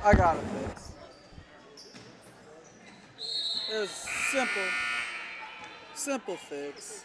I got it fixed. It was simple fix.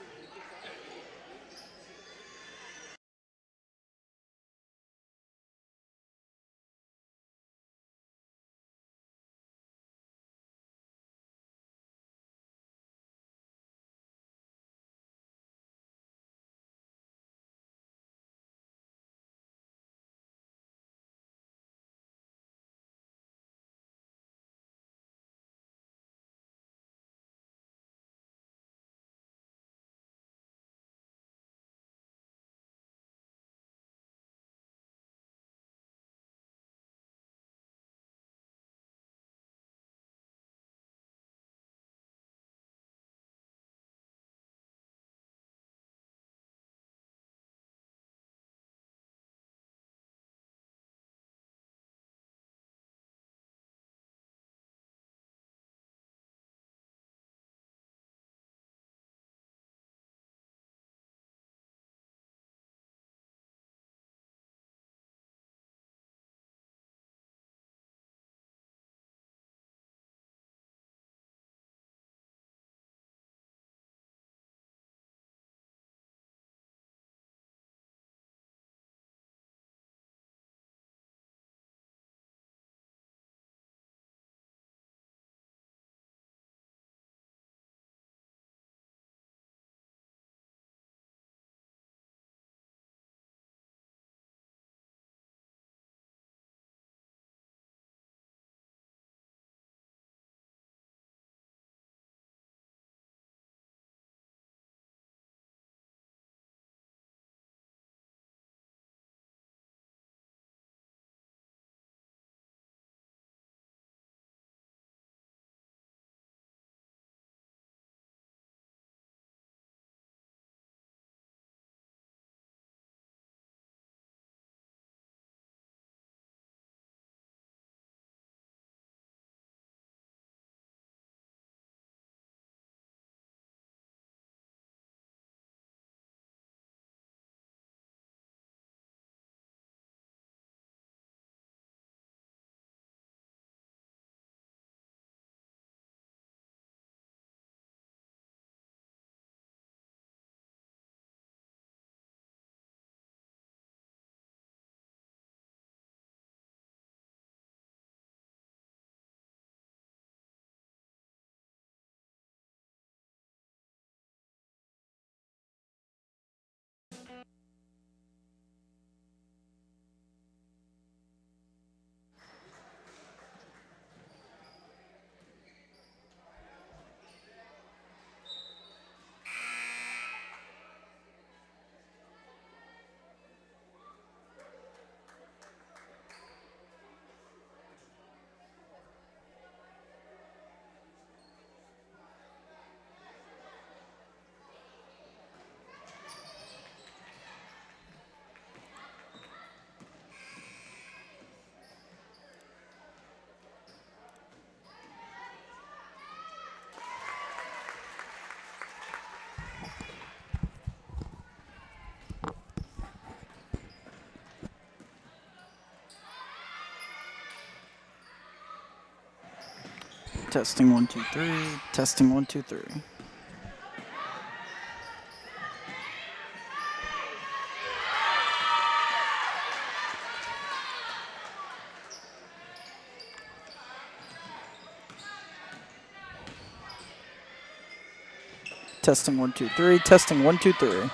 Testing 1 2 3. Testing 1 2 3. Testing 1 2 3. Testing 1 2 3.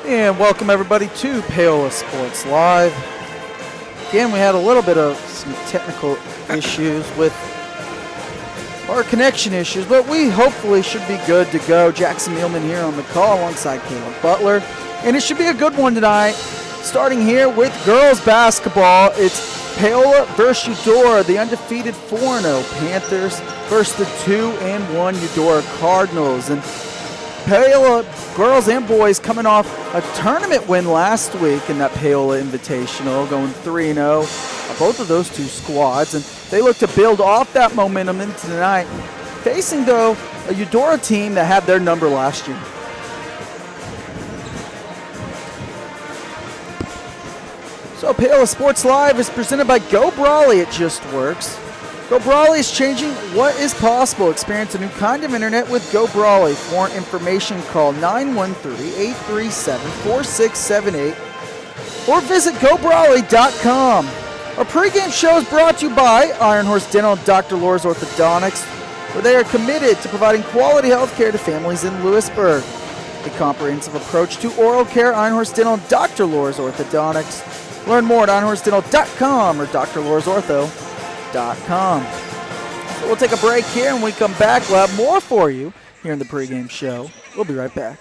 And welcome everybody to Paola Sports Live. Again, we had a little bit of some technical issues with our connection issues, but we hopefully should be good to go. Jackson Mielman here on the call alongside Caleb Butler. And it should be a good one tonight. Starting here with girls basketball, it's Paola versus Eudora, the undefeated 4-0 Panthers versus the 2-1 Eudora Cardinals. And Paola girls and boys coming off a tournament win last week in that Paola Invitational, going 3-0. Both of those two squads, and they look to build off that momentum into tonight, facing, though, a Eudora team that had their number last year. So Paola Sports Live is presented by Go Brawley. It just works. Go Brawley is changing what is possible. Experience a new kind of internet with Go Brawley. For more information, call 913-837-4678 or visit gobrawley.com. Our pregame show is brought to you by Iron Horse Dental and Dr. Lohr's Orthodontics, where they are committed to providing quality health care to families in Lewisburg. A comprehensive approach to oral care, Iron Horse Dental and Dr. Lohr's Orthodontics. Learn more at ironhorsedental.com or drlohrsortho.com. So we'll take a break here, and when we come back, we'll have more for you here in the pregame show. We'll be right back.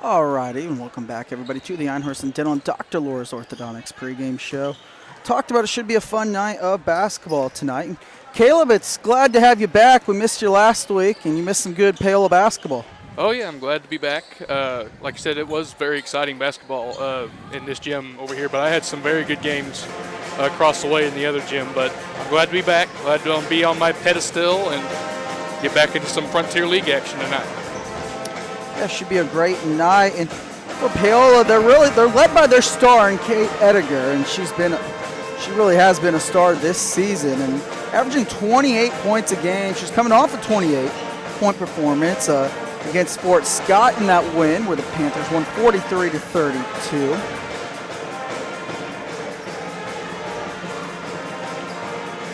Alrighty, and welcome back, everybody, to the Iron Horse Dental and Dr. Lohr's Orthodontics pregame show. Talked about it should be a fun night of basketball tonight. And Caleb, it's glad to have you back. We missed you last week, and you missed some good Paola basketball. Oh, yeah, I'm glad to be back. Like I said, it was very exciting basketball in this gym over here, but I had some very good games across the way in the other gym. But I'm glad to be back, glad to be on my pedestal and get back into some Frontier League action tonight. Yeah, should be a great night. And for Paola, they're led by their star, Kate Ediger, and she's been She really has been a star this season and averaging 28 points a game. She's coming off a 28-point performance against Fort Scott in that win where the Panthers won 43-32.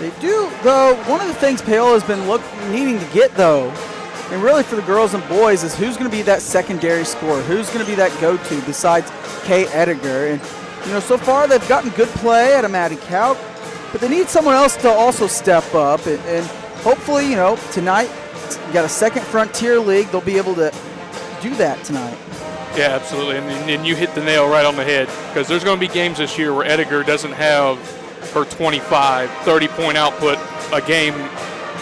They do, though, one of the things Paola has been needing to get, though, and really for the girls and boys, is who's going to be that secondary scorer, who's going to be that go-to besides Kay Ediger. And, you know, so far they've gotten good play out of Maddie Kauk, but they need someone else to also step up. And hopefully, you know, tonight, you got a second Frontier League, they'll be able to do that tonight. Yeah, absolutely. And you hit the nail right on the head, because there's going to be games this year where Ediger doesn't have her 25, 30-point output a game,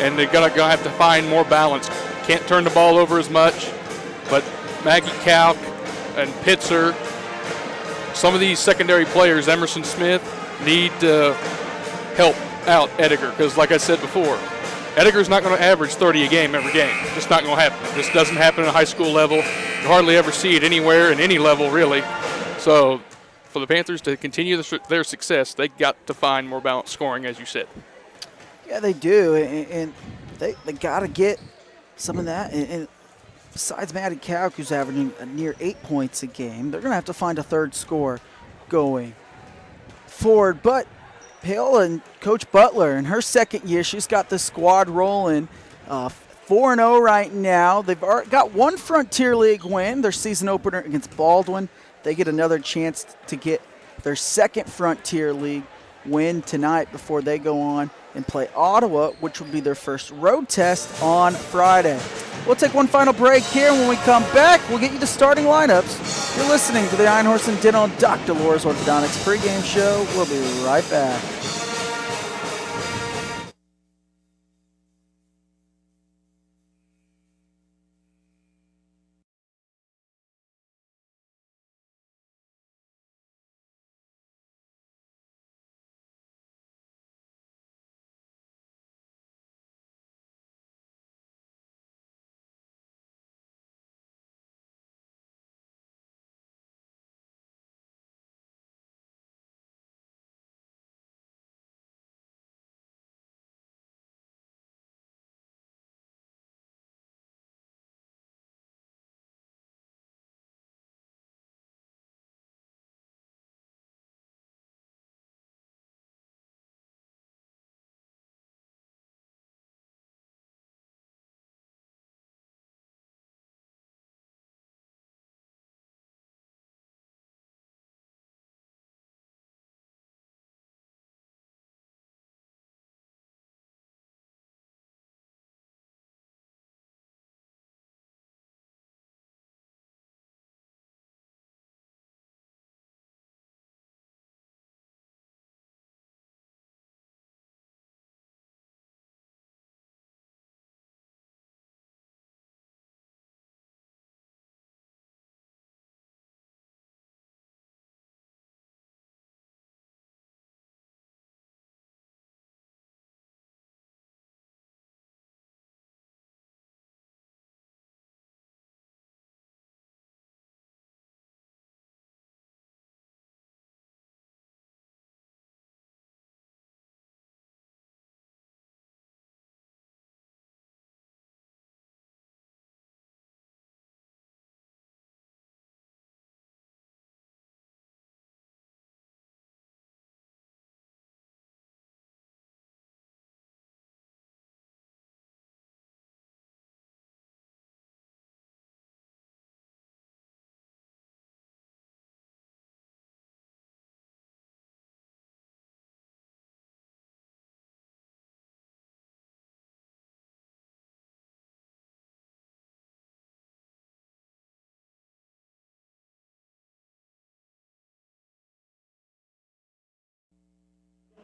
and they're going to have to find more balance. Can't turn the ball over as much, but Maggie Kauk and Pitzer, some of these secondary players, Emerson Smith, need to help out Ediger, because like I said before, Ediger's not going to average 30 a game every game. Just not going to happen. This doesn't happen at a high school level. You hardly ever see it anywhere in any level, really. So for the Panthers to continue their success, they got to find more balanced scoring, as you said. Yeah, they do, and they got to get some of that. And besides Maddie Kauk, who's averaging near 8 points a game, they're going to have to find a third score going forward. But Paola and Coach Butler, in her second year, she's got the squad rolling 4-0 right now. They've got one Frontier League win, their season opener against Baldwin. They get another chance to get their second Frontier League win tonight before they go on and play Ottawa, which will be their first road test on Friday. We'll take one final break here, and when we come back, we'll get you the starting lineups. You're listening to the Einhorst and Dental Dr. Lohr's Orthodontics pregame show. We'll be right back.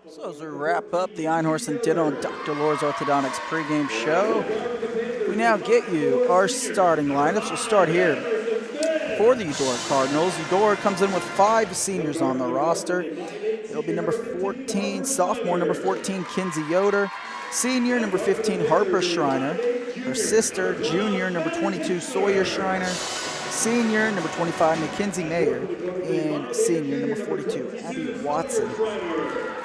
So as we wrap up the Einhorst and Dental and Dr. Lohr's Orthodontics pregame show, we now get you our starting lineups. We'll start here for the Eudora Cardinals. Eudora comes in with 5 seniors on the roster. It'll be number 14, sophomore, number 14, Kinsey Yoder. Senior, number 15, Harper Schreiner. Her sister, junior, number 22, Sawyer Schreiner. senior, number 25, Mackenzie Mayer, and senior, number 42, Abby Watson.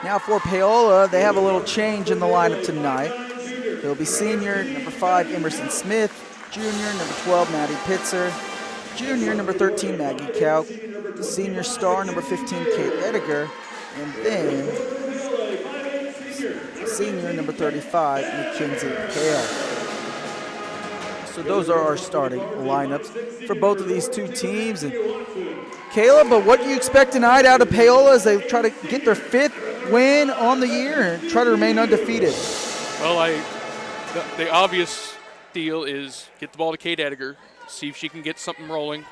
Now for Paola, they have a little change in the lineup tonight. It'll be senior, number 5, Emerson Smith, junior, number 12, Maddie Pitzer, junior, number 13, Maggie Kauk, senior star, number 15, Kate Ediger, and then senior, number 35, Mackenzie Hale. So those are our starting lineups for both of these two teams. And Caleb, but what do you expect tonight out of Paola as they try to get their 5th win on the year and try to remain undefeated? Well, the obvious deal is get the ball to Kate Ediger, see if she can get something rolling,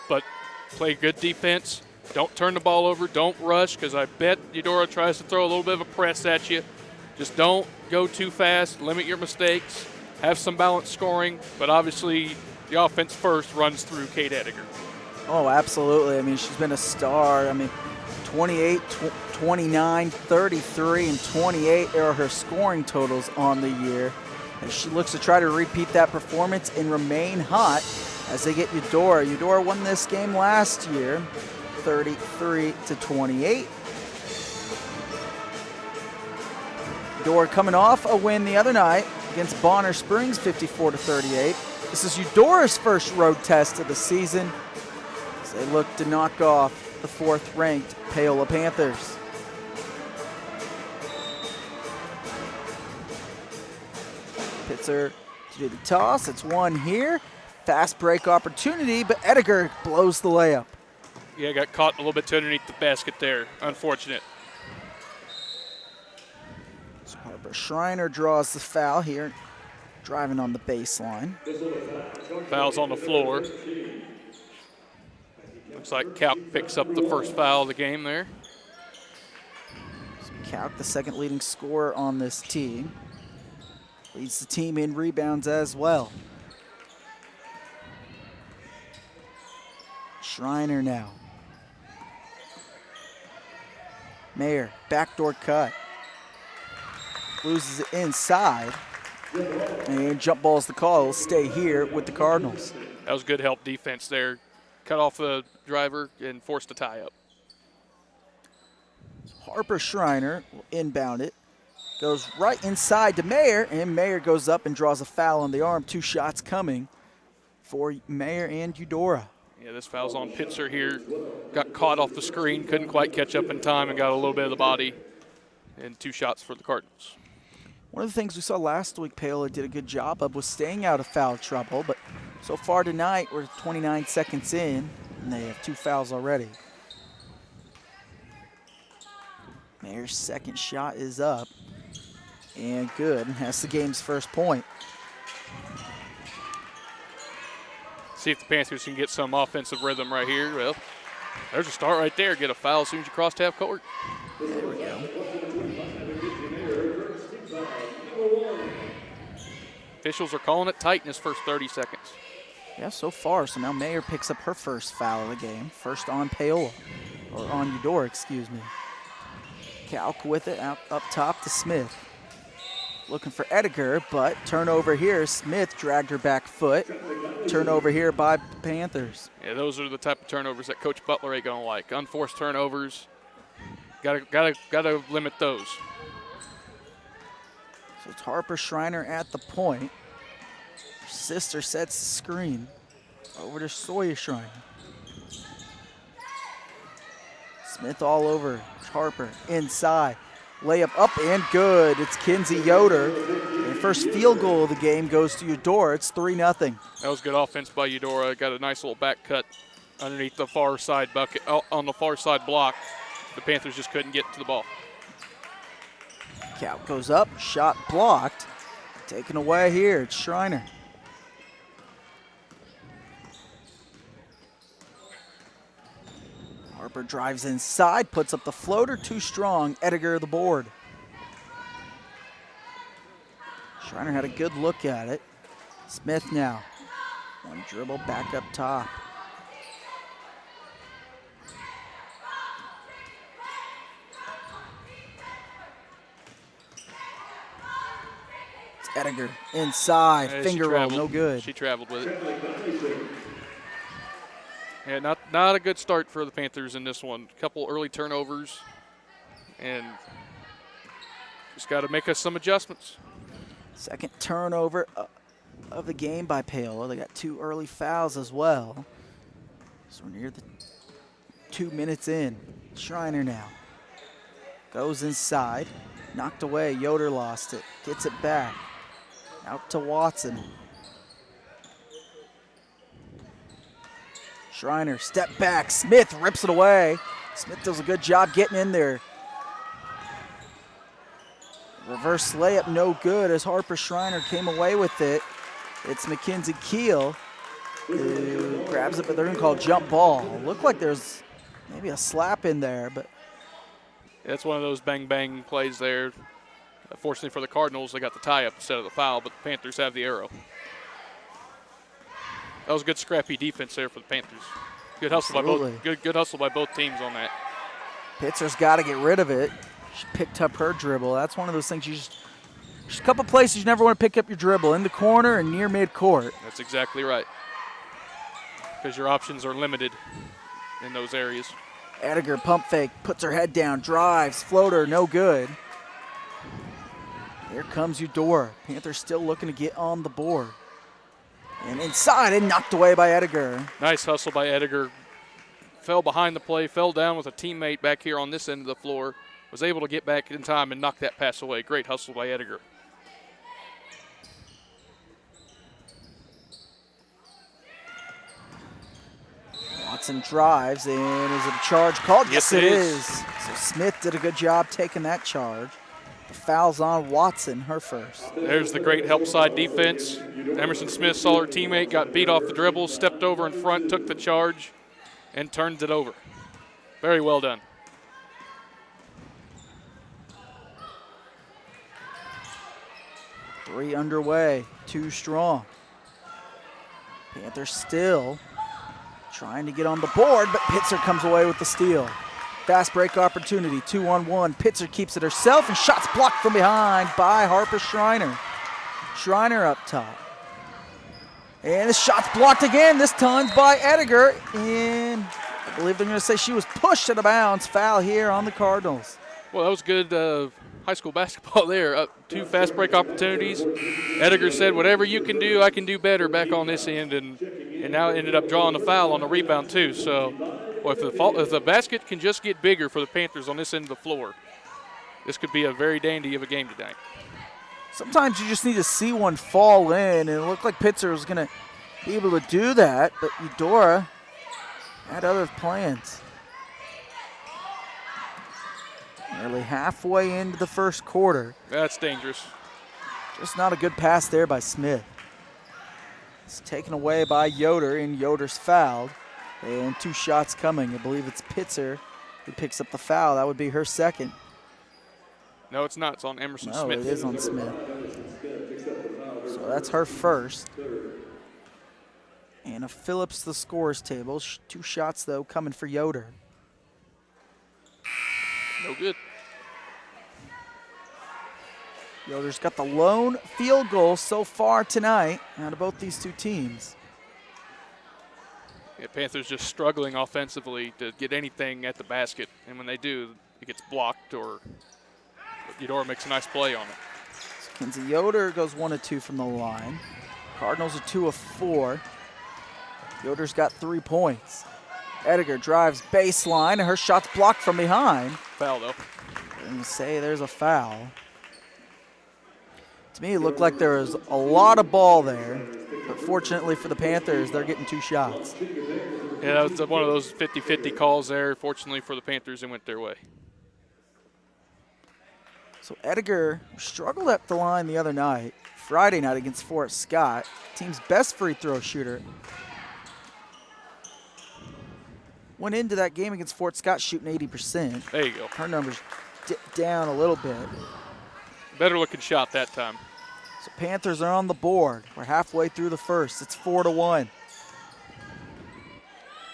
but play good defense. Don't turn the ball over. Don't rush, because I bet Eudora tries to throw a little bit of a press at you. Just don't go too fast. Limit your mistakes. Have some balanced scoring, but obviously the offense first runs through Kate Ediger. Oh, absolutely. I mean, she's been a star. I mean, 28, 29, 33, and 28 are her scoring totals on the year. And she looks to try to repeat that performance and remain hot as they get Eudora. Eudora won this game last year, 33-28. Eudora coming off a win the other night against Bonner Springs, 54-38. This is Eudora's first road test of the season as they look to knock off the 4th-ranked Paola Panthers. Pitzer to do the toss. It's one here. Fast break opportunity, but Ediger blows the layup. Yeah, got caught a little bit too underneath the basket there. Unfortunate. So Harper Schreiner draws the foul here, driving on the baseline. Foul's on the floor. Looks like Kauk picks up the first foul of the game there. So Kauk, the second leading scorer on this team, leads the team in rebounds as well. Schreiner now. Mayer, backdoor cut. Loses it inside. And jump ball's the call. It'll stay here with the Cardinals. That was good help defense there. Cut off the driver and forced a tie-up. Harper Schreiner will inbound it. Goes right inside to Mayer, and Mayer goes up and draws a foul on the arm. 2 shots coming for Mayer and Eudora. Yeah, this foul's on Pitzer here. Got caught off the screen, couldn't quite catch up in time and got a little bit of the body. And 2 shots for the Cardinals. One of the things we saw last week Paola did a good job of was staying out of foul trouble, but so far tonight we're 29 seconds in, and they have 2 fouls already. Mayer's second shot is up, and good, and that's the game's first point. See if the Panthers can get some offensive rhythm right here. Well, there's a start right there. Get a foul as soon as you cross half court. There we go. Officials are calling it tight in his first 30 seconds. Yeah, so far. So now Mayer picks up her first foul of the game. First on Paola, or on Eudora, excuse me. Kauk with it out up top to Smith. Looking for Ediger, but turnover here. Smith dragged her back foot. Turnover here by Panthers. Yeah, those are the type of turnovers that Coach Butler ain't gonna like. Unforced turnovers. Gotta limit those. So it's Harper Schreiner at the point. Her sister sets the screen. Over to Sawyer Schreiner. Smith all over Harper inside. Layup up and good. It's Kinsey Yoder. And the first field goal of the game goes to Eudora. It's 3-0. That was good offense by Eudora. Got a nice little back cut underneath the far side bucket, on the far side block. The Panthers just couldn't get to the ball. Kauk goes up, shot blocked. Taken away here, it's Schreiner. Harper drives inside, puts up the floater, too strong. Ediger the board. Schreiner had a good look at it. Smith now. One dribble back up top. Ediger inside, finger roll, no good. She traveled with it. Yeah, not a good start for the Panthers in this one. A couple early turnovers, and just got to make us some adjustments. Second turnover of the game by Paola. They got 2 early fouls as well. So we're near the 2 minutes in. Schreiner now goes inside, knocked away. Yoder lost it, gets it back out to Watson. Schreiner, step back. Smith rips it away. Smith does a good job getting in there. Reverse layup, no good as Harper Schreiner came away with it. It's Mackenzie Keel who grabs it, but they're going to call jump ball. Looked like there's maybe a slap in there, but. It's one of those bang-bang plays there. Fortunately for the Cardinals, they got the tie-up instead of the foul, but the Panthers have the arrow. That was good scrappy defense there for the Panthers. Good hustle Absolutely. by both. Good hustle by both teams on that. Pitzer's got to get rid of it. She picked up her dribble. That's one of those things there's a couple places you never want to pick up your dribble, in the corner and near midcourt. That's exactly right. Because your options are limited in those areas. Ediger pump fake, puts her head down, drives, floater, no good. Here comes Eudora. Panthers still looking to get on the board. And inside and knocked away by Ediger. Nice hustle by Ediger. Fell behind the play, fell down with a teammate back here on this end of the floor. Was able to get back in time and knock that pass away. Great hustle by Ediger. Watson drives, and is it a charge called? Yes, it it is. So Smith did a good job taking that charge. The foul's on Watson, her first. There's the great help side defense. Emerson Smith saw her teammate, got beat off the dribble, stepped over in front, took the charge, and turned it over. Very well done. Three underway, 2 strong. Panthers still trying to get on the board, but Pitzer comes away with the steal. Fast break opportunity, 2-on-1. Pitzer keeps it herself, and shots blocked from behind by Harper Schreiner. Schreiner up top. And the shot's blocked again, this time by Ediger. And I believe they're going to say she was pushed out of bounds. Foul here on the Cardinals. Well, that was good high school basketball there. 2 fast break opportunities. Ediger said, whatever you can do, I can do better back on this end, and now ended up drawing a foul on the rebound too. So well, if the basket can just get bigger for the Panthers on this end of the floor, this could be a very dandy of a game tonight. Sometimes you just need to see one fall in, and it looked like Pitzer was going to be able to do that, but Eudora had other plans. Nearly halfway into the first quarter. That's dangerous. Just not a good pass there by Smith. It's taken away by Yoder, and Yoder's fouled. And 2 shots coming. I believe it's Pitzer who picks up the foul. That would be her second. No, it's not. It's on Emerson No, Smith. it is on Smith. So that's her first. Anna Phillips, the scores table. 2 shots, though, coming for Yoder. No good. Yoder's got the lone field goal so far tonight out of both these 2 teams. Yeah, Panthers just struggling offensively to get anything at the basket, and when they do, it gets blocked or Eudora makes a nice play on it. So Kenzie Yoder goes 1 of 2 from the line. Cardinals are 2 of 4. Yoder's got 3 points. Ediger drives baseline, and her shot's blocked from behind. Foul, though. I'm going to say there's a foul. To me, it looked like there was a lot of ball there, but fortunately for the Panthers, they're getting 2 shots. Yeah, that was one of those 50-50 calls there. Fortunately for the Panthers, it went their way. So Ediger struggled at the line the other night, Friday night against Fort Scott, team's best free throw shooter. Went into that game against Fort Scott shooting 80%. There you go. Her numbers dipped down a little bit. Better looking shot that time. So Panthers are on the board. We're halfway through the first. It's 4-1.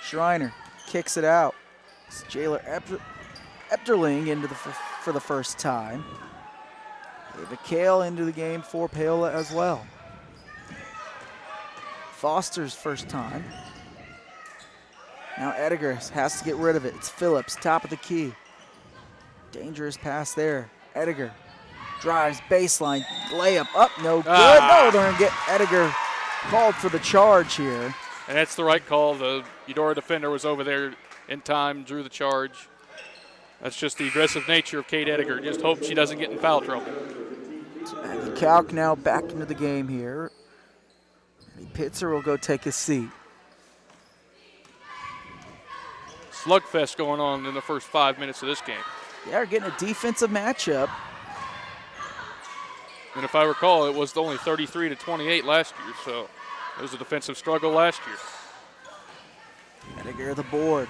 Schreiner kicks it out. It's Jayler Epterling into for the first time. Ava Kale into the game for Paola as well. Foster's first time. Now Edgar has to get rid of it. It's Phillips, top of the key. Dangerous pass there. Edgar drives baseline, layup up, no good. No, they're going to get Edgar called for the charge here. And that's the right call. The Eudora defender was over there in time, drew the charge. That's just the aggressive nature of Kate Edgar. Just hope she doesn't get in foul trouble. So Abby Kalk now back into the game here. Abby Pitzer will go take his seat. Slugfest going on in the first 5 minutes of this game. They are getting a defensive matchup. And if I recall, it was only 33-28 last year, so it was a defensive struggle last year. Edgar the board.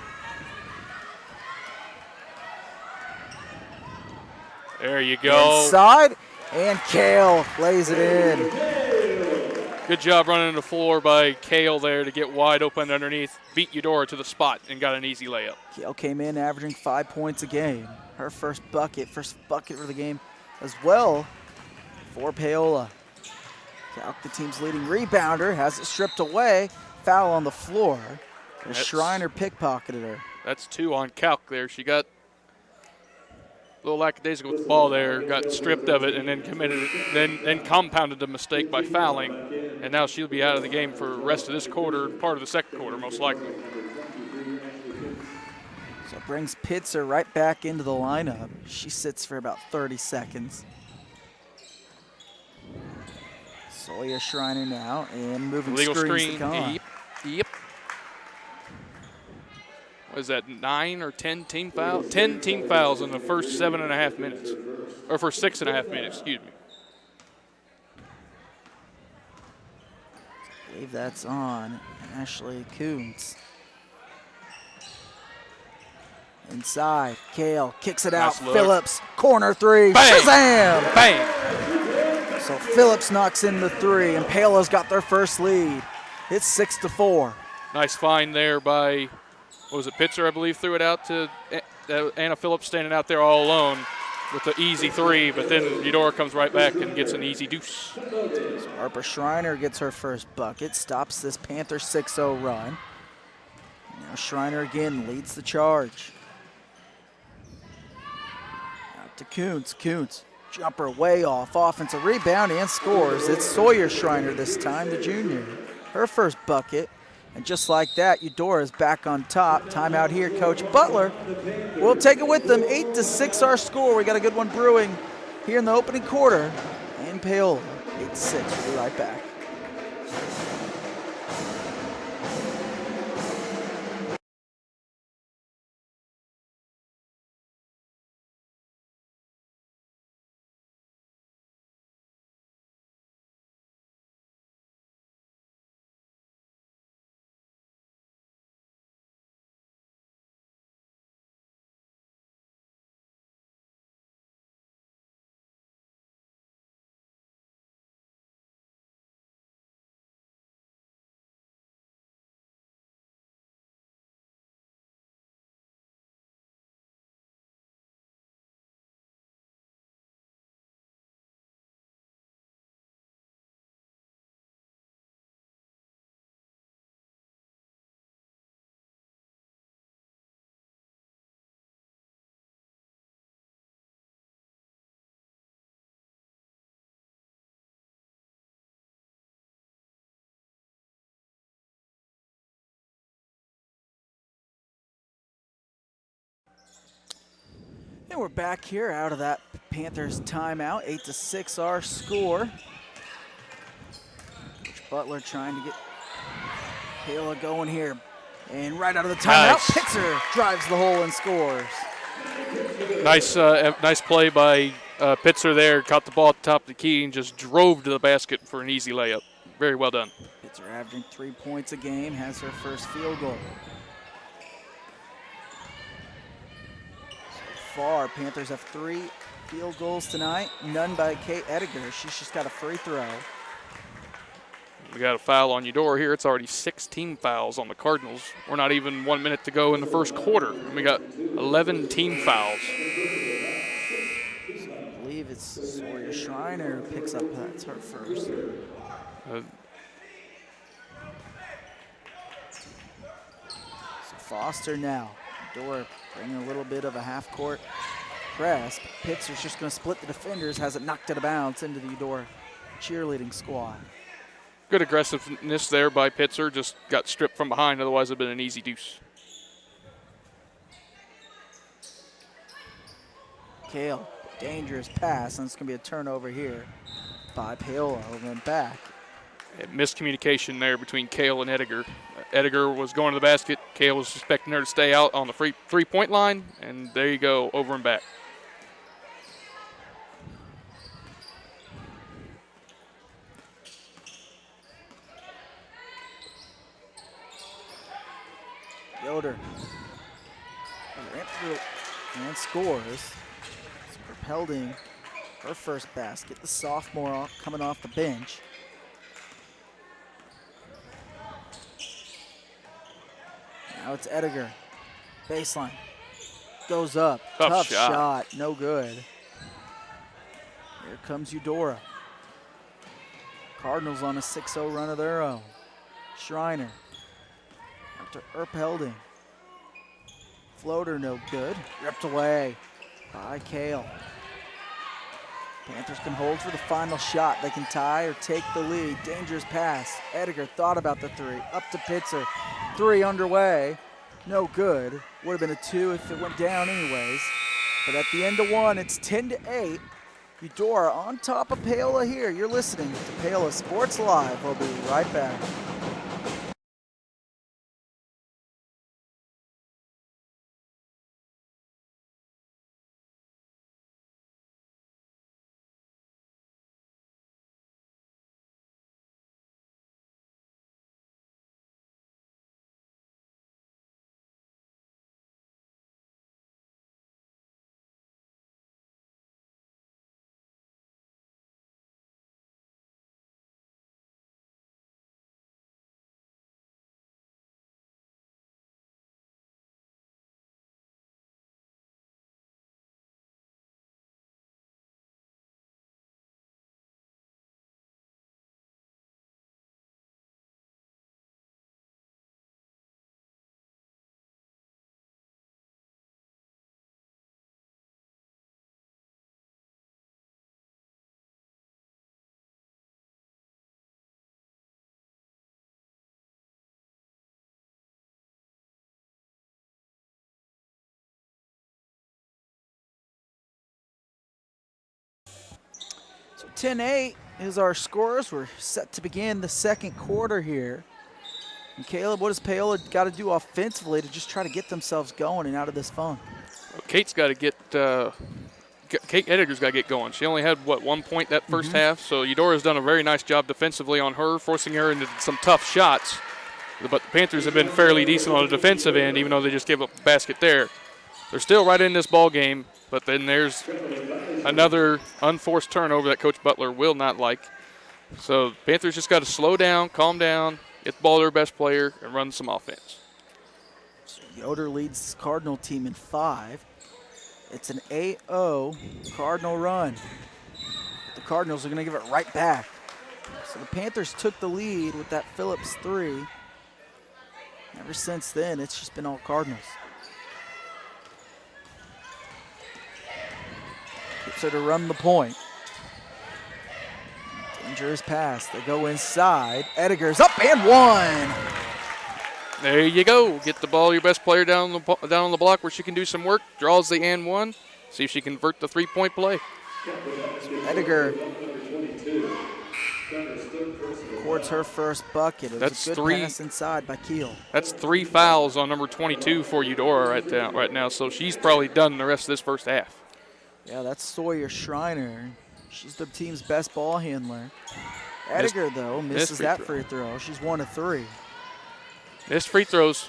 There you go. Inside, and Kale lays it in. Good job running the floor by Kale there to get wide open underneath, beat Eudora to the spot, and got an easy layup. Kale came in averaging 5 points a game. Her first bucket for the game as well for Paola. Kalk, the team's leading rebounder, has it stripped away. Foul on the floor. Schreiner pickpocketed her. That's 2 on Kalk there. She got a little lackadaisical with the ball there, got stripped of it, and then committed it, then compounded the mistake by fouling. And now she'll be out of the game for the rest of this quarter, part of the second quarter, most likely. So it brings Pitzer right back into the lineup. She sits for about 30 seconds. Sawyer Schreiner now, and moving Legal screens to screen. Yep. What is that, 9 or 10 team fouls? 10 team fouls in the first 7.5 minutes. Or for 6.5 minutes, excuse me. I believe that's on Ashley Kuntz. Inside, Kale kicks it out. Nice Phillips, corner three. Bang! Shazam! Bang! So Phillips knocks in the three, and Paola's got their first lead. It's 6-4. Nice find there by, what was it, Pitzer, I believe, threw it out to Anna Phillips standing out there all alone with the easy three, but then Eudora comes right back and gets an easy deuce. So Harper Schreiner gets her first bucket, stops this Panther 6-0 run. Now Schreiner again leads the charge. Out to Kuntz. Kuntz, jumper way off, offensive rebound and scores. It's Sawyer Schreiner this time, the junior. Her first bucket. And just like that, Eudora is back on top. Timeout here, Coach Butler will take it with them. 8-6 our score. We got a good one brewing here in the opening quarter. And Paola, 8-6. We'll be right back. And we're back here out of that Panthers timeout. 8-6 our score. Coach Butler trying to get Paola going here. And right out of the timeout, Nice. Pitzer drives the hole and scores. Nice play by Pitzer there. Caught the ball at the top of the key and just drove to the basket for an easy layup. Very well done. Pitzer averaging 3 points a game, has her first field goal. So far, Panthers have 3 field goals tonight, none by Kate Edgar. She's just got a free throw. We got a foul on Eudora here. It's already 16 fouls on the Cardinals. We're not even 1 minute to go in the first quarter. We got 11 team fouls. So I believe it's Sawyer Schreiner who picks up, that's her first. So Foster now. Eudora bringing a little bit of a half-court press. Pitzer's just going to split the defenders, has it knocked out of bounds into the Eudora cheerleading squad. Good aggressiveness there by Pitzer. Just got stripped from behind, otherwise it would have been an easy deuce. Kale, dangerous pass, and it's going to be a turnover here by Paola over and back. Miscommunication there between Kale and Ediger. Ediger was going to the basket. Kale was expecting her to stay out on the three-point line, and there you go, over and back. Yoder and scores. So Propelling her first basket. The sophomore coming off the bench. Now it's Ediger. Baseline. Goes up. Tough shot. No good. Here comes Eudora. Cardinals on a 6-0 run of their own. Schreiner. Up to Erpelding. Floater no good. Ripped away by Kale. Panthers can hold for the final shot. They can tie or take the lead. Dangerous pass. Ediger thought about the three. Up to Pitzer. Three underway. No good. Would have been a 2 if it went down anyways. But at the end of 1, it's 10-8. Eudora on top of Paola here. You're listening to Paola Sports Live. We'll be right back. So 10-8 is our scores. We're set to begin the second quarter here. And Caleb, what does Paola got to do offensively to just try to get themselves going and out of this funk? Well, Kate's got to get Kate Ediger's got to get going. She only had, 1 point that first half, so Eudora's done a very nice job defensively on her, forcing her into some tough shots. But the Panthers have been fairly decent on the defensive end, even though they just gave up a basket there. They're still right in this ball game, but then there's another unforced turnover that Coach Butler will not like. So Panthers just got to slow down, calm down, get the ball to their best player, and run some offense. So Yoder leads the Cardinal team in 5. It's an 8-0 Cardinal run. The Cardinals are going to give it right back. So the Panthers took the lead with that Phillips 3. Ever since then, it's just been all Cardinals. Keeps her to run the point. Dangerous pass. They go inside. Ediger's up and one. There you go. Get the ball, your best player down on the block where she can do some work. Draws the and one. See if she can convert the three-point play. Ediger records her first bucket. It was a good pass inside by Keel. That's 3 fouls on number 22 for Eudora right now. So she's probably done the rest of this first half. Yeah, that's Sawyer Schreiner. She's the team's best ball handler. Ediger, though, misses that free throw. She's 1 of 3. Missed free throws.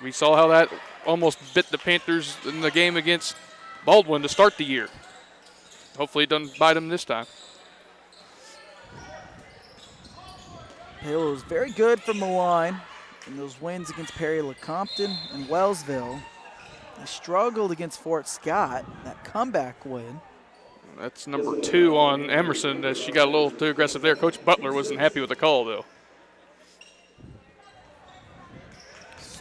We saw how that almost bit the Panthers in the game against Baldwin to start the year. Hopefully it doesn't bite them this time. Hill was very good from the line in those wins against Perry LeCompton and Wellsville. They struggled against Fort Scott, that comeback win. That's number 2 on Emerson. As she got a little too aggressive there. Coach Butler wasn't happy with the call, though.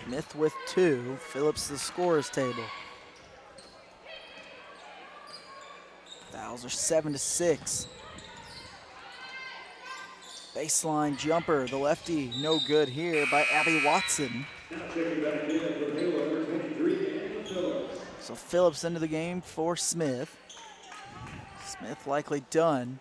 Smith with 2. Phillips the scorer's table. Fouls are 7-6. Baseline jumper, the lefty, no good here by Abby Watson. So Phillips into the game for Smith. Smith likely done.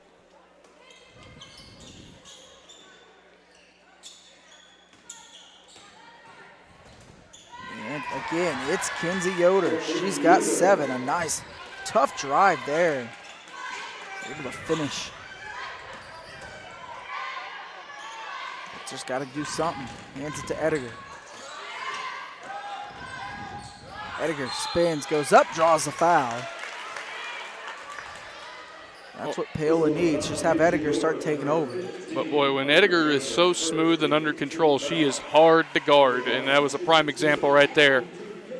And again, it's Kinsey Yoder. She's got 7. A nice, tough drive there. Able to finish. Just got to do something. Hands it to Ediger. Ediger spins, goes up, draws the foul. That's what Paola needs. Just have Ediger start taking over. But boy, when Ediger is so smooth and under control, she is hard to guard, and that was a prime example right there.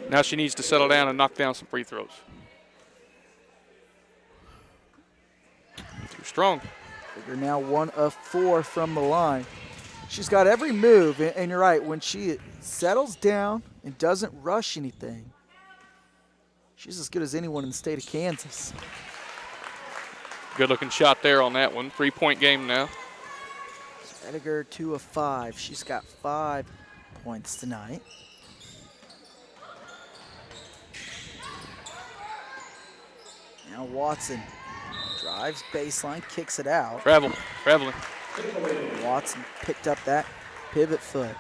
Now she needs to settle down and knock down some free throws. Too strong. Ediger now 1 of 4 from the line. She's got every move, and you're right, when she settles down and doesn't rush anything, she's as good as anyone in the state of Kansas. Good looking shot there on that one. 3-point game now. So Ediger 2 of 5. She's got 5 points tonight. Now Watson drives baseline, kicks it out. Traveling. Watson picked up that pivot foot.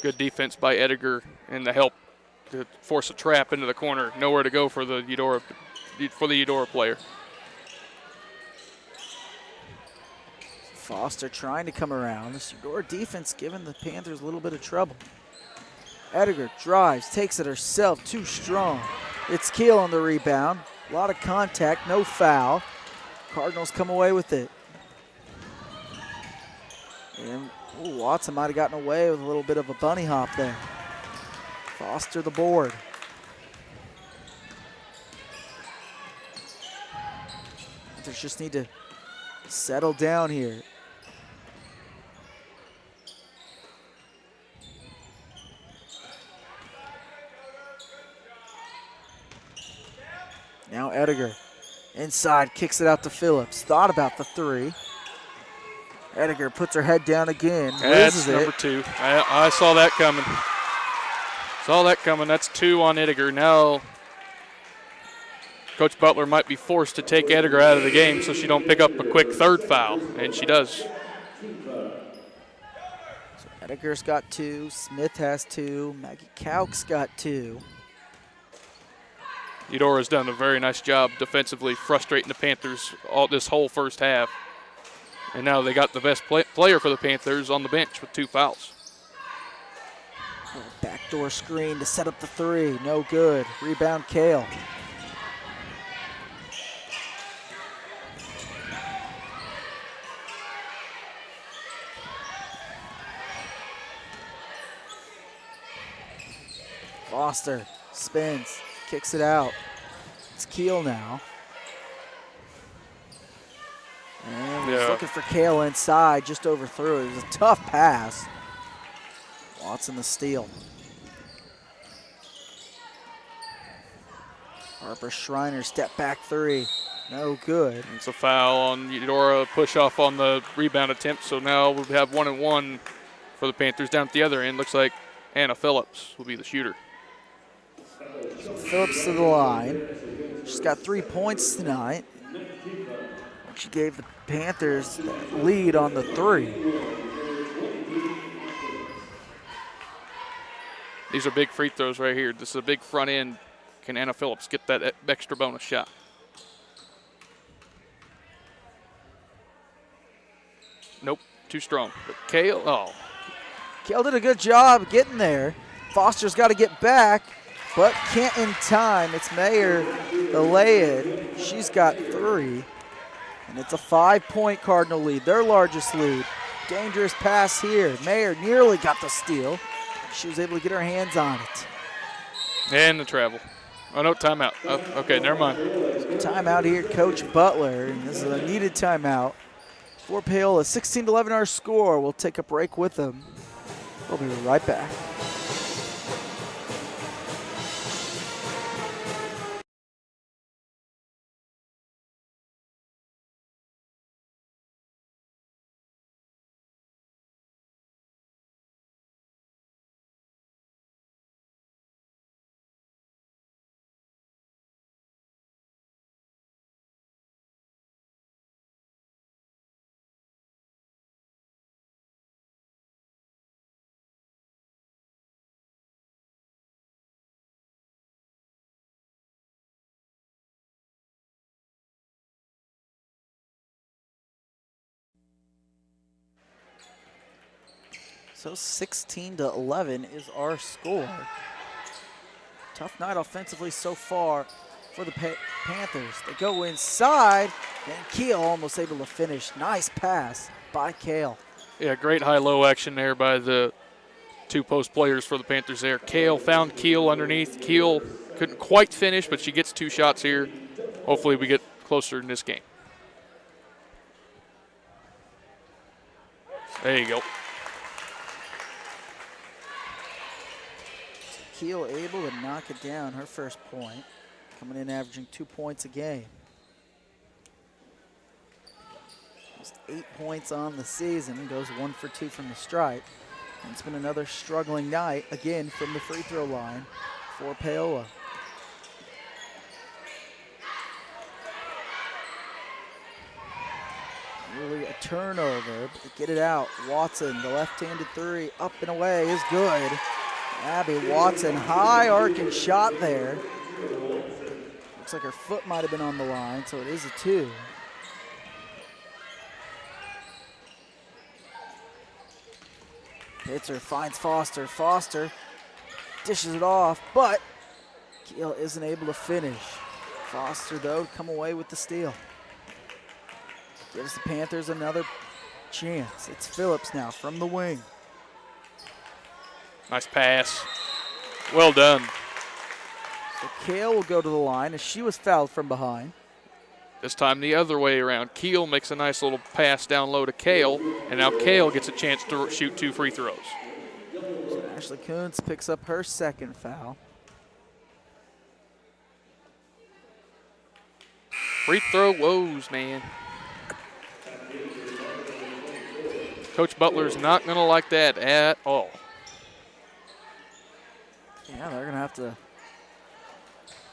Good defense by Ediger and the help to force a trap into the corner. Nowhere to go for the Eudora player. Foster trying to come around. This Eudora defense giving the Panthers a little bit of trouble. Ediger drives, takes it herself, too strong. It's Keel on the rebound. A lot of contact, no foul. Cardinals come away with it. And Watson might have gotten away with a little bit of a bunny hop there. Foster the board. Panthers just need to settle down here. Now Ediger inside, kicks it out to Phillips. Thought about the 3. Ediger puts her head down again. That's number 2. I saw that coming. That's 2 on Ediger. Now Coach Butler might be forced to take Ediger out of the game so she don't pick up a quick 3rd foul, and she does. So Ediger's got 2. Smith has 2. Maggie Kauk's got 2. Eudora's done a very nice job defensively, frustrating the Panthers this whole first half. And now they got the best player for the Panthers on the bench with 2 fouls. Backdoor screen to set up the 3. No good. Rebound, Kale. Foster spins, kicks it out. It's Keel now. And he's looking for Kale inside, just overthrew it. It was a tough pass. Watson the steal. Harper Schreiner step back 3. No good. It's a foul on Eudora, push off on the rebound attempt. So now we'll have 1-1 for the Panthers. Down at the other end, looks like Anna Phillips will be the shooter. So Phillips to the line. She's got 3 points tonight. She gave the Panthers the lead on the 3. These are big free throws right here. This is a big front end. Can Anna Phillips get that extra bonus shot? Nope, too strong. But Kale did a good job getting there. Foster's got to get back, but can't in time. It's Mayer, the lay-in. She's got 3, and it's a 5-point Cardinal lead, their largest lead. Dangerous pass here. Mayer nearly got the steal. She was able to get her hands on it. And the travel. Oh, no, timeout. Oh, okay, never mind. Timeout here, Coach Butler, and this is a needed timeout for Paola. 16-11 our score. We'll take a break with them. We'll be right back. So 16-11 is our score. Tough night offensively so far for the Panthers. They go inside, and Keel almost able to finish. Nice pass by Kale. Yeah, great high-low action there by the two post players for the Panthers there. Kale found Keel underneath. Keel couldn't quite finish, but she gets 2 shots here. Hopefully we get closer in this game. There you go. Keel able to knock it down, her first point. Coming in averaging 2 points a game. Just 8 points on the season, goes 1 for 2 from the stripe. And it's been another struggling night, again, from the free throw line for Paola. Really a turnover, but they get it out. Watson, the left-handed three, up and away is good. Abby Watson, high arcing shot there. Looks like her foot might have been on the line, so it is a 2. Pitzer finds Foster. Foster dishes it off, but Keel isn't able to finish. Foster, though, come away with the steal. Gives the Panthers another chance. It's Phillips now from the wing. Nice pass. Well done. So Kale will go to the line as she was fouled from behind. This time the other way around. Keel makes a nice little pass down low to Kale, and now Kale gets a chance to shoot 2 free throws. So Ashley Kuntz picks up her second foul. Free throw woes, man. Coach Butler's not going to like that at all. Yeah, they're going to have to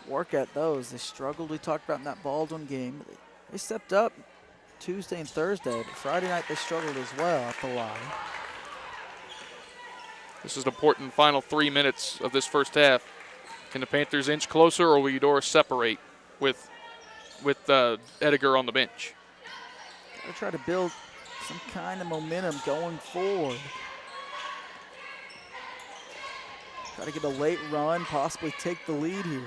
work at those. They struggled. We talked about in that Baldwin game. They stepped up Tuesday and Thursday, but Friday night they struggled as well at the line. This is an important final 3 minutes of this first half. Can the Panthers inch closer, or will Eudora separate with Ediger on the bench? Gotta try to build some kind of momentum going forward. Try to get a late run, possibly take the lead here.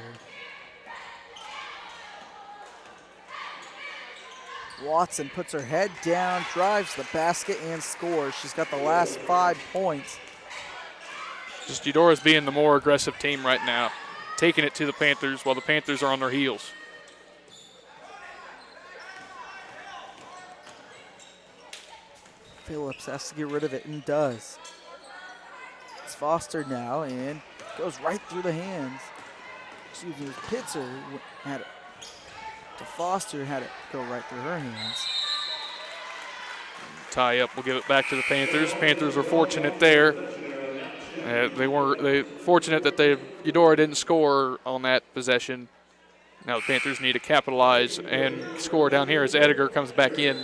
Watson puts her head down, drives the basket, and scores. She's got the last 5 points. Just Eudora's being the more aggressive team right now, taking it to the Panthers while the Panthers are on their heels. Phillips has to get rid of it and does. It's Foster now and goes right through the hands. Excuse me, Pitzer had it to Foster, had it go right through her hands. Tie up, we'll give it back to the Panthers. Panthers are fortunate there. They fortunate that Eudora didn't score on that possession. Now the Panthers need to capitalize and score down here as Ediger comes back in.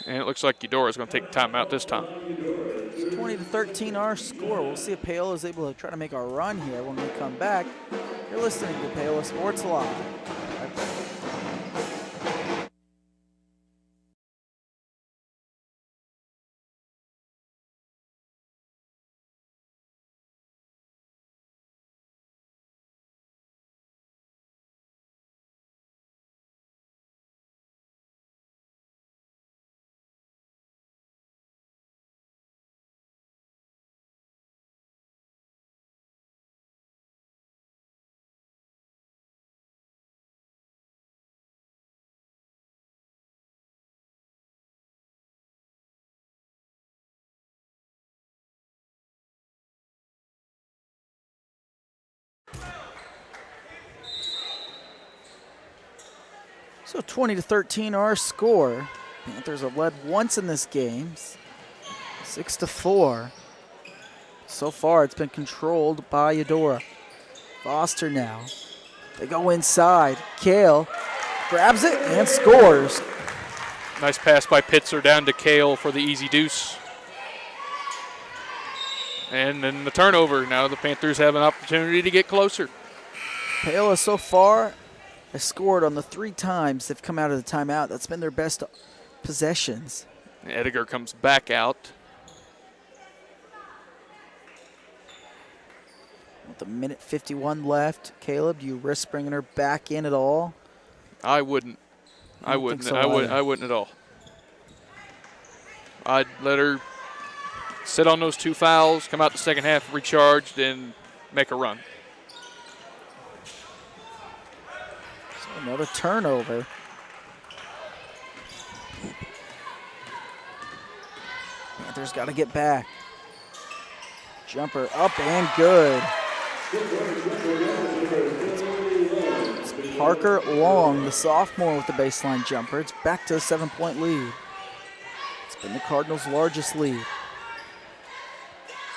And it looks like Eudora is going to take the timeout this time. It's 20-13 our score. We'll see if Paola is able to try to make a run here when we come back. You're listening to Paola Sports Live. So 20-13 our score. Panthers have led once in this game, 6-4. So far it's been controlled by Eudora. Foster now. They go inside. Kale grabs it and scores. Nice pass by Pitzer down to Kale for the easy deuce. And then the turnover. Now the Panthers have an opportunity to get closer. Paola so far has scored on the 3 times they've come out of the timeout. That's been their best possessions. Ediger comes back out. With a minute 51 left, Caleb, do you risk bringing her back in at all? I wouldn't. I don't think so I wouldn't at all. I'd let her sit on those 2 fouls, come out the second half recharged, and make a run. So another turnover. Panthers got to get back. Jumper up and good. It's Parker Long, the sophomore, with the baseline jumper. It's back to a 7-point lead. It's been the Cardinals' largest lead.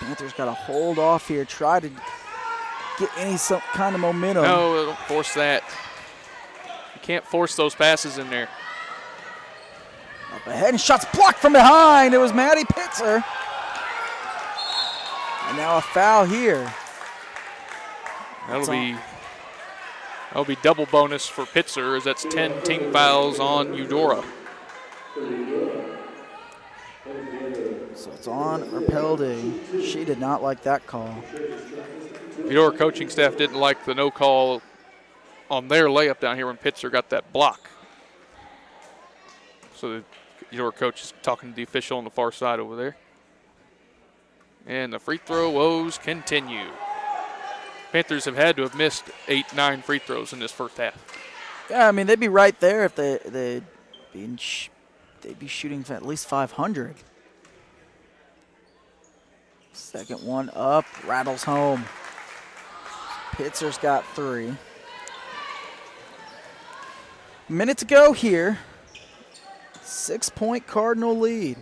Panthers got to hold off here, try to get some kind of momentum. No, don't force that. You can't force those passes in there. Up ahead, and shots blocked from behind. It was Maddie Pitzer. And now a foul here. That'll be double bonus for Pitzer, as that's 10 team fouls on Eudora. So it's on Erpelde. She did not like that call. Eudora coaching staff didn't like the no call on their layup down here when Pitzer got that block. So the Eudora coach is talking to the official on the far side over there. And the free throw woes continue. Panthers have had to have missed 8-9 free throws in this first half. Yeah, I mean, they'd be right there if they'd be shooting for at least 500. Second one up, rattles home. Pitzer's got 3. Minute to go here. 6-point Cardinal lead.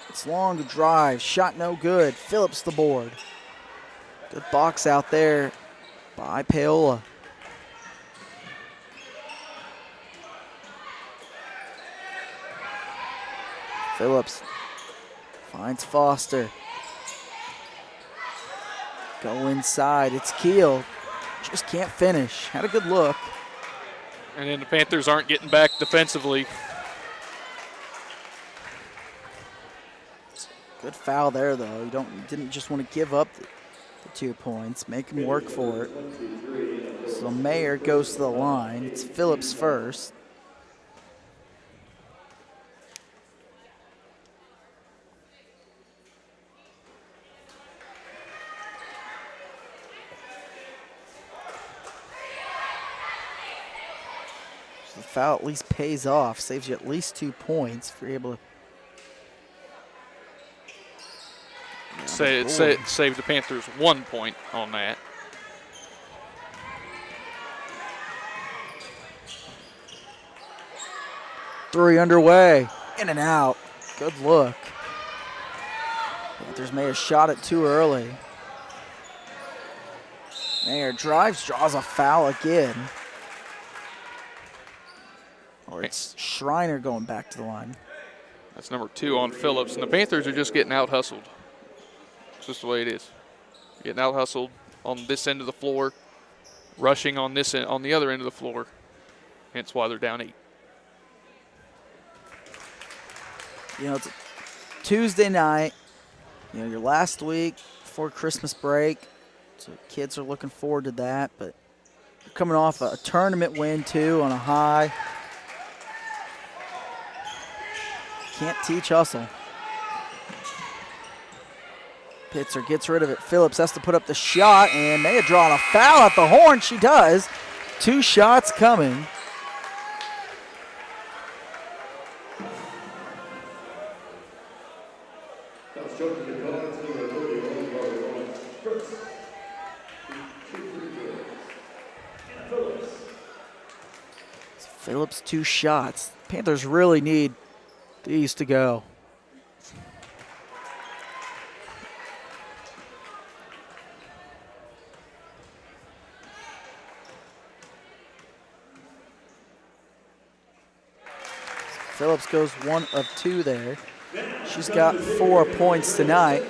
It's Long to drive, shot no good. Phillips the board. Good box out there by Paola. Phillips finds Foster. Go inside, it's Keel. Just can't finish. Had a good look. And then the Panthers aren't getting back defensively. Good foul there, though. You didn't just want to give up the 2 points. Make him work for it. So Mayer goes to the line. It's Phillips first. So the foul at least pays off. Saves you at least 2 points if you're able to. It saved the Panthers 1 point on that. Three underway. In and out. Good look. Panthers may have shot it too early. Mayer drives, draws a foul again. Or it's Schreiner going back to the line. That's number 2 on Phillips. And the Panthers are just getting out-hustled. It's just the way it is. Getting out-hustled on this end of the floor, rushing on this end, on the other end of the floor. Hence why they're down 8. You know, it's a Tuesday night. You know, your last week before Christmas break. So kids are looking forward to that. But you're coming off a tournament win, too, on a high. Can't teach hustle. Pitzer gets rid of it. Phillips has to put up the shot and may have drawn a foul at the horn. She does. 2 shots coming. Phillips 2 shots. Panthers really need these to go. Phillips goes 1 of 2 there. She's got 4 points tonight.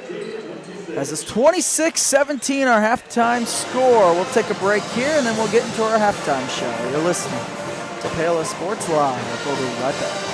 As it's 26-17 our halftime score. We'll take a break here and then we'll get into our halftime show. You're listening to Paola Sports Live. We'll be right back.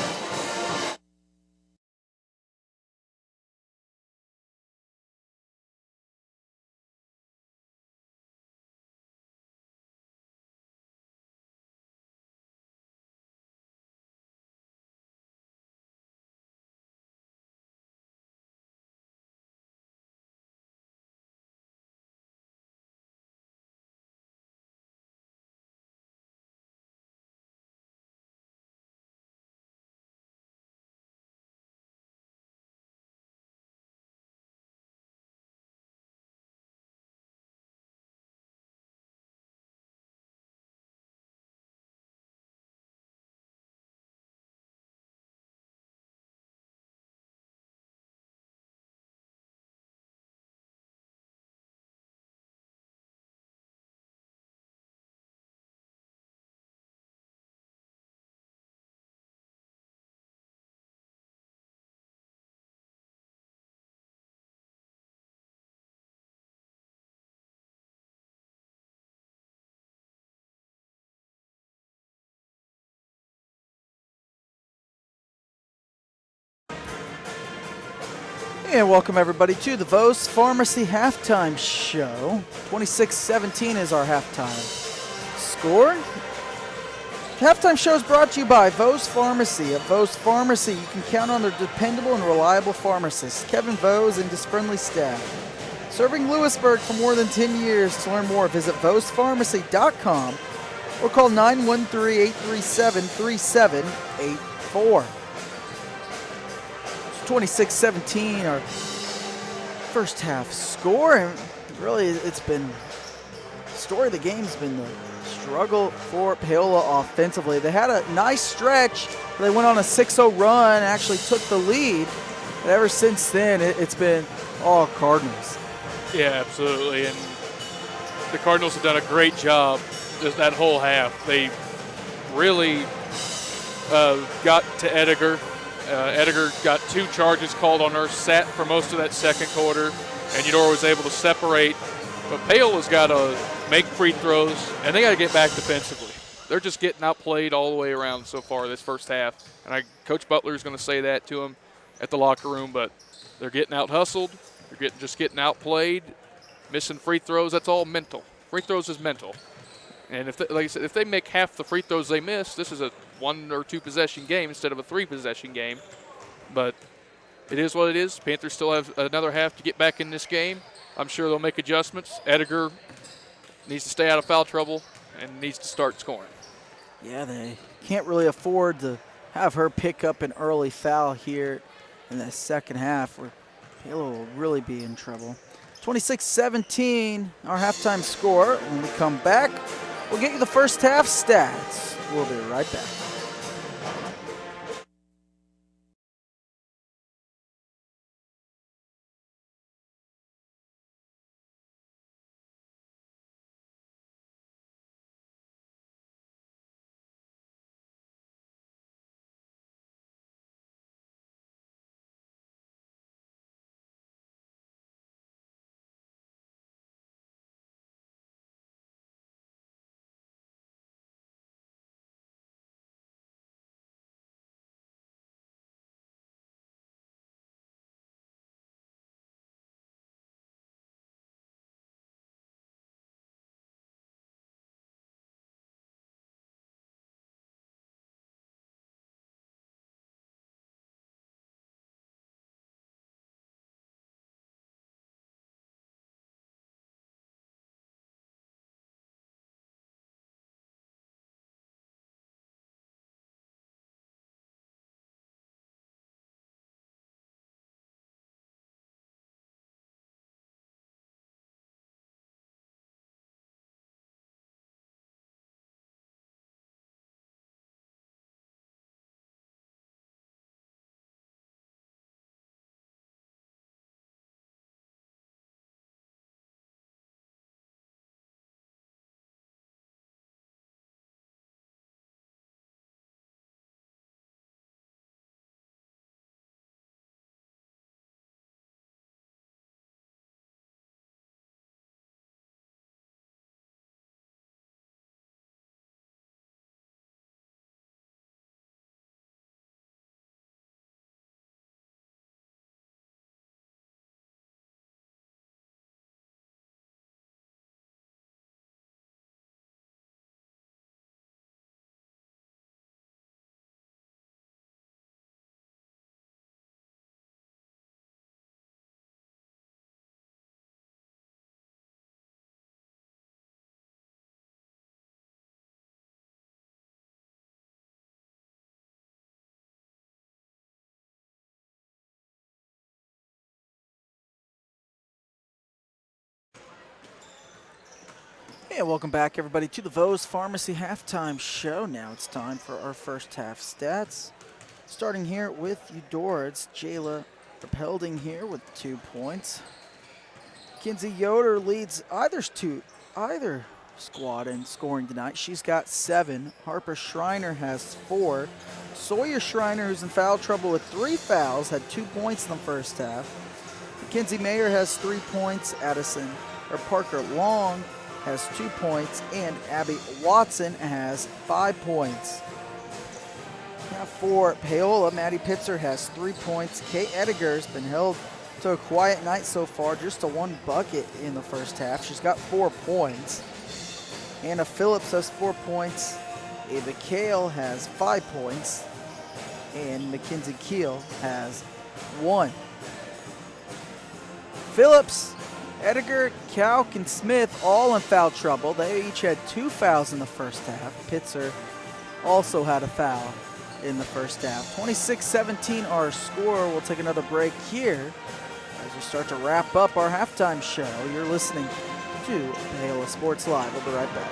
And welcome everybody to the Vos Pharmacy Halftime Show. 26-17 is our halftime score. The halftime show is brought to you by Vos Pharmacy. At Vos Pharmacy, you can count on their dependable and reliable pharmacists, Kevin Vos and his friendly staff. Serving Lewisburg for more than 10 years. To learn more, visit vospharmacy.com or call 913-837-3784. 26-17, our first half score, and really it's been the story of the game has been the struggle for Paola offensively. They had a nice stretch. They went on a 6-0 run, actually took the lead, but ever since then it's been all Cardinals. Yeah, absolutely, and the Cardinals have done a great job just that whole half. They really got to Edgar. Edgar got 2 charges called on her, sat for most of that second quarter, and Eudora was able to separate. But Paola's got to make free throws, and they got to get back defensively. They're just getting outplayed all the way around so far this first half. And Coach Butler is going to say that to them at the locker room, but they're getting out-hustled. They're just getting outplayed, missing free throws. That's all mental. Free throws is mental. And like I said, if they make half the free throws they miss, this is a 1 or 2 possession game instead of a 3 possession game. But it is what it is. Panthers still have another half to get back in this game. I'm sure they'll make adjustments. Edgar needs to stay out of foul trouble and needs to start scoring. Yeah, they can't really afford to have her pick up an early foul here in the second half, where Paola will really be in trouble. 26-17, our halftime score. When we come back, we'll get you the first half stats. We'll be right back. Hey, welcome back, everybody, to the Vos Pharmacy Halftime Show. Now it's time for our first half stats. Starting here with Eudora, it's Jayla Repelding here with 2 points. Kinsey Yoder leads either squad in scoring tonight. She's got 7. Harper Schreiner has 4. Sawyer Schreiner, who's in foul trouble with 3 fouls, had 2 points in the first half. Mackenzie Mayer has 3 points. Parker Long has 2 points, and Abby Watson has 5 points. Now for Paola, Maddie Pitzer has 3 points. Kay Edgar has been held to a quiet night so far, just a 1 bucket in the first half. She's got 4 points. Anna Phillips has 4 points. Ava Kale has 5 points. And Mackenzie Keel has 1. Phillips, Edgar, Kauk, and Smith all in foul trouble. They each had 2 fouls in the first half. Pitzer also had a foul in the first half. 26-17 our score. We'll take another break here as we start to wrap up our halftime show. You're listening to Paola Sports Live. We'll be right back.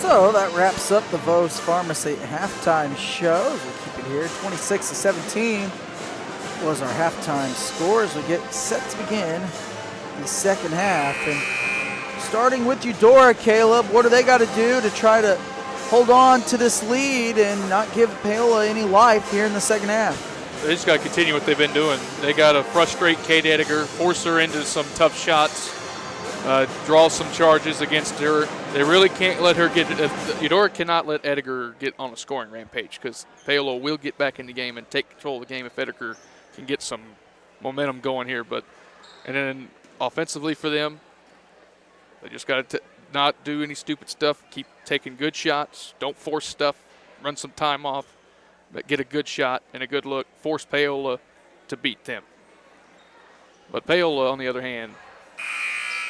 So that wraps up the Vos Pharmacy halftime show. We'll keep it here. 26-17 was our halftime score as we get set to begin the second half. And starting with Eudora, Caleb, what do they got to do to try to hold on to this lead and not give Paola any life here in the second half? They just got to continue what they've been doing. They got to frustrate Kate Ediger, force her into some tough shots, draw some charges against her. They really can't let her get – Eudora cannot let Ediger get on a scoring rampage because Paola will get back in the game and take control of the game if Ediger can get some momentum going here. And then offensively for them, they just got to not do any stupid stuff, keep taking good shots, don't force stuff, run some time off, but get a good shot and a good look, force Paola to beat them. But Paola, on the other hand,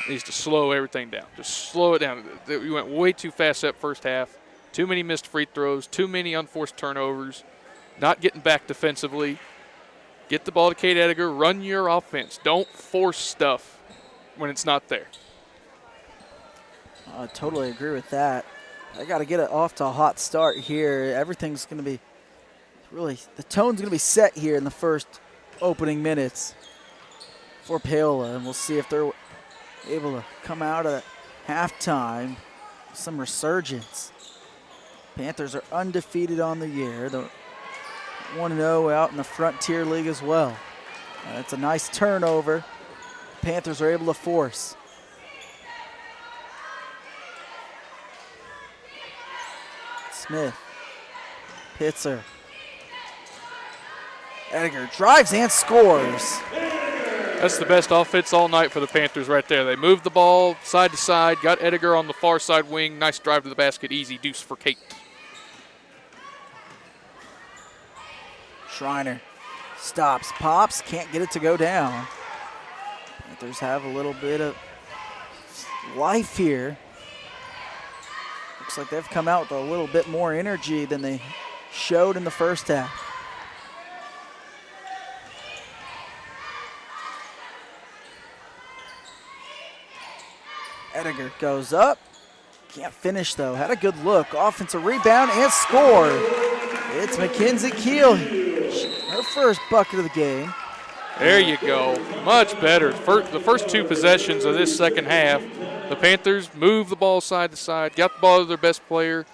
needs to slow everything down. Just slow it down. We went way too fast that first half. Too many missed free throws, too many unforced turnovers, not getting back defensively. Get the ball to Kate Ediger, run your offense. Don't force stuff when it's not there. I totally agree with that. I got to get it off to a hot start here. Everything's going to be really, the tone's going to be set here in the first opening minutes for Paola, and we'll see if they're able to come out of halftime with some resurgence. Panthers are undefeated on the year. They're 1-0 out in the Frontier League as well. That's a nice turnover. Panthers are able to force. Smith, Pitzer, Ediger drives and scores. That's the best offense all night for the Panthers right there. They moved the ball side to side, got Ediger on the far side wing. Nice drive to the basket, easy deuce for Kate. Schreiner stops, pops, can't get it to go down. Panthers have a little bit of life here. Looks like they've come out with a little bit more energy than they showed in the first half. Ediger goes up. Can't finish though. Had a good look. Offensive rebound and score. It's Mackenzie Keel. Her first bucket of the game. There you go. Much better. The first two possessions of this second half, the Panthers moved the ball side to side, got the ball to their best player,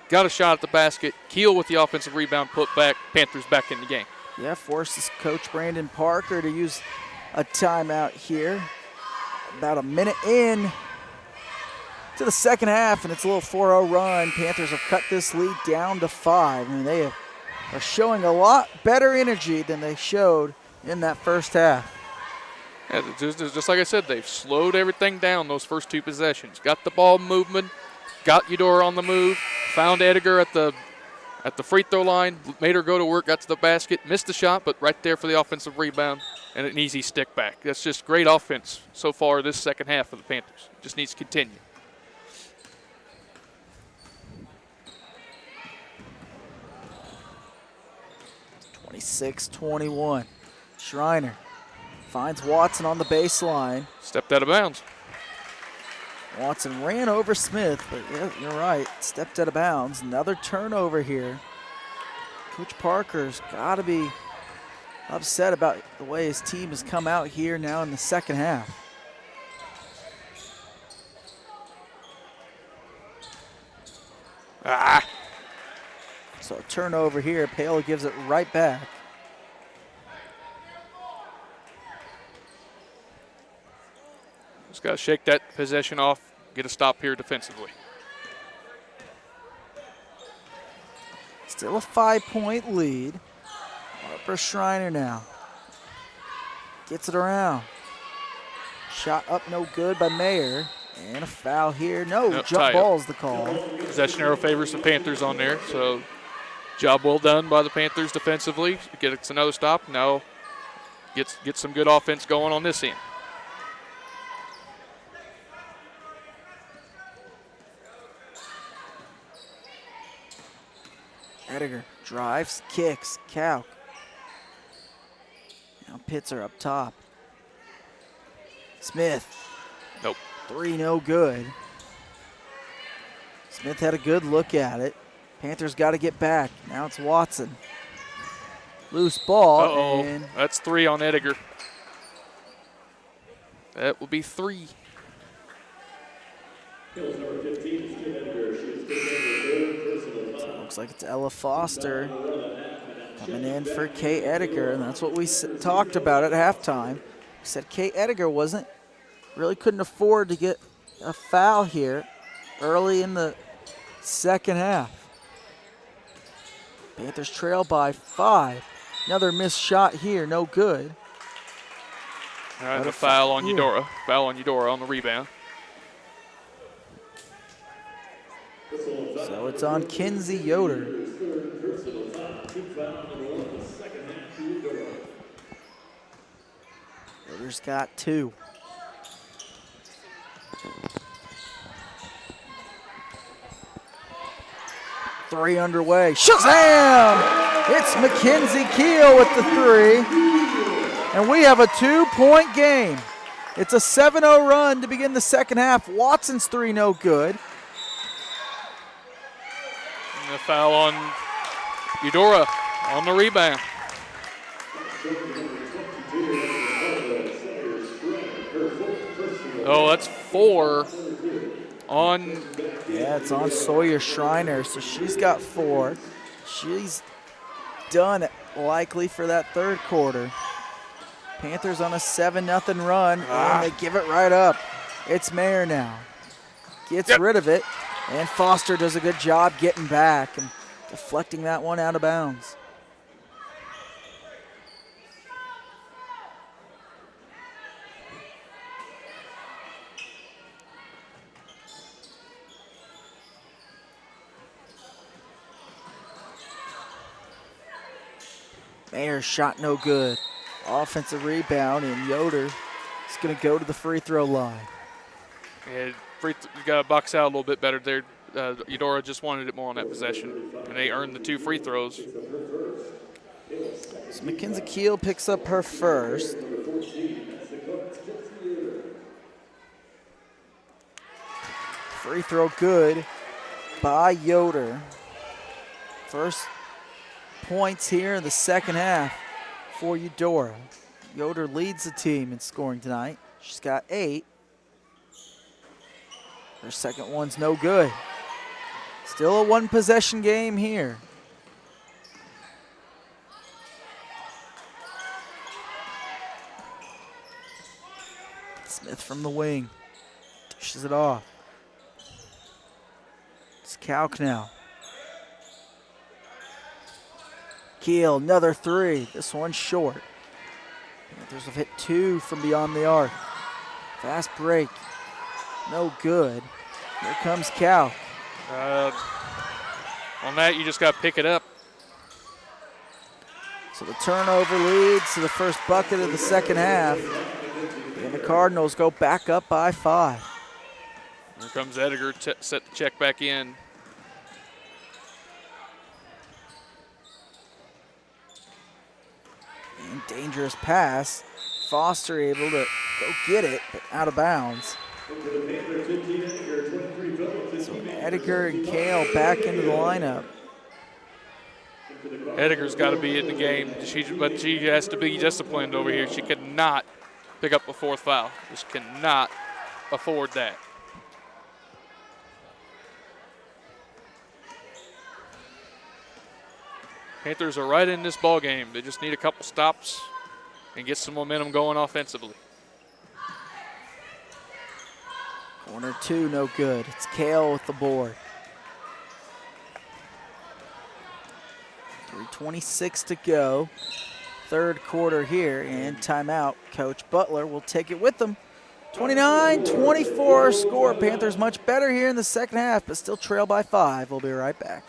got a shot at the basket. Keel with the offensive rebound put back. Panthers back in the game. Yeah, forces Coach Brandon Parker to use a timeout here. About a minute in to the second half, and it's a little 4-0 run. Panthers have cut this lead down to 5. I mean, they are showing a lot better energy than they showed in that first half. Yeah, just like I said, they've slowed everything down those first two possessions. Got the ball moving, got Eudora on the move, found Ediger at the free throw line, made her go to work, got to the basket, missed the shot, but right there for the offensive rebound and an easy stick back. That's just great offense so far this second half of the Panthers. Just needs to continue. (26-21). Schreiner finds Watson on the baseline. Stepped out of bounds. Watson ran over Smith, but yeah, you're right, stepped out of bounds. Another turnover here. Coach Parker's got to be upset about the way his team has come out here now in the second half. So a turnover here. Paola gives it right back. Just got to shake that possession off, get a stop here defensively. Still a 5-point lead. Harper Schreiner now. Gets it around. Shot up no good by Mayer. And a foul here. No, nope, jump ball's the call. Possession arrow favors the Panthers on there, so job well done by the Panthers defensively. Gets another stop. Now gets some good offense going on this end. Ediger drives, kicks, Cow. Now Pitzer up top. Smith. Nope. 3 no good. Smith had a good look at it. Panthers got to get back. Now it's Watson. Loose ball. Uh-oh. And That's 3 on Ediger. That will be 3. so it looks like it's Ella Foster coming in for Kay Ediger, and that's what we talked about at halftime. We said Kay Ediger really couldn't afford to get a foul here early in the second half. Panthers trail by 5. Another missed shot here, no good. All right, and a foul on Eudora. Foul on Eudora on the rebound. So it's on Kinsey Yoder. Yoder's got 2. Three underway. Shazam! It's Mackenzie Keel with the 3. And we have a 2-point game. It's a 7-0 run to begin the second half. Watson's 3 no good. And a foul on Eudora on the rebound. Oh, that's 4 on. Yeah, it's on Sawyer Schreiner, so she's got 4. She's done likely for that third quarter. Panthers on a 7-0 run, and they give it right up. It's Mayer now. Gets rid of it, and Foster does a good job getting back and deflecting that one out of bounds. Mayer's shot no good. Offensive rebound, and Yoder He's going to go to the free throw line. And you got to box out a little bit better there. Eudora just wanted it more on that possession, and they earned the 2 free throws. So Mackenzie Keel picks up her first. Free throw good by Yoder. First points here in the second half for Eudora. Yoder leads the team in scoring tonight. She's got 8. Her second one's no good. Still a 1-possession game here. Smith from the wing. Dishes it off. It's Kalk now. Keel, another 3. This one's short. Panthers have hit 2 from beyond the arc. Fast break. No good. Here comes Kalk. On that, you just got to pick it up. So the turnover leads to the first bucket of the second half. And the Cardinals go back up by 5. Here comes Edgar, set the check back in. And dangerous pass. Foster able to go get it, but out of bounds. So Edgar and Kale back into the lineup. Edgar's got to be in the game, but she has to be disciplined over here. She cannot pick up a 4th foul. Just cannot afford that. Panthers are right in this ball game. They just need a couple stops and get some momentum going offensively. Corner 2, no good. It's Kale with the board. 3:26 to go. Third quarter here, and timeout. Coach Butler will take it with them. 29-24 score. Panthers much better here in the second half, but still trail by 5. We'll be right back.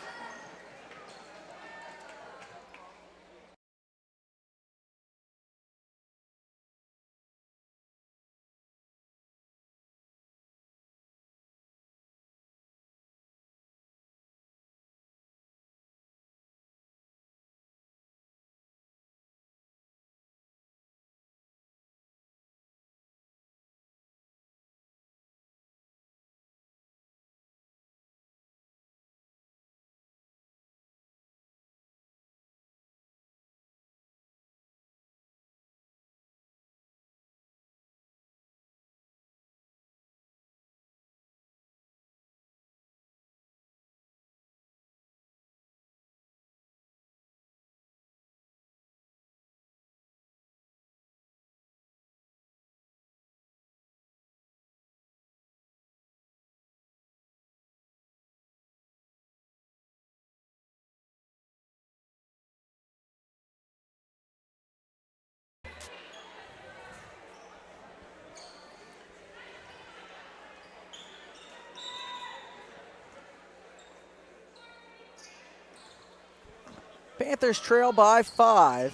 Panthers trail by 5.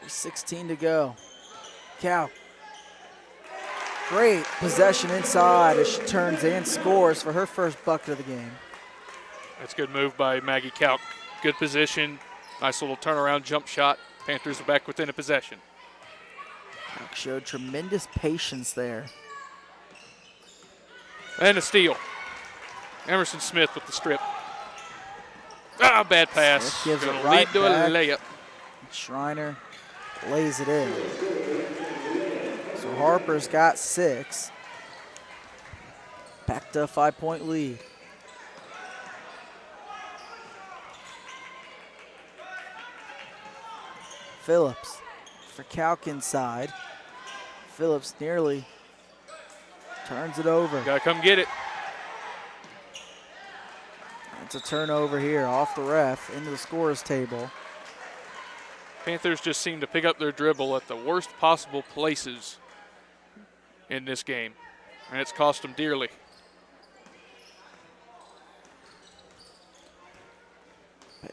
3:16 to go. Cal. Great possession inside as she turns and scores for her first bucket of the game. That's a good move by Maggie Kalk. Good position. Nice little turnaround jump shot. Panthers are back within a possession. Kalk showed tremendous patience there. And a steal. Emerson Smith with the strip. Bad pass. Smith gives Gonna it right lead to back. a layup. Schreiner lays it in. So Harper's got 6. Back to a 5-point lead. Phillips for Kalk inside. Phillips nearly turns it over. Gotta come get it. It's a turnover here off the ref into the scorer's table. Panthers just seem to pick up their dribble at the worst possible places in this game, and it's cost them dearly.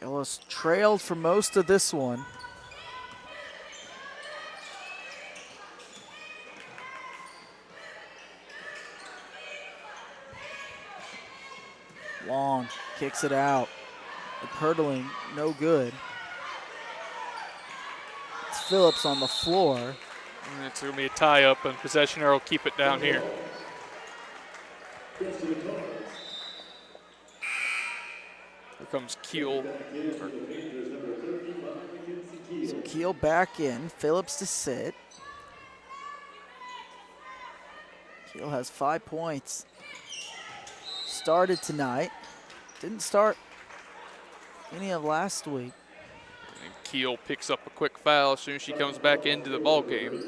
Paola's trailed for most of this one. Long kicks it out. The hurdling, no good. It's Phillips on the floor. And it's going to be a tie-up, and possession arrow keep it down here. Here comes Keel. So Keel back in. Phillips to sit. Keel has 5 points. Started tonight. Didn't start any of last week. And Keel picks up a quick foul as soon as she comes back into the ball game.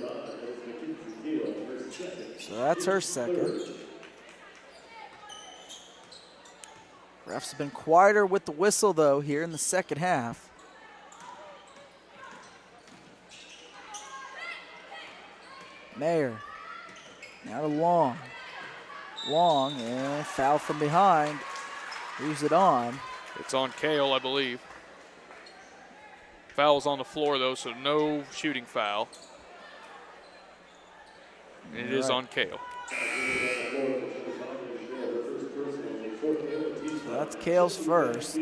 So that's her second. Refs have been quieter with the whistle, though, here in the second half. Mayer. Now to Long. Long, and foul from behind. Leaves it on. It's on Kale, I believe. Foul's on the floor, though, so no shooting foul. And it is on Kale. So that's Kale's first.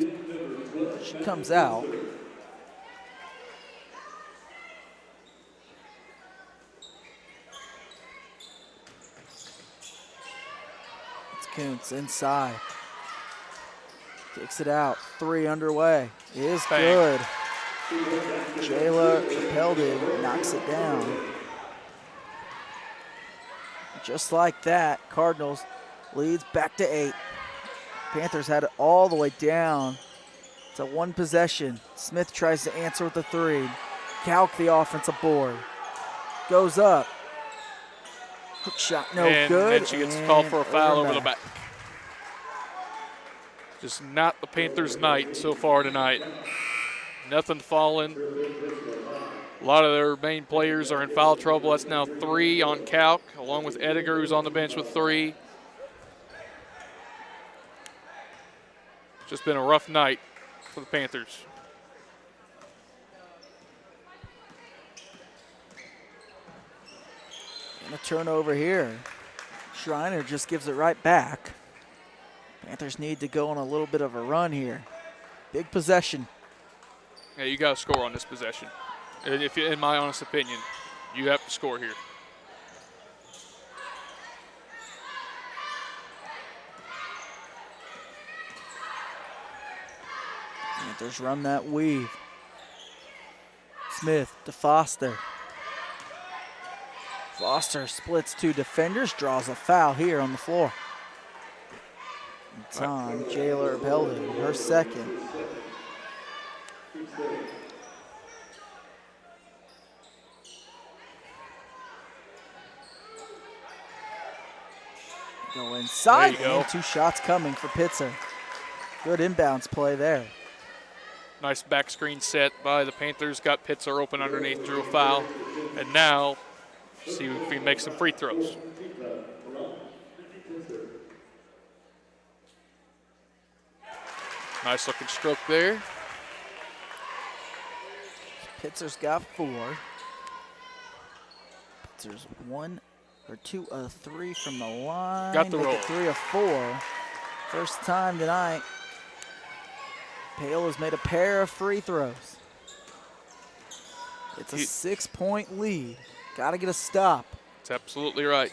She comes out. It's Kuntz inside. Kicks it out. 3 underway. It is good. Jayla Pelding knocks it down. Just like that, Cardinals leads back to 8. Panthers had it all the way down to 1 possession. Smith tries to answer with a 3. Calc the offensive board. Goes up. Hook shot, no good. And then she gets called for a foul over the back. Just not the Panthers' night so far tonight. Nothing falling. A lot of their main players are in foul trouble. That's now 3 on Calc, along with Ediger, who's on the bench with 3. Just been a rough night for the Panthers. And a turnover here. Schreiner just gives it right back. Panthers need to go on a little bit of a run here. Big possession. Yeah, you got to score on this possession. If, in my honest opinion, you have to score here. Panthers run that weave. Smith to Foster. Foster splits 2 defenders, draws a foul here on the floor. It's on Jayla Pelding, her second. Go inside, and 2 shots coming for Pitzer. Good inbounds play there. Nice back screen set by the Panthers. Got Pitzer open underneath, drew a foul. And now, see if he makes some free throws. Nice looking stroke there. Pitzer's got 4. Pitzer's 1 or 2 of 3 from the line. Got the roll. 3 of 4. First time tonight. Paola's made a pair of free throws. It's a 6-point lead. Got to get a stop. That's absolutely right.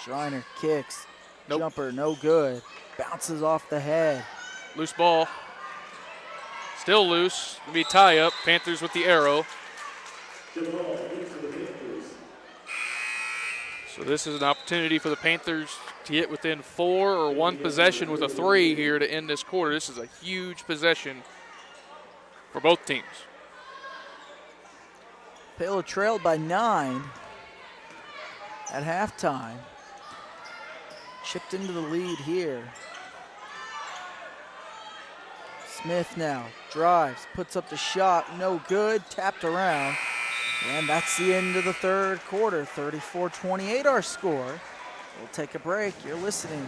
Schreiner kicks. Nope. Jumper, no good. Bounces off the head. Loose ball. Still loose. It'll be tie up. Panthers with the arrow. So this is an opportunity for the Panthers to get within 4 or 1 possession with a 3 here to end this quarter. This is a huge possession for both teams. Paola trailed by 9 at halftime. Chipped into the lead here. Smith now drives, puts up the shot, no good, tapped around. And that's the end of the third quarter, 34-28 our score. We'll take a break. You're listening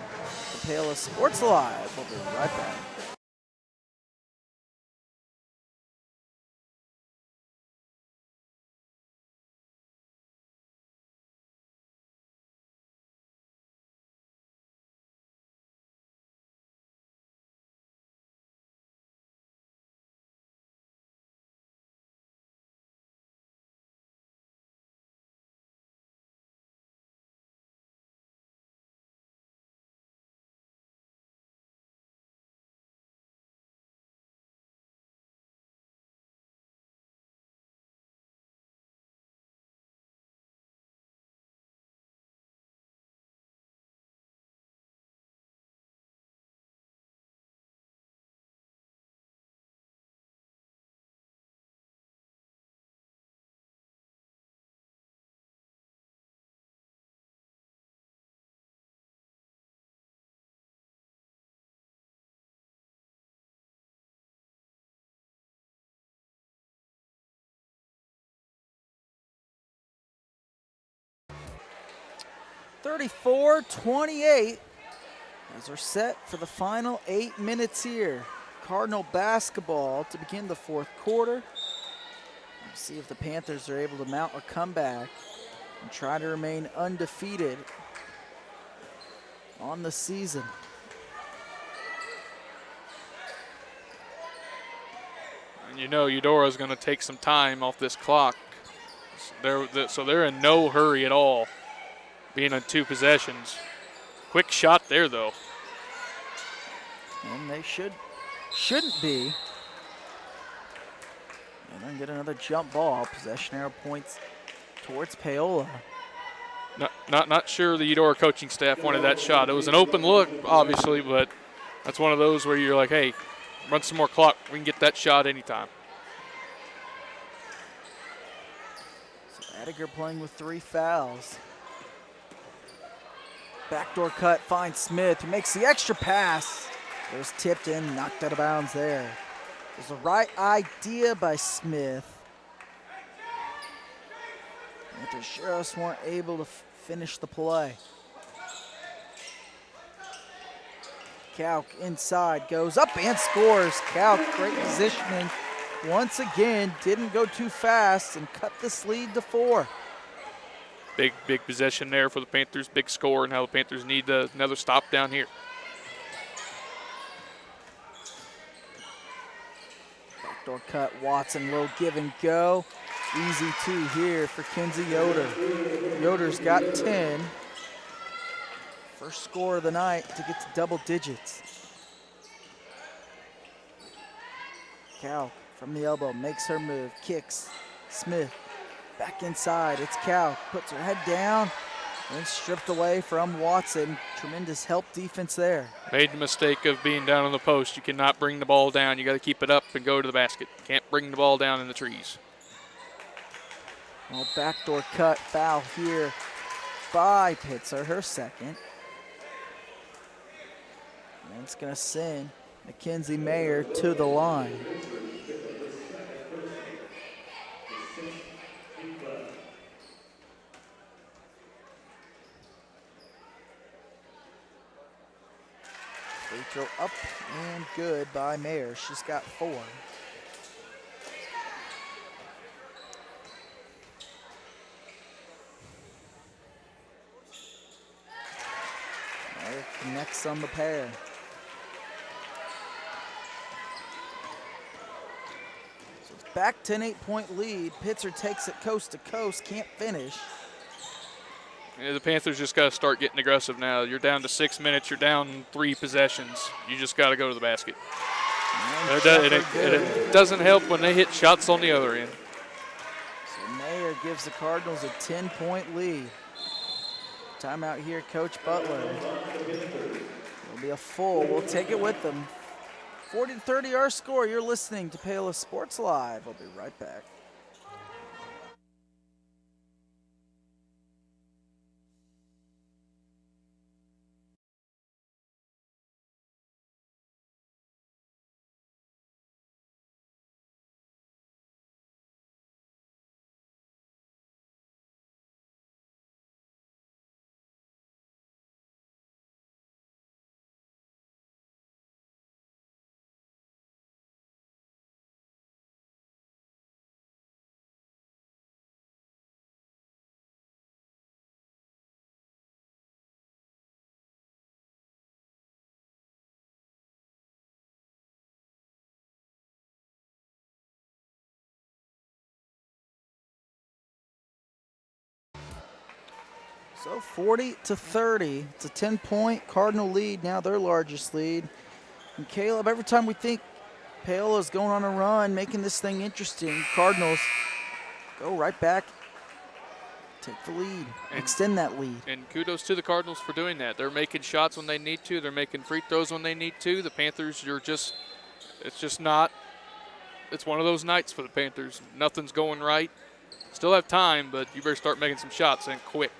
to Paola Sports Live. We'll be right back. 34-28 as we're set for the final 8 minutes here. Cardinal basketball to begin the fourth quarter. Let's see if the Panthers are able to mount a comeback and try to remain undefeated on the season. And you know Eudora is going to take some time off this clock. So they're in no hurry at all, being on 2 possessions. Quick shot there, though. And they shouldn't be. And then get another jump ball. Possession arrow points towards Paola. Not sure the Eudora coaching staff wanted that shot. It was an open look, obviously, but that's one of those where you're like, hey, run some more clock. We can get that shot anytime. So Edgar playing with 3 fouls. Backdoor cut finds Smith, who makes the extra pass. It was tipped in, knocked out of bounds there. It was the right idea by Smith. Panthers just weren't able to finish the play. Kalk inside, goes up and scores. Kalk, great positioning. Once again, didn't go too fast and cut this lead to 4. Big possession there for the Panthers. Big score, and how the Panthers need another stop down here. Backdoor cut, Watson, little give and go. Easy 2 here for Kinsey Yoder. Yoder's got 10. First score of the night to get to double digits. Kalk from the elbow, makes her move, kicks. Smith back inside, it's Kalk, puts her head down, and stripped away from Watson. Tremendous help defense there. Made the mistake of being down on the post. You cannot bring the ball down. You got to keep it up and go to the basket. Can't bring the ball down in the trees. Well, backdoor cut, foul here by Pitzer, her second. And it's going to send Mackenzie Mayer to the line. Free throw up and good by Mayer. She's got 4. Mayer connects on the pair. So it's back to an 8-point lead. Pitzer takes it coast to coast, can't finish. Yeah, the Panthers just got to start getting aggressive now. You're down to 6 minutes. You're down 3 possessions. You just got to go to the basket. It doesn't help when they hit shots on the other end. So Mayer gives the Cardinals a 10-point lead. Timeout here, Coach Butler. It'll be a full. We'll take it with them. 40-30 our score. You're listening to Paola Sports Live. I'll be right back. So 40-30, it's a 10-point Cardinal lead, now their largest lead. And Caleb, every time we think Paola's going on a run, making this thing interesting, Cardinals go right back, take the lead, and extend that lead. And kudos to the Cardinals for doing that. They're making shots when they need to. They're making free throws when they need to. The Panthers, it's one of those nights for the Panthers. Nothing's going right. Still have time, but you better start making some shots and quick.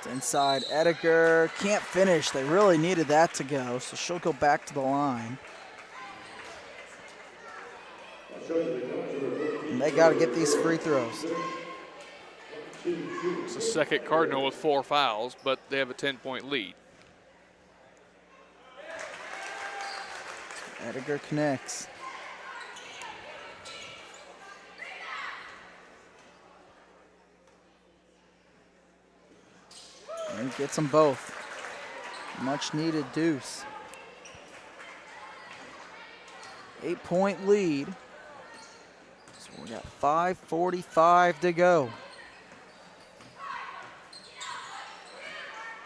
It's inside, Edgar can't finish. They really needed that to go, so she'll go back to the line. And they got to get these free throws. It's the second Cardinal with 4 fouls, but they have a 10-point lead. Edgar connects. And gets them both. Much needed deuce. 8-point lead. So we got 5:45 to go.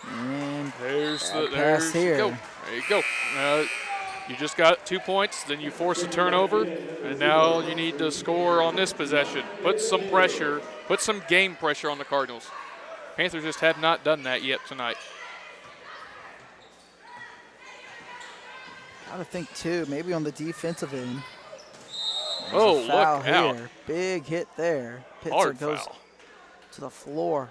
And There's pass here. you go. There you go. You just got 2 points, then you force a turnover, and now you need to score on this possession. Put some pressure, put some game pressure on the Cardinals. Panthers just have not done that yet tonight. Gotta think too, maybe on the defensive end. There's Oh, a foul look out. here. Big hit there. Pitzer Hard goes foul. to the floor.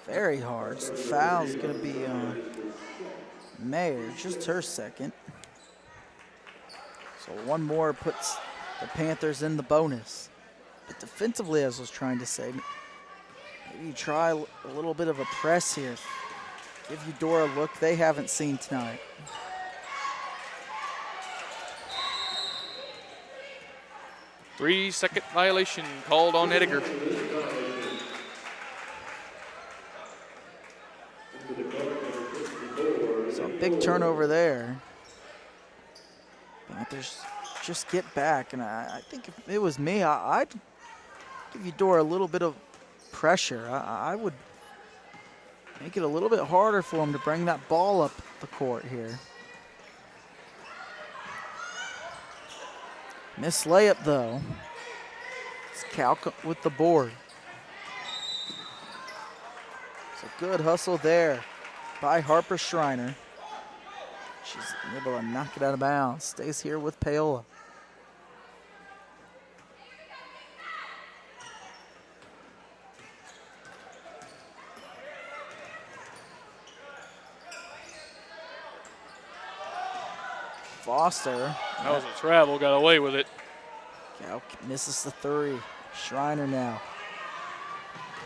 Very hard. So the foul's gonna be on Mayer, just her second. So one more puts the Panthers in the bonus. But defensively, as I was trying to say, maybe you try a little bit of a press here. Give Eudora a look they haven't seen tonight. Three-second violation called on Edgar. So a big turnover there. Panthers just get back, and I think if it was me, I'd give Eudora a little bit of pressure. I would make it a little bit harder for him to bring that ball up the court here. Missed layup though. It's Calc with the board. So good hustle there by Harper Schreiner. She's able to knock it out of bounds. Stays here with Paola. Foster. That was a travel, got away with it. Calc misses the three. Schreiner now.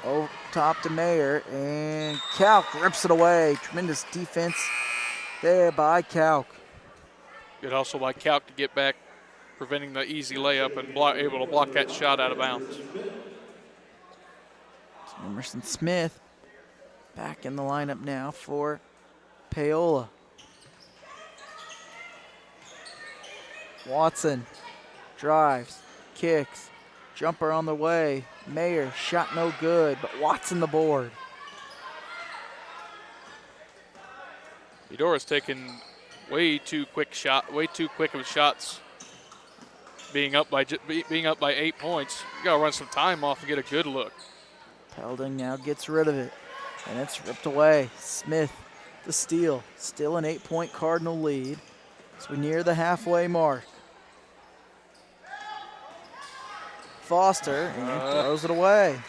Over top to Mayer, and Calc rips it away. Tremendous defense there by Calc. Good hustle by Calc to get back, preventing the easy layup and able to block that shot out of bounds. Emerson Smith back in the lineup now for Paola. Watson drives, kicks, jumper on the way. Mayer shot no good, but Watson the board. Eudora's taken way too quick of shots. Being up by 8 points, you gotta run some time off and get a good look. Pelding now gets rid of it, and it's ripped away. Smith the steal, still an 8-point Cardinal lead as we near the halfway mark. Foster and throws it away.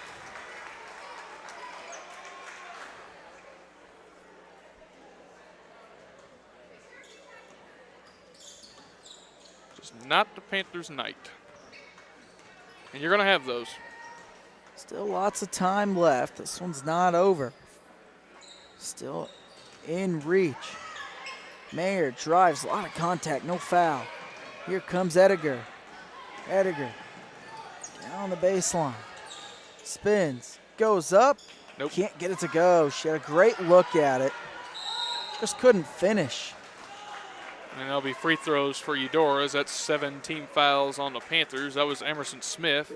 Just not the Panthers' night. And you're gonna have those. Still lots of time left. This one's not over. Still in reach. Mayer drives, a lot of contact, no foul. Here comes Edgar. Edgar down the baseline. Spins, goes up. Nope. Can't get it to go. She had a great look at it. Just couldn't finish. And there'll be free throws for Eudora. That's 17 fouls on the Panthers. That was Emerson Smith.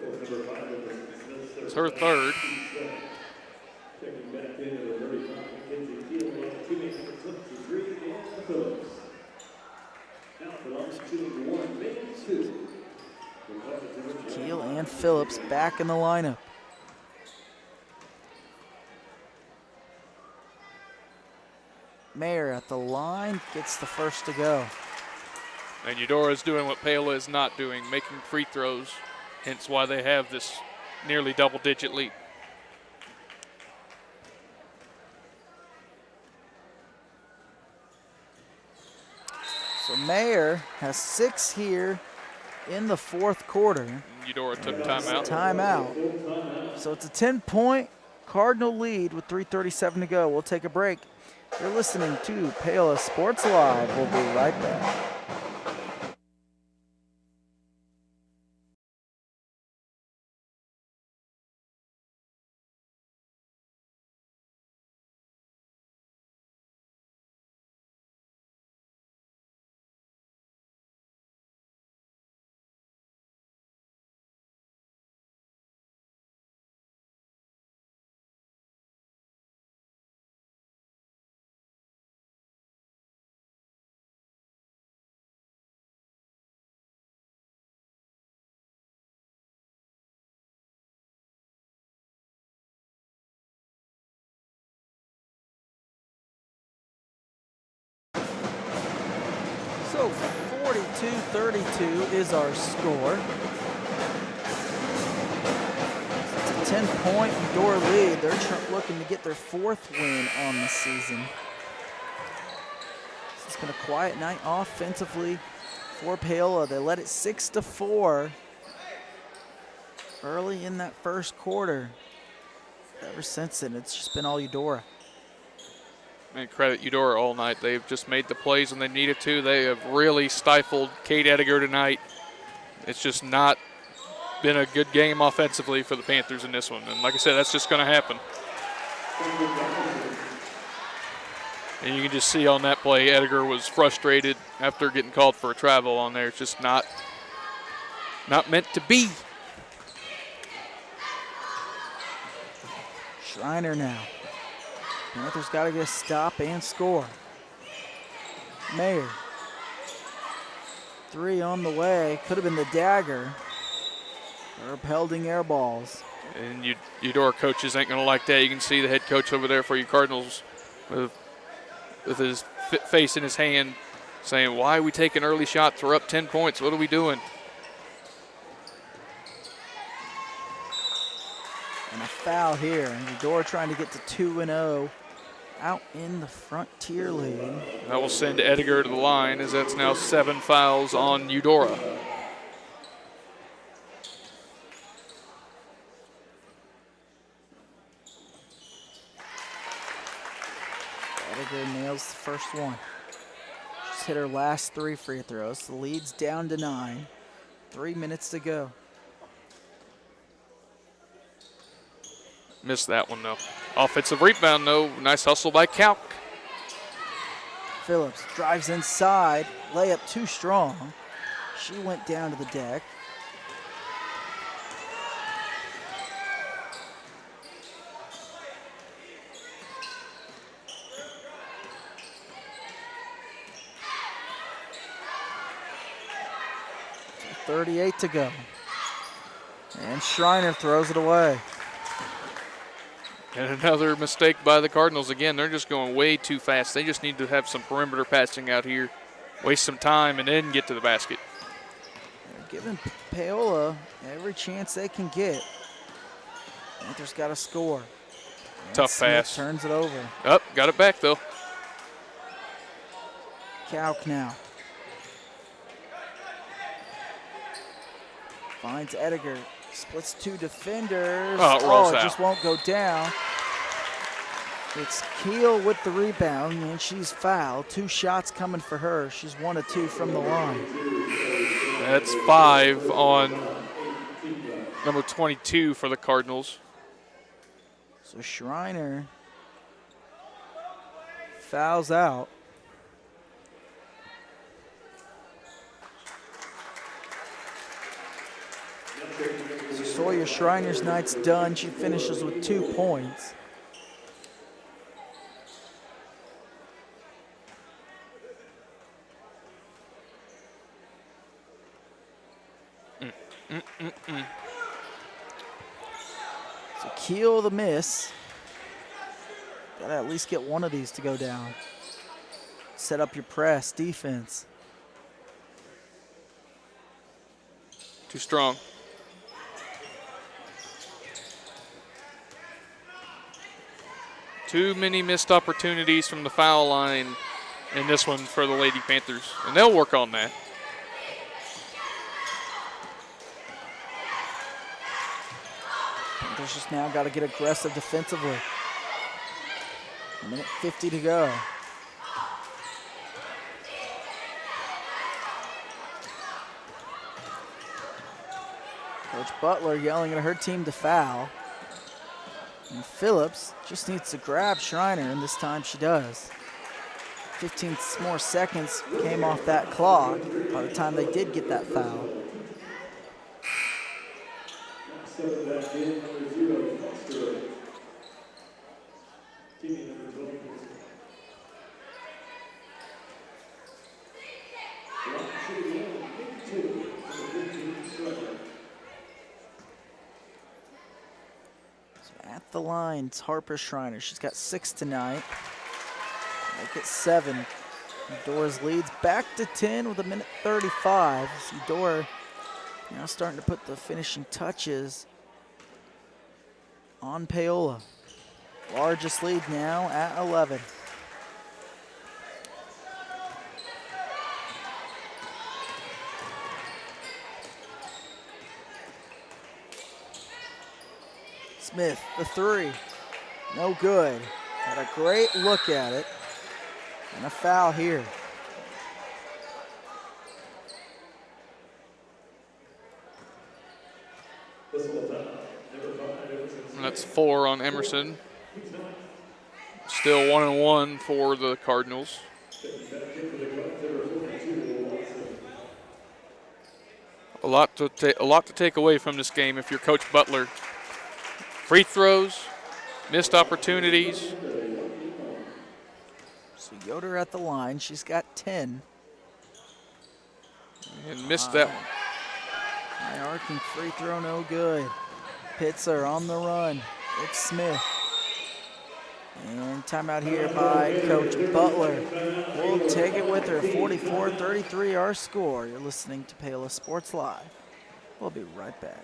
It's her third. Keel and Phillips back in the lineup. Mayer at the line, gets the first to go. And Eudora's doing what Paola is not doing, making free throws, hence why they have this nearly double-digit lead. So Mayer has 6 here in the fourth quarter. Eudora took timeout. Timeout. So it's a 10-point Cardinal lead with 3:37 to go. We'll take a break. You're listening to Paola Sports Live. We'll be right back. So 42-32 is our score. It's a 10-point Eudora lead. They're looking to get their 4th win on the season. It's been a quiet night offensively for Paola. They led it 6-4 early in that first quarter. Ever since then, it's just been all Eudora. And credit Eudora all night. They've just made the plays when they needed to. They have really stifled Kate Ediger tonight. It's just not been a good game offensively for the Panthers in this one. And like I said, that's just going to happen. And you can just see on that play, Ediger was frustrated after getting called for a travel on there. It's just not meant to be. Schreiner now. Panthers got to get a stop and score. Mayer. 3 on the way. Could have been the dagger. Herb Helding air balls. And Eudora coaches ain't going to like that. You can see the head coach over there for you Cardinals with his face in his hand saying, why are we taking early shots? We're up 10 points. What are we doing? And a foul here. And Eudora trying to get to 2-0 out in the Frontier League. That will send Ediger to the line as that's now 7 fouls on Eudora. Ediger nails the first one. She's hit her last 3 free throws. The lead's down to 9. 3 minutes to go. Missed that one, though. Offensive rebound, though. Nice hustle by Kalk. Phillips drives inside. Layup too strong. She went down to the deck. .38 to go. And Schreiner throws it away. And another mistake by the Cardinals. Again, they're just going way too fast. They just need to have some perimeter passing out here, waste some time, and then get to the basket. They're giving Paola every chance they can get. Panthers got to score. And Tough Smith pass. turns it over. Up, got it back, though. Kalk now. Finds Ediger. Splits 2 defenders. Oh, it rolls it out. Just won't go down. It's Keel with the rebound, and she's fouled. 2 shots coming for her. She's 1 of 2 from the line. That's 5 on number 22 for the Cardinals. So Schreiner fouls out. So Sawyer Schreiner's night's done. She finishes with 2 points. So Keel the miss. Gotta at least get one of these to go down. Set up your press, defense. Too strong. Too many missed opportunities from the foul line in this one for the Lady Panthers, and they'll work on that. Panthers just now got to get aggressive defensively. 1:50 to go. Coach Butler yelling at her team to foul. And Phillips just needs to grab Schreiner, and this time she does. 15 more seconds came off that clock by the time they did get that foul. At the line, it's Harper Schreiner. She's got 6 tonight. Make it 7. Eudora's leads back to 10 with 1:35. Eudora now starting to put the finishing touches on Paola. Largest lead now at 11. Smith, the 3, no good. Had a great look at it, and a foul here. That's 4 on Emerson. Still 1-1 for the Cardinals. A lot to take away from this game if you're Coach Butler. Free throws, missed opportunities. So Yoder at the line, she's got 10. And missed that one. High arcing free throw, no good. Pitzer on the run. It's Smith. And timeout here by Coach Butler. We'll take it with her. 44-33 our score. You're listening to Paola Sports Live. We'll be right back.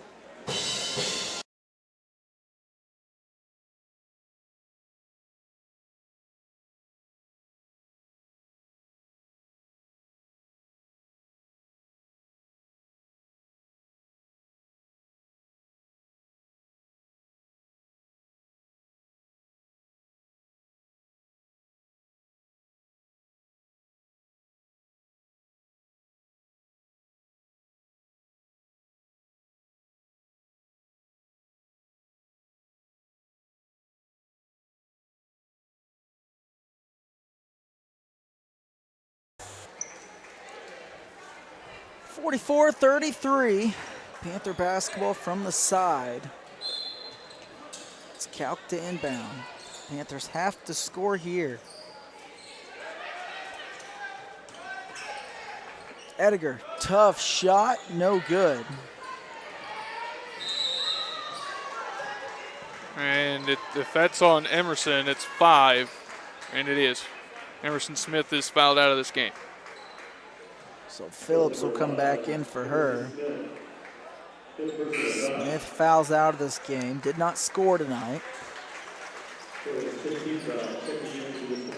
(44-33). Panther basketball from the side. It's Calc to inbound. Panthers have to score here. Ediger, tough shot, no good. And if that's on Emerson, it's 5, and it is. Emerson Smith is fouled out of this game. So Phillips will come back in for her. Smith fouls out of this game. Did not score tonight.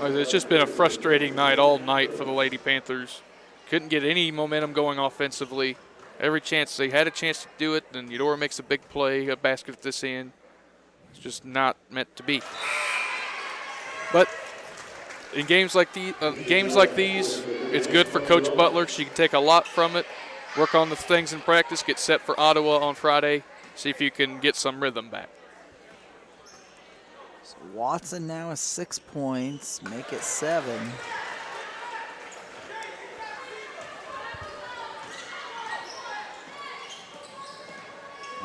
It's just been a frustrating night all night for the Lady Panthers. Couldn't get any momentum going offensively. Every chance they had a chance to do it, then Eudora makes a big play, a basket at this end. It's just not meant to be. But in games like these, it's good for Coach Butler. She can take a lot from it, work on the things in practice, get set for Ottawa on Friday, see if you can get some rhythm back. So Watson now has 6 points, make it 7.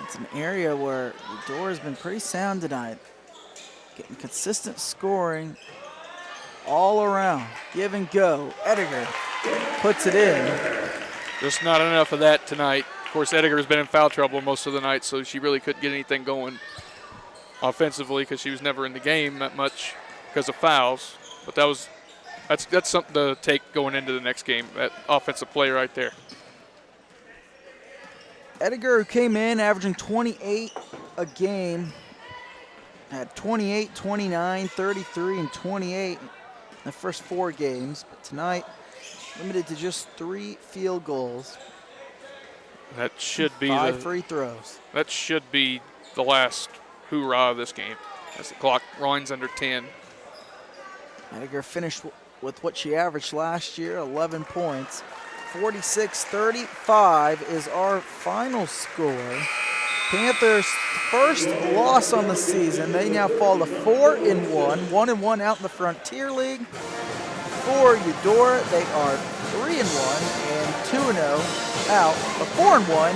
It's an area where Eudora has been pretty sound tonight, getting consistent scoring all around. Give and go. Ediger puts it in. Just not enough of that tonight. Of course, Ediger has been in foul trouble most of the night, so she really couldn't get anything going offensively because she was never in the game that much because of fouls. But that's something to take going into the next game, that offensive play right there. Ediger, who came in averaging 28 a game, had 28, 29, 33, and 28 in the first 4 games. But tonight, limited to just 3 field goals. That should be 5 free throws. That should be the last hoorah this game as the clock winds under 10. Edgar finished with what she averaged last year, 11 points. 46-35 is our final score. Panthers' first loss on the season. They now fall to 4-1, 1-1 out in the Frontier League. For Eudora, they are 3-1 and 2-0 out, 4-1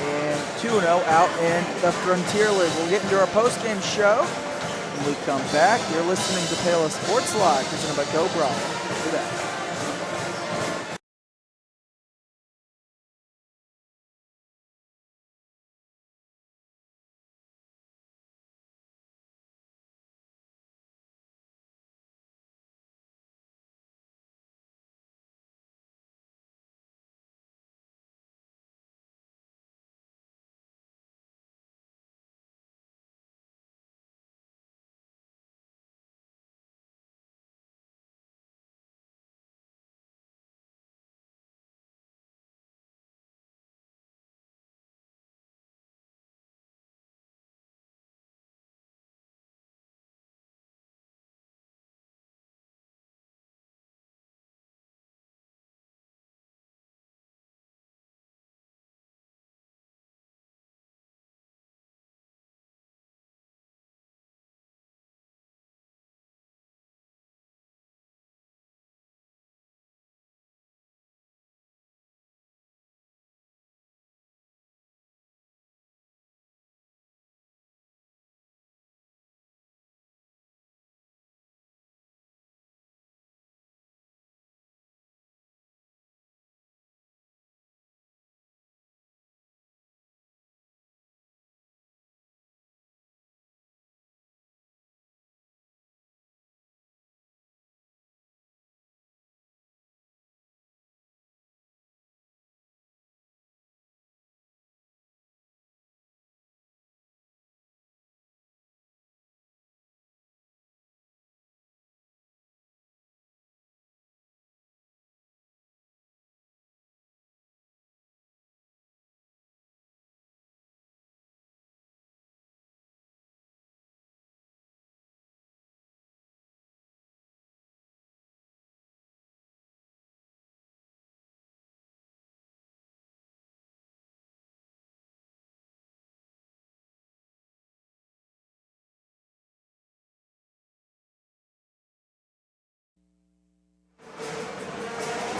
and 2-0 out in the Frontier League. We'll get into our post-game show when we come back. You're listening to Paola Sports Live, presented by Go Bravo. Do that.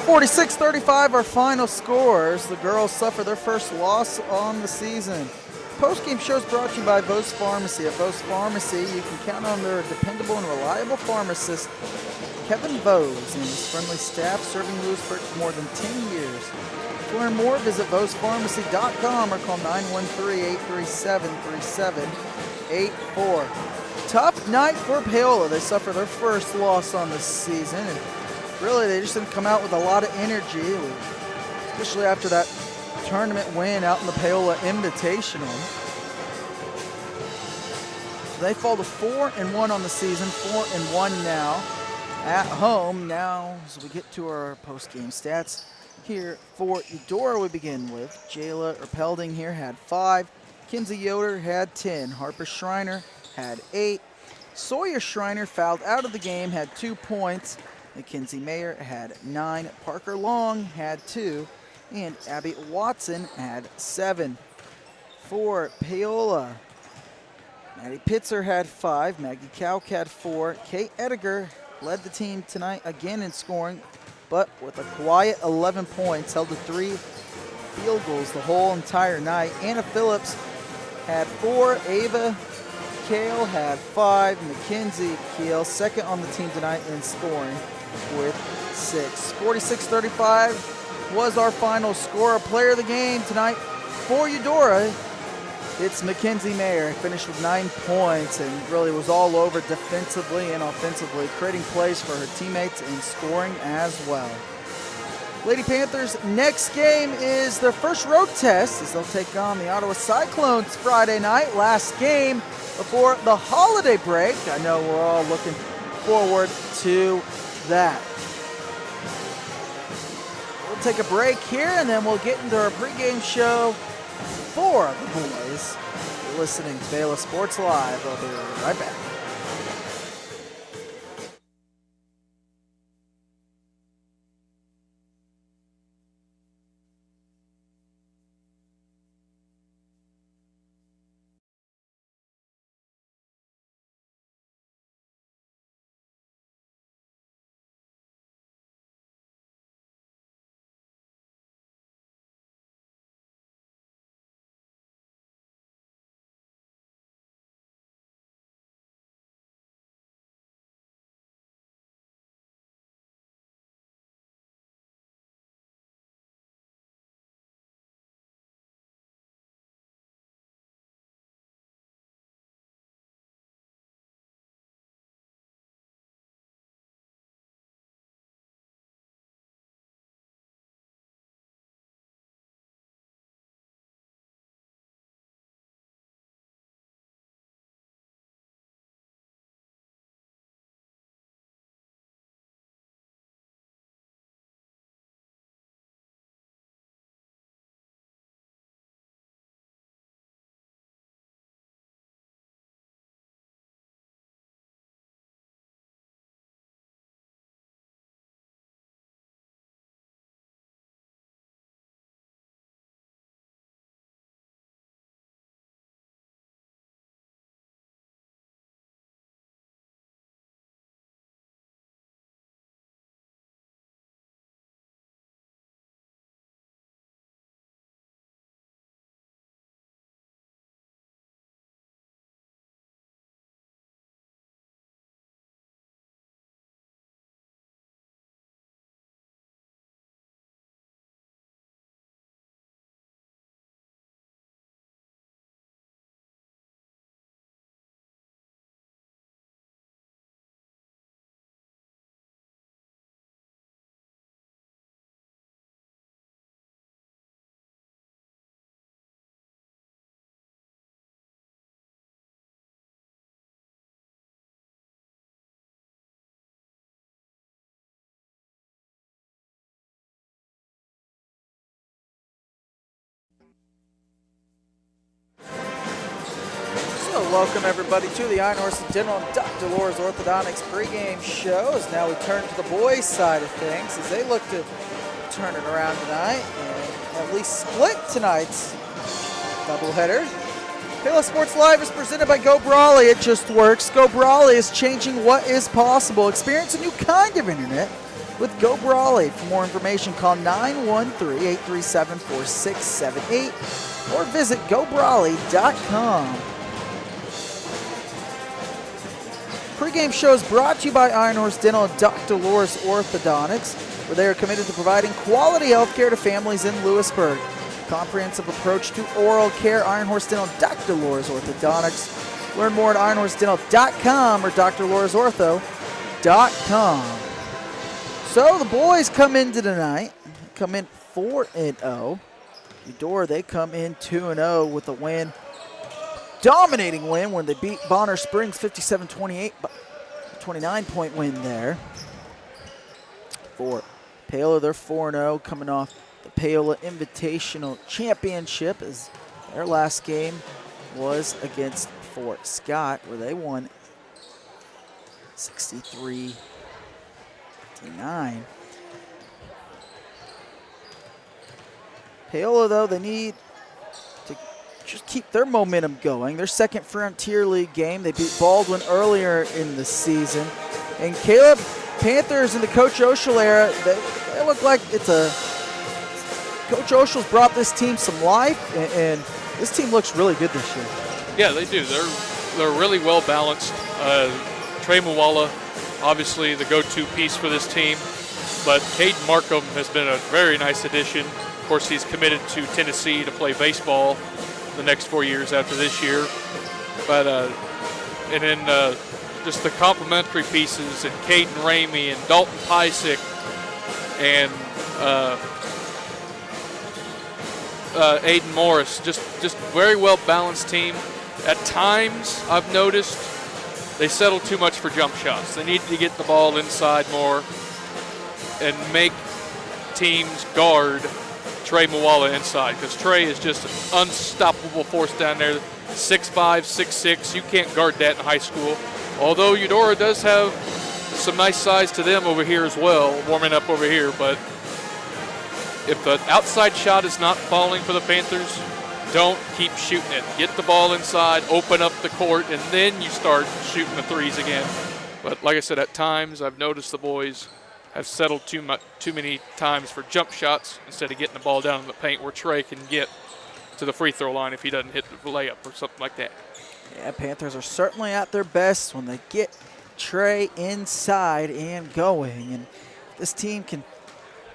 (46-35) our final scores. The girls suffer their first loss on the season. Post-game show is brought to you by Vos Pharmacy. At Vos Pharmacy, you can count on their dependable and reliable pharmacist, Kevin Vos, and his friendly staff serving Lewisburg for more than 10 years. To learn more, visit vospharmacy.com or call 913-837-3784. Tough night for Paola. They suffer their first loss on the season, and really they just didn't come out with a lot of energy, especially after that tournament win out in the Paola Invitational. They fall to 4-1 on the season, 4-1 now at home. Now, as we get to our post-game stats here for Eudora, we begin with Jayla Erpelding here had 5, Kinsey Yoder had 10, Harper Schreiner had 8, Sawyer Schreiner fouled out of the game, had 2 points, Mackenzie Mayer had 9, Parker Long had 2, and Abby Watson had 7. For Paola, Maddie Pitzer had 5, Maggie Kauk had 4, Kate Ediger led the team tonight again in scoring, but with a quiet 11 points, held to 3 field goals the whole entire night. Anna Phillips had 4, Ava Kale had 5, Mackenzie Keel second on the team tonight in scoring with 6. 46-35 was our final score. Player of the game tonight for Eudora, it's Mackenzie Mayer. Finished with 9 points and really was all over defensively and offensively, creating plays for her teammates and scoring as well. Lady Panthers' next game is their first road test as they'll take on the Ottawa Cyclones Friday night. Last game before the holiday break. I know we're all looking forward to that. We'll take a break here and then we'll get into our pregame show for the boys You're listening to Paola Sports Live. I'll be right back. So welcome everybody to the Iron Horse Dental and Dr. Laura's Orthodontics pregame show. As now we turn to the boys' side of things as they look to turn it around tonight and at least split tonight's doubleheader. Paola Sports Live is presented by Go Brawley. It just works. Go Brawley is changing what is possible. Experience a new kind of internet with Go Brawley. For more information, call 913-837-4678 or visit gobrawley.com. Pre-game show is brought to you by Iron Horse Dental and Dr. Laura's Orthodontics, where they are committed to providing quality health care to families in Lewisburg. Comprehensive approach to oral care, Iron Horse Dental and Dr. Laura's Orthodontics. Learn more at ironhorsedental.com or drlaurasortho.com. So the boys come into tonight, come in 4-0. Eudora, they come in 2-0 with a win. Dominating win when they beat Bonner Springs 57-28, 29-point win there. For Paola, they're 4-0 coming off the Paola Invitational Championship as their last game was against Fort Scott where they won 63-59. Paola, though, they need to just keep their momentum going. Their second Frontier League game, they beat Baldwin earlier in the season. And Caleb, Panthers in the Coach Oshel era, they look like it's a Coach Oshel's brought this team some life, and this team looks really good this year. Yeah, they do. They're really well balanced. Trey Mawala, obviously the go-to piece for this team, but Caden Markham has been a very nice addition. Of course, he's committed to Tennessee to play baseball the next 4 years after this year. But and then just the complementary pieces and Caden Ramey and Dalton Pysick and Aiden Morris, just very well balanced team. At times, I've noticed they settle too much for jump shots. They need to get the ball inside more and make teams guard Trey Mwala inside, because Trey is just an unstoppable force down there. 6'5", 6'6". You can't guard that in high school. Although Eudora does have some nice size to them over here as well, warming up over here. But if the outside shot is not falling for the Panthers, don't keep shooting it. Get the ball inside, open up the court, and then you start shooting the threes again. But like I said, at times I've noticed the boys have settled too many times for jump shots instead of getting the ball down in the paint where Trey can get to the free throw line if he doesn't hit the layup or something like that. Yeah, Panthers are certainly at their best when they get Trey inside and going. And this team can,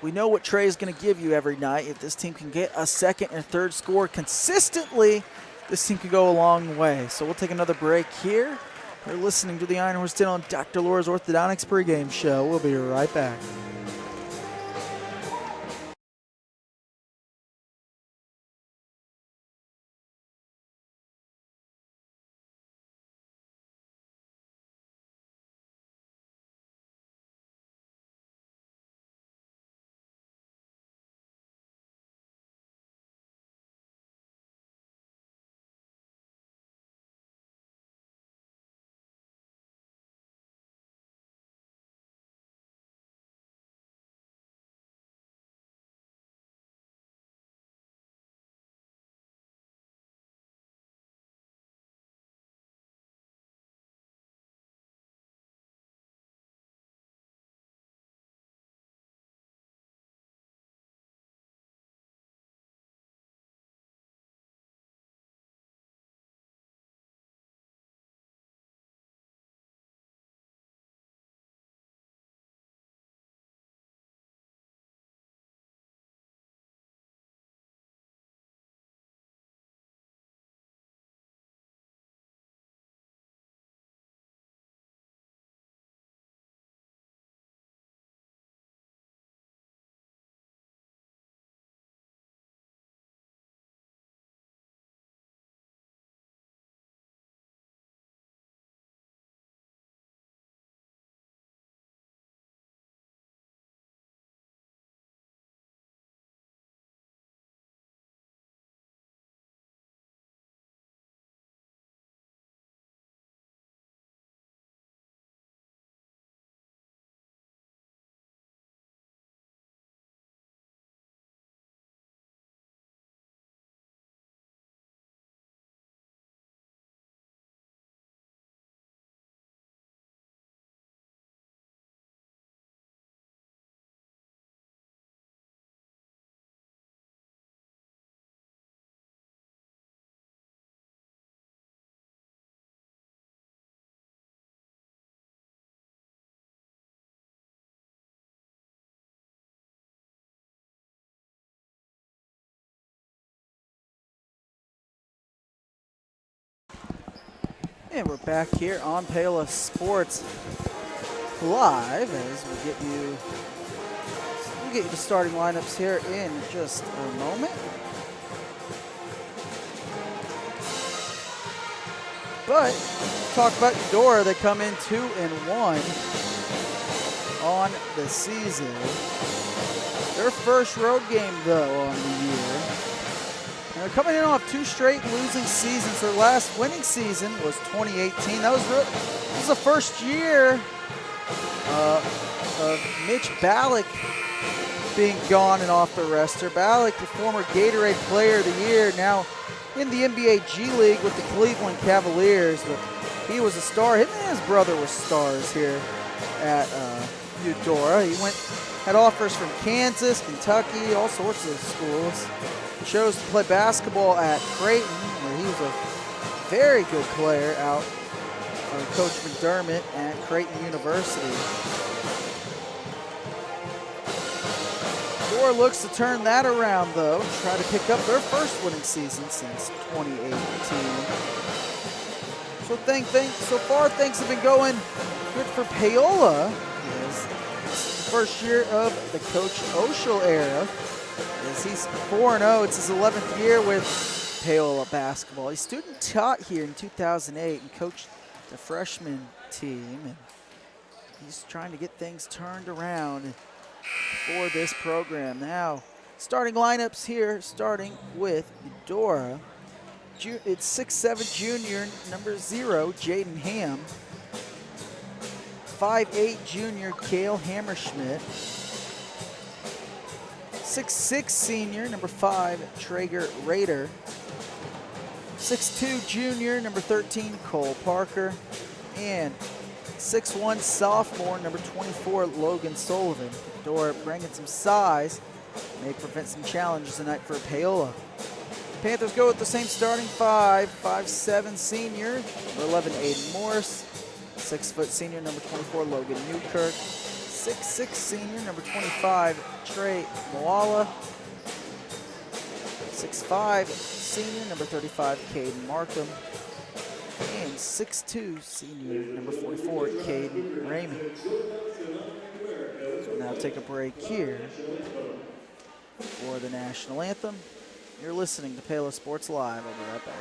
we know what Trey is going to give you every night. If this team can get a second and third score consistently, this team could go a long way. So we'll take another break here. You're listening to the Iron Horse Den on Dr. Laura's Orthodontics pregame show. We'll be right back. And we're back here on Paola Sports Live as we get you the starting lineups here in just a moment. But talk about Eudora. They come in 2-1 on the season. Their first road game though on the year. And they're coming in off 2 straight losing seasons. Their last winning season was 2018. This was the first year of Mitch Ballack being gone and off the roster. Ballack, the former Gatorade Player of the Year, now in the NBA G League with the Cleveland Cavaliers. But he was a star. Him and his brother were stars here at Eudora. He had offers from Kansas, Kentucky, all sorts of schools. He chose to play basketball at Creighton, where he was a very good player out for Coach McDermott at Creighton University. Eudora looks to turn that around, though, and try to pick up their first winning season since 2018. So far, things have been going good for Paola. This is the first year of the Coach Oshel era. As he's 4-0, it's his 11th year with Paola basketball. He student taught here in 2008 and coached the freshman team. And he's trying to get things turned around for this program. Now, Starting lineups here, starting with Eudora. It's 6'7" junior, number 0, Jaden Ham. 5'8" junior, Kale Hammerschmidt. 6'6" senior, number 5, Traeger Rader. 6'2" junior, number 13, Cole Parker. And 6'1" sophomore, number 24, Logan Sullivan. Eudora bringing some size, may prevent some challenges tonight for Paola. Panthers go with the same starting 5. 5'7" senior, number 11, Aiden Morris. 6' senior, number 24, Logan Newkirk. 6'6" senior, number 25, Trey Paola. 6'5" senior, number 35, Caden Markham. And 6'2" senior, number 44, Caden Ramey. So we'll now take a break here for the national anthem. You're listening to Paola Sports Live. I'll be right back.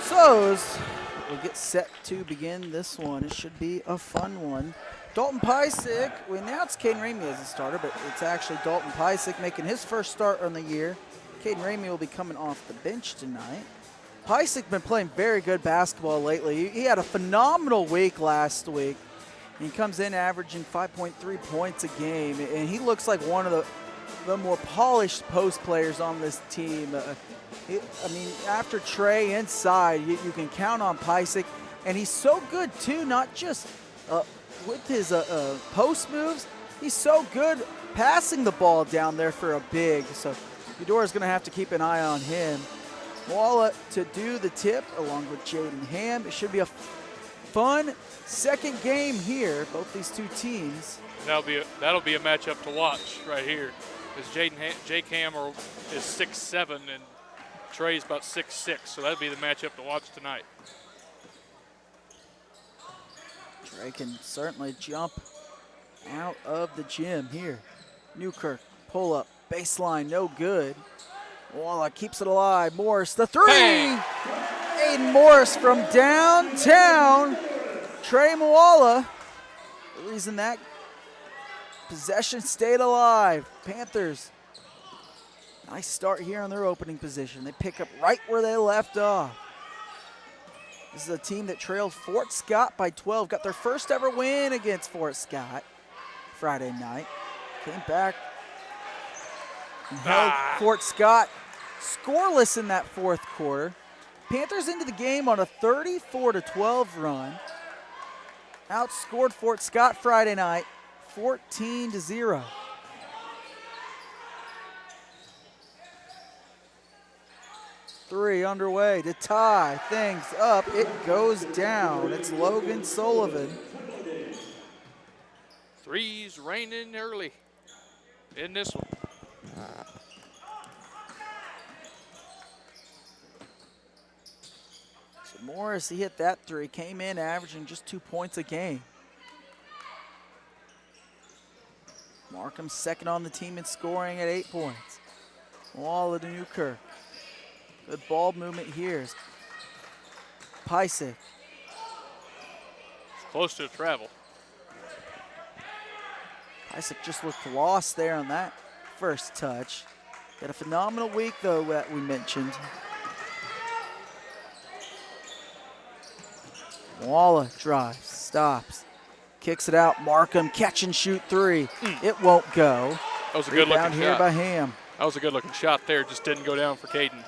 So as we get set to begin this one, it should be a fun one. Dalton Pysick, we announced Caden Ramey as a starter, but it's actually Dalton Pysick making his first start on the year. Caden Ramey will be coming off the bench tonight. Pysick been playing very good basketball lately. He had a phenomenal week last week. He comes in averaging 5.3 points a game, and he looks like one of the more polished post players on this team. I mean, after Trey inside, you can count on Pysick, and he's so good too, not just with his post moves. He's so good passing the ball down there for a big. So Eudora's going to have to keep an eye on him. Paola to do the tip along with Jaden Ham. It should be a fun second game here, both these two teams. That'll be a matchup to watch right here. Because Jake Ham is 6'7", and Trey's about 6'6", so that'll be the matchup to watch tonight. Trey can certainly jump out of the gym here. Newkirk, pull up, baseline, no good. Paola keeps it alive. Morris, the three. Bang. Aiden Morris from downtown. Trey Paola, the reason that possession stayed alive. Panthers, nice start here on their opening position. They pick up right where they left off. This is a team that trailed Fort Scott by 12, got their first ever win against Fort Scott Friday night. Came back and held Fort Scott scoreless in that fourth quarter. Panthers into the game on a 34-12 run. Outscored Fort Scott Friday night 14-0. Three underway to tie things up. It goes down. It's Logan Sullivan. Threes raining early in this one. So Morris, he hit that three, came in averaging just 2 points a game. Markham second on the team in scoring at 8 points. Wall to Newkirk. Good ball movement here. Pysick. It's close to a travel. Pysick just looked lost there on that first touch. Got a phenomenal week, though, that we mentioned. Walla drives, stops, kicks it out. Markham catch and shoot three. It won't go. That was a good looking here shot. by Ham. That was a good looking shot there. Just didn't go down for Caden.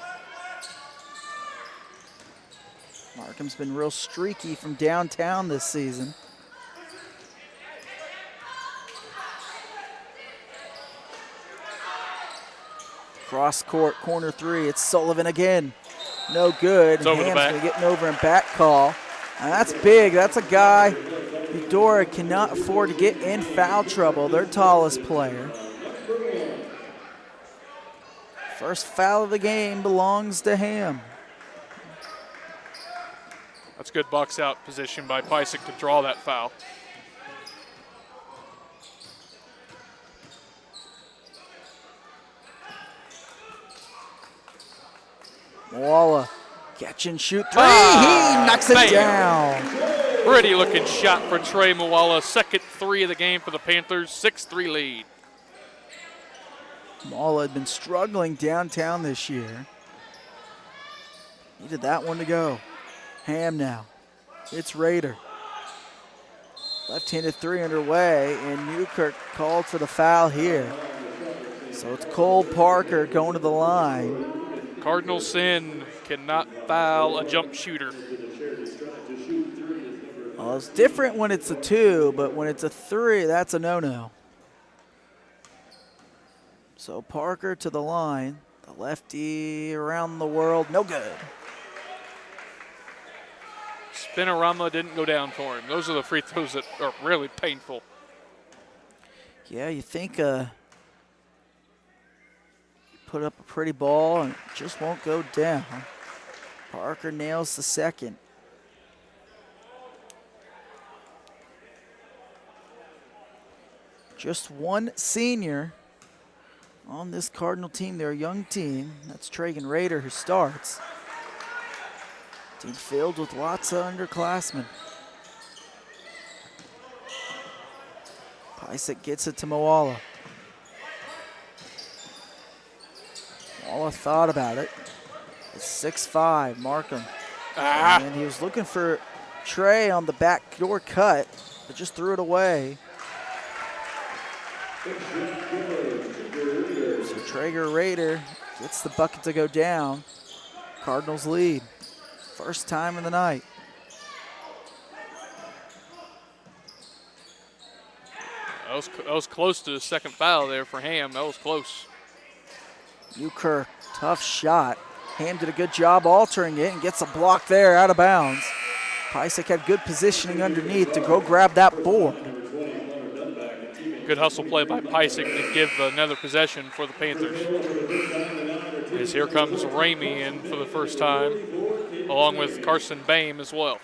Markham's been real streaky from downtown this season. Cross court, corner three. It's Sullivan again. No good. It's over the Ham's back. gonna get an over and back call. And that's big. That's a guy Eudora cannot afford to get in foul trouble. Their tallest player. First foul of the game belongs to Ham. That's good box out position by Pysick to draw that foul. Walla, catch and shoot three. He knocks it Bam. down. Pretty looking shot for Trey Mwala. Second three of the game for the Panthers. 6-3 lead. Walla had been struggling downtown this year. Needed that one to go. Ham now. It's Raider. Left-handed three underway, and Newkirk called for the foul here. So it's Cole Parker going to the line. Cardinal sin cannot foul a jump shooter. Well, it's different when it's a two, but when it's a three, that's a no-no. So Parker to the line. The lefty around the world, no good. Spinorama didn't go down for him. Those are the free throws that are really painful. Yeah, you think put up a pretty ball and it just won't go down. Parker nails the second. Just one senior on this Cardinal team. They're a young team. That's Tragan Rader who starts. Team filled with lots of underclassmen. Pysick gets it to Moala. Moala thought about it. It's 6'5", Markham. And he was looking for Trey on the back door cut, but just threw it away. So Traeger Raider gets the bucket to go down. Cardinals lead. First time in the night. That was close to the second foul there for Ham. That was close. Newkirk, tough shot. Ham did a good job altering it and gets a block there out of bounds. Pysick had good positioning underneath to go grab that board. Good hustle play by Pysick to give another possession for the Panthers. As here comes Ramey in for the first time, along with Carson Bame as well.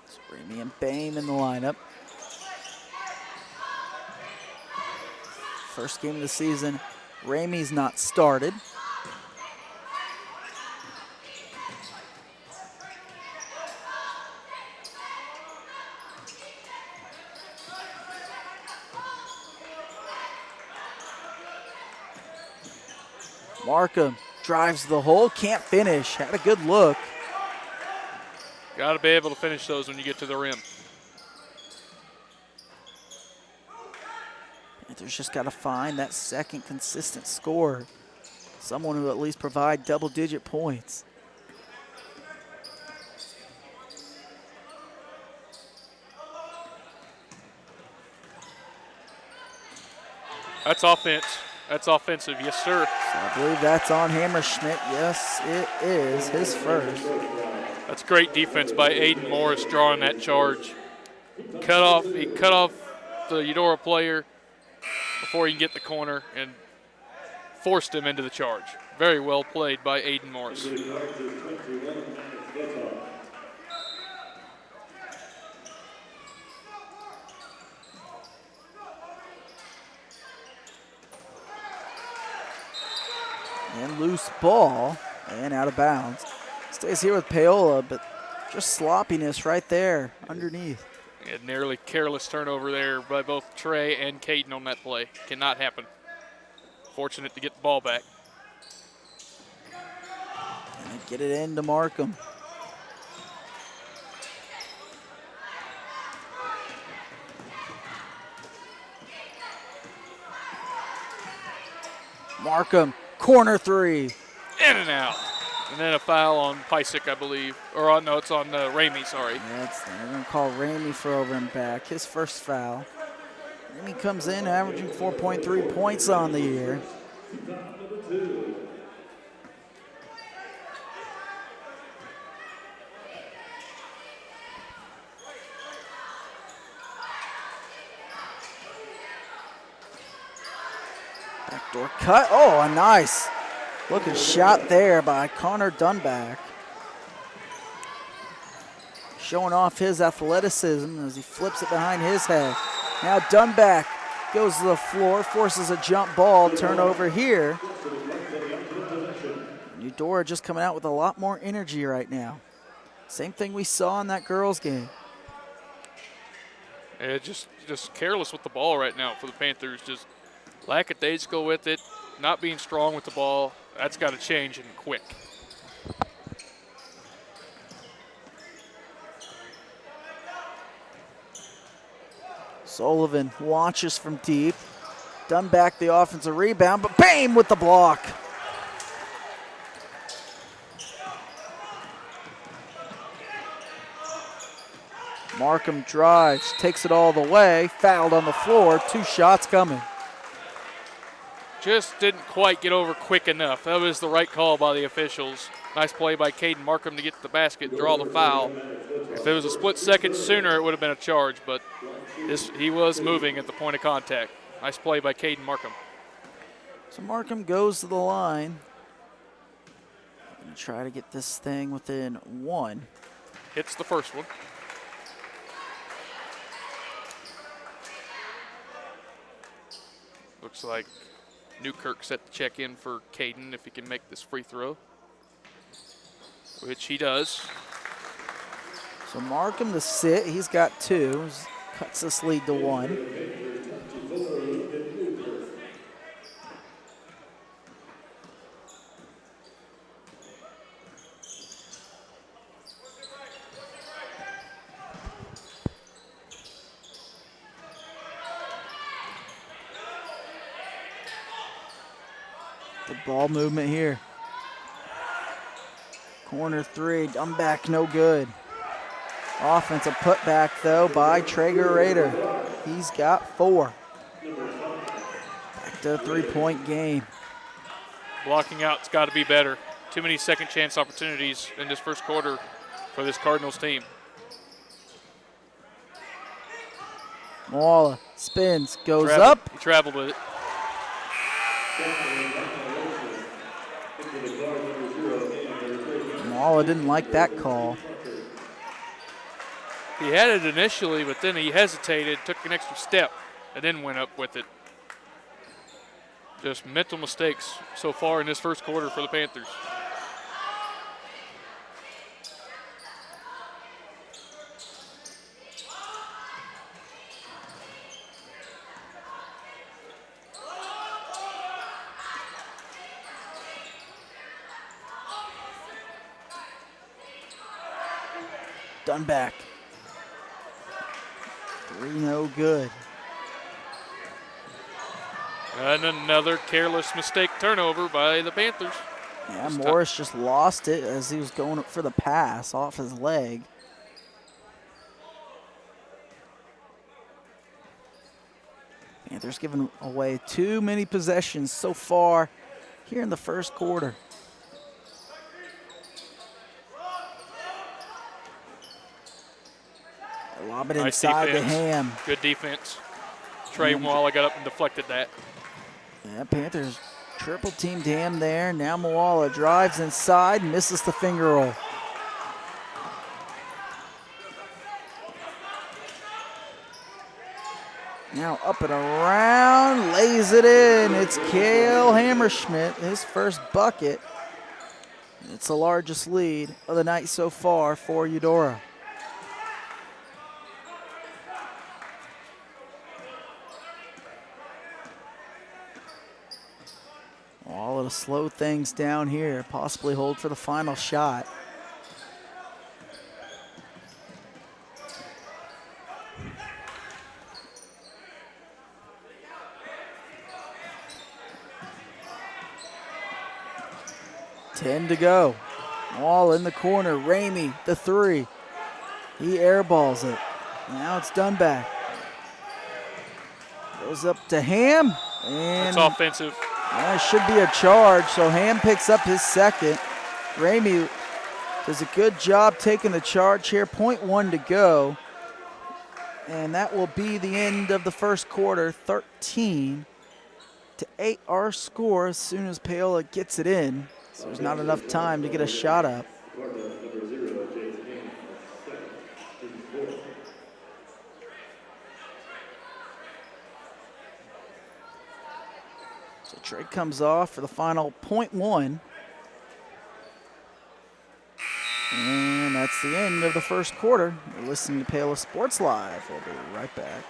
So Ramey and Bame in the lineup. First game of the season Ramey's not started. Markham drives the hole, can't finish. Had a good look. Got to be able to finish those when you get to the rim. Panthers just got to find that second consistent scorer. Someone who at least provide double-digit points. That's offense. That's offensive, yes, sir. So I believe that's on Hammerschmidt. Yes, it is his first. That's great defense by Aiden Morris drawing that charge. He cut off the Eudora player before he can get the corner and forced him into the charge. Very well played by Aiden Morris. And loose ball and out of bounds. Stays here with Paola, but just sloppiness right there underneath. A nearly careless turnover there by both Trey and Caden on that play. Cannot happen. Fortunate to get the ball back. And they get it into Markham. Markham, corner three. In and out. And then a foul on Pysick, I believe. Or no, it's on Ramey, sorry. Yeah, they're going to call Ramey for over and back. His first foul. Ramey comes in averaging 4.3 points on the year. Backdoor cut. Oh, a nice looking shot there by Connor Dunback. Showing off his athleticism as he flips it behind his head. Now Dunback goes to the floor, forces a jump ball, turnover here. Eudora just coming out with a lot more energy right now. Same thing we saw in that girls' game. Yeah, just careless with the ball right now for the Panthers. Just lackadaisical with it, not being strong with the ball. That's got to change and quick. Sullivan launches from deep. Dunback the offensive rebound, but bam with the block. Markham drives, takes it all the way, fouled on the floor, 2 shots coming. Just didn't quite get over quick enough. That was the right call by the officials. Nice play by Caden Markham to get to the basket and draw the foul. If it was a split second sooner, it would have been a charge, but he was moving at the point of contact. Nice play by Caden Markham. So Markham goes to the line. Gonna try to get this thing within 1. Hits the first one. Looks like Newkirk set to check in for Caden if he can make this free throw, which he does. So Markham to sit, he's got 2, cuts this lead to 1. Good ball movement here. Corner 3, Dunback no good. Offensive putback, though, by Traeger Rader. He's got 4. Back to a 3-point game. Blocking out's got to be better. Too many second chance opportunities in this first quarter for this Cardinals team. Paola spins, goes up. He traveled with it. Paola didn't like that call. He had it initially, but then he hesitated, took an extra step, and then went up with it. Just mental mistakes so far in this first quarter for the Panthers. Done back. 3 no good. And another careless mistake turnover by the Panthers. Yeah, Morris just lost it as he was going up for the pass off his leg. Panthers giving away too many possessions so far here in the first quarter. Lob it Nice inside to defense. Ham. Good defense. Trey Moala got up and deflected that. Yeah, Panthers triple teamed Ham there. Now Moala drives inside, misses the finger roll. Now up and around, lays it in. It's Cale Hammerschmidt, his first bucket. It's the largest lead of the night so far for Eudora. All to slow things down here, possibly hold for the final shot. Ten to go. Wall in the corner. Ramey, the three. He airballs it. Now it's done back. Goes up to Ham. And That's offensive. that should be a charge, so Ham picks up his second. Ramey does a good job taking the charge here. 0.1 to go. And that will be the end of the first quarter. 13-8 our score as soon as Paola gets it in. So there's not enough time to get a shot up. So Trey comes off for the final 0.1. And that's the end of the first quarter. You're listening to Paola Sports Live. We'll be right back.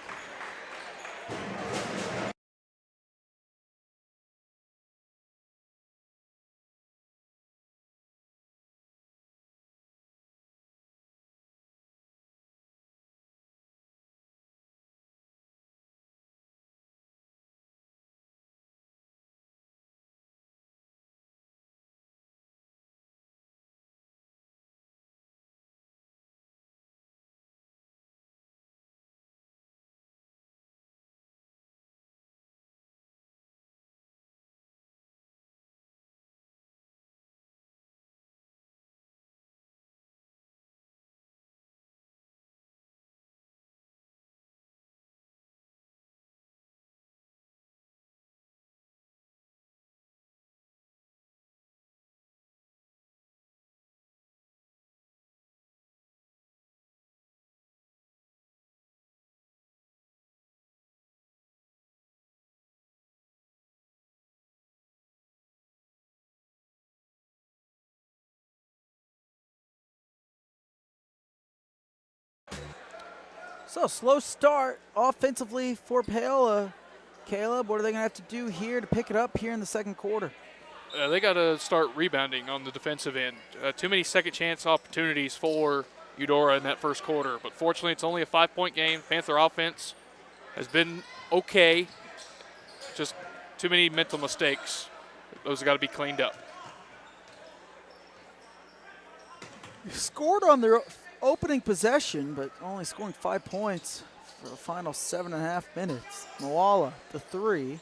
So slow start offensively for Paola. Caleb, what are they going to have to do here to pick it up here in the second quarter? They got to start rebounding on the defensive end. Too many second chance opportunities for Eudora in that first quarter. But fortunately, it's only a 5-point game. Panther offense has been okay. Just too many mental mistakes. Those have got to be cleaned up. Scored on their opening possession, but only scoring 5 points for the final 7.5 minutes. Moala, the three.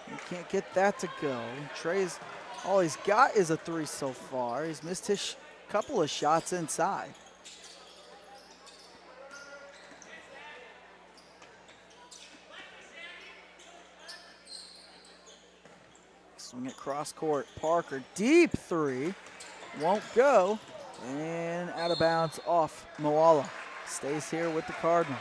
You can't get that to go. Trey's, all he's got is a three so far. He's missed his couple of shots inside. Swing it cross court. Parker, deep three. Won't go. And out of bounds off Moala. Stays here with the Cardinals.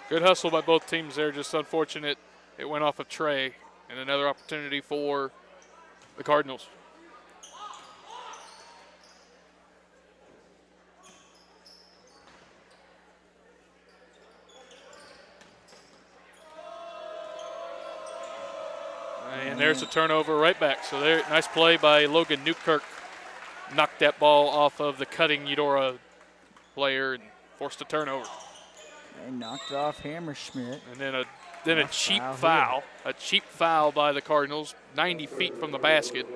Good hustle by both teams there. Just unfortunate It went off of Trey, and another opportunity for the Cardinals. And there's a turnover right back. So there, nice play by Logan Newkirk. Knocked that ball off of the cutting Eudora player and forced a turnover. They knocked it off Hammerschmidt. And then a cheap foul. A cheap foul by the Cardinals, 90 feet from the basket.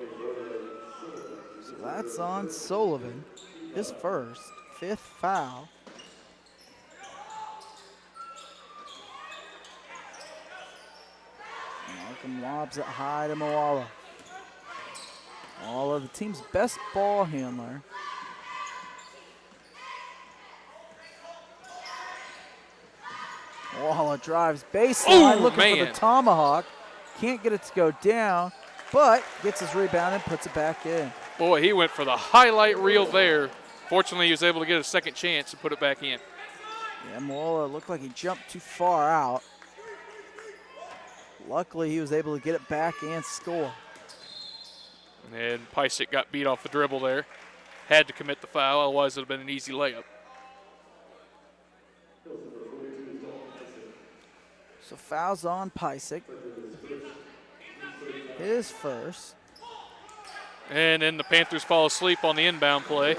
So that's on Sullivan. His first, 5th foul. Markham lobs it high to Moala. All of the team's best ball handler. Moala drives baseline, looking for the tomahawk. Can't get it to go down, but gets his rebound and puts it back in. Boy, he went for the highlight reel there. Fortunately, he was able to get a second chance and put it back in. Yeah, Moala looked like he jumped too far out. Luckily, he was able to get it back and score. And Pysick got beat off the dribble there. Had to commit the foul, otherwise it would have been an easy layup. So fouls on Pysick. His first. And then the Panthers fall asleep on the inbound play.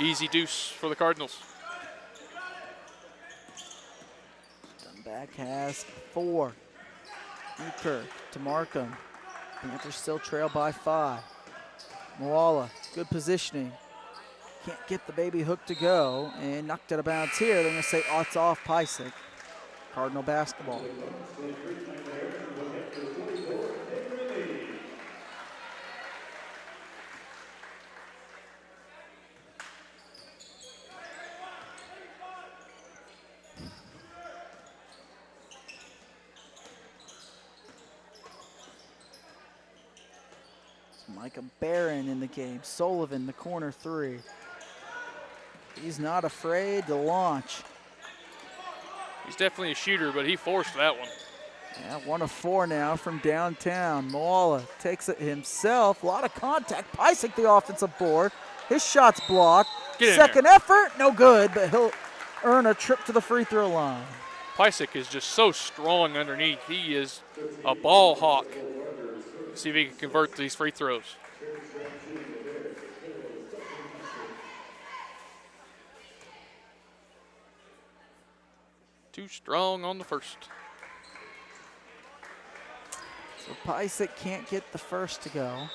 Easy deuce for the Cardinals. Dunback has 4. Newkirk to Markham. Panthers still trail by 5. Moala, good positioning. Can't get the baby hook to go and knocked out of bounds here. They're going to say, oh, it's off Pysick. Cardinal basketball. Micah Barron in the game. Sullivan, the corner 3. He's not afraid to launch. He's definitely a shooter, but he forced that one. Yeah, 1 of 4 now from downtown. Moala takes it himself. A lot of contact. Pysick the offensive board. His shot's blocked. Second effort, no good, but he'll earn a trip to the free throw line. Pysick is just so strong underneath. He is a ball hawk. See if he can convert these free throws. Too strong on the first. So Pysick can't get the first to go.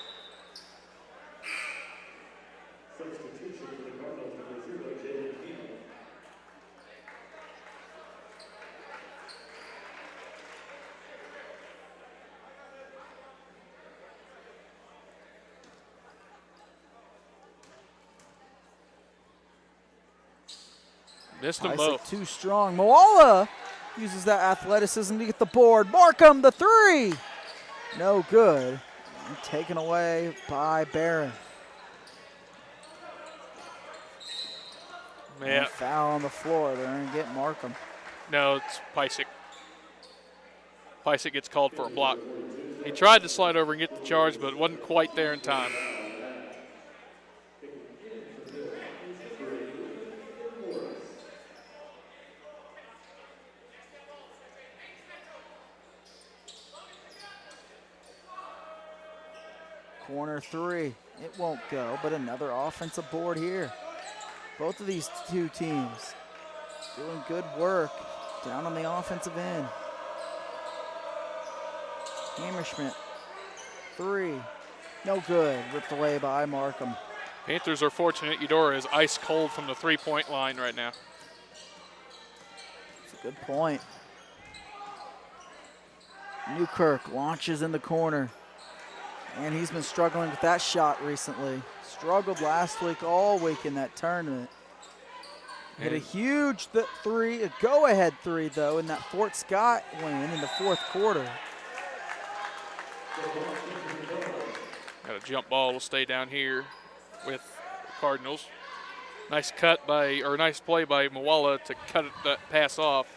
Missed them both. Too strong. Moala uses that athleticism to get the board. Markham, the 3. No good. And taken away by Barron. Yeah. Foul on the floor. They're going to get Markham. No, it's Pysick. Pysick gets called for a block. He tried to slide over and get the charge, but wasn't quite there in time. Corner 3. It won't go, but another offensive board here. Both of these two teams doing good work down on the offensive end. Hammerschmidt, 3. No good. Ripped away by Markham. Panthers are fortunate. Eudora is ice cold from the three-point line right now. That's a good point. Newkirk launches in the corner. And he's been struggling with that shot recently. Struggled last week, all week in that tournament. Hit a huge 3, a go-ahead 3, though, in that Fort Scott win in the 4th quarter. Got a jump ball will stay down here with the Cardinals. Nice cut by, or nice play by Moala to cut that pass off.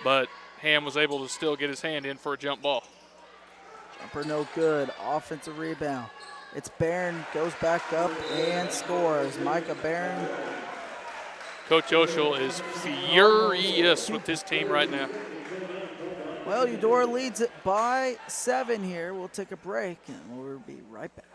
But Ham was able to still get his hand in for a jump ball. Jumper no good. Offensive rebound. It's Barron, goes back up and scores. Micah Barron. Coach Oshel is furious with his team right now. Well, Eudora leads it by 7 here. We'll take a break and we'll be right back.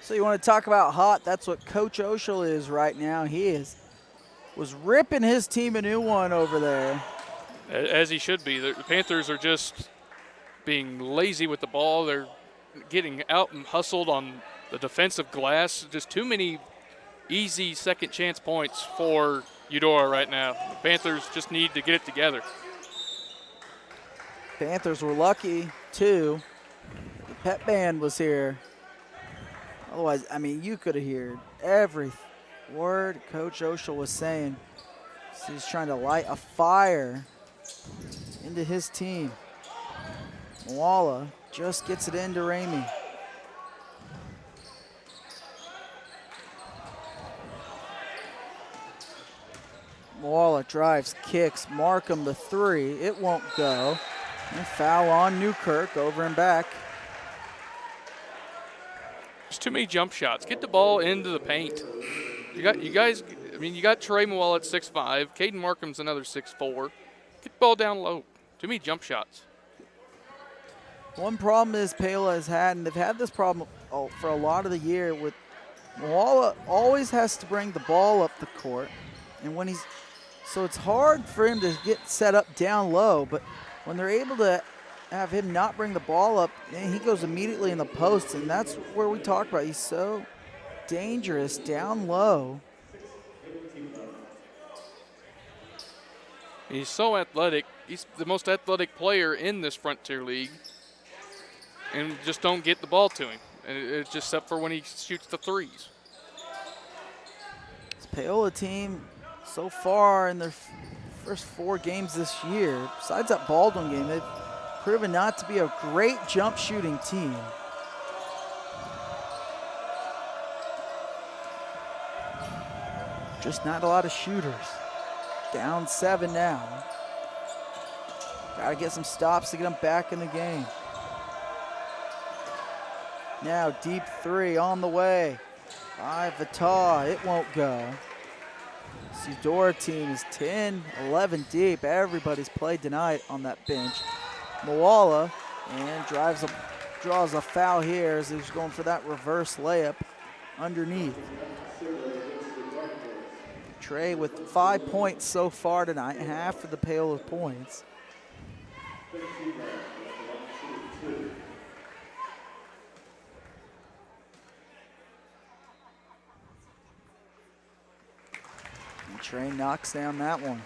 So you want to talk about hot? That's what Coach Oshel is right now. He was ripping his team a new one over there. As he should be. The Panthers are just being lazy with the ball. They're getting out and hustled on the defensive glass. Just too many easy second chance points for Eudora right now. The Panthers just need to get it together. Panthers were lucky, too. The pep band was here. Otherwise, I mean, you could have heard every word Coach Oshel was saying. So he's trying to light a fire into his team. Paola just gets it into Ramey. Paola drives, kicks, Markham the 3. It won't go. And foul on Newkirk, over and back. There's too many jump shots. Get the ball into the paint. You guys. I mean, you got Trey Mual at 6'5". Caden Markham's another 6'4". Get the ball down low. Too many jump shots. One problem is Paola has had, and they've had this problem for a lot of the year, with Paola always has to bring the ball up the court, and so it's hard for him to get set up down low. But when they're able to have him not bring the ball up, and he goes immediately in the post, and that's where we talk about. He's so dangerous down low. He's so athletic. He's the most athletic player in this Frontier League, and just don't get the ball to him. And it's just except for when he shoots the threes. This Paola team so far in their first 4 games this year, besides that Baldwin game, they've proven not to be a great jump shooting team. Just not a lot of shooters. Down 7 now. Got to get some stops to get them back in the game. Now deep 3 on the way by Vitaw. It won't go. This Eudora team is 10-11 deep. Everybody's played tonight on that bench. Moala and draws a foul here as he's going for that reverse layup underneath. Trey with 5 points so far tonight, half of the Paola points. And Trey knocks down that one.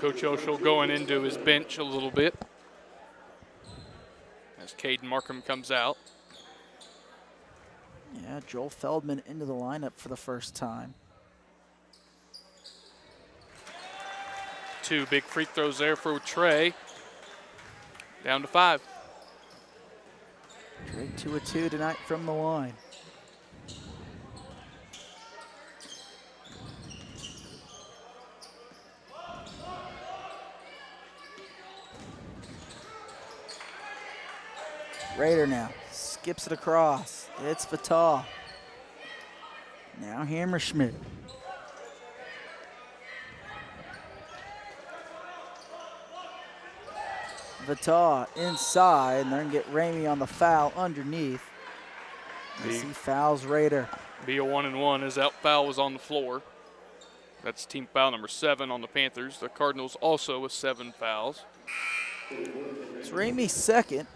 Coach Oshel going into his bench a little bit as Caden Markham comes out. Yeah, Joel Feldman into the lineup for the first time. 2 big free throws there for Trey. Down to 5. Trey 2 of 2 tonight from the line. Raider now skips it across. It's Vitaw. Now Hammerschmidt. Vitaw inside, and they're going to get Ramey on the foul underneath. As he fouls Raider. Be a 1-1 as that foul was on the floor. That's team foul number 7 on the Panthers. The Cardinals also with 7 fouls. It's Ramey's second.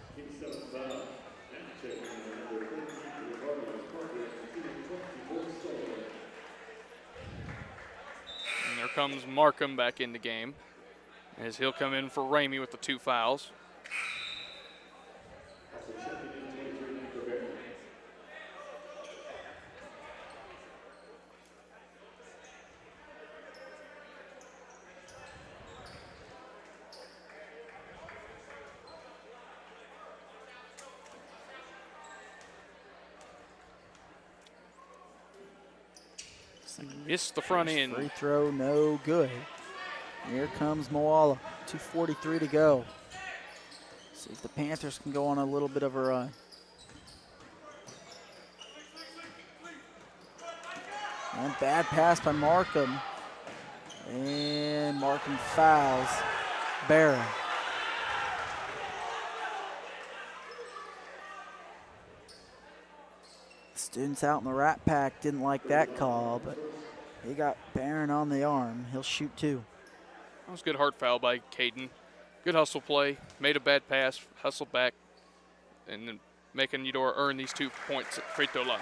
And there comes Markham back in the game as he'll come in for Ramey with the 2 fouls. Missed the front end. Free throw, no good. Here comes Moala. 2:43 to go. See if the Panthers can go on a little bit of a run. And bad pass by Markham. And Markham fouls Barron. Students out in the Rat Pack didn't like that call, but he got Barron on the arm. He'll shoot 2. That was a good hard foul by Caden. Good hustle play. Made a bad pass, hustled back, and then making Eudora earn these 2 points at free throw line.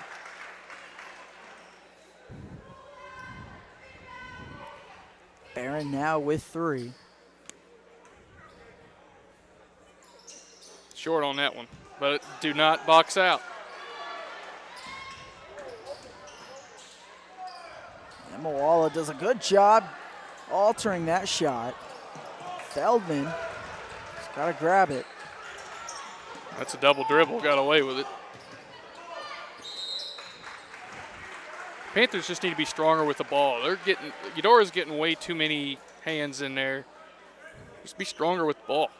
Barron now with 3. Short on that one, but do not box out. And Moala does a good job altering that shot. Feldman just got to grab it. That's a double dribble, got away with it. Panthers just need to be stronger with the ball. Eudora's getting way too many hands in there. Just be stronger with the ball.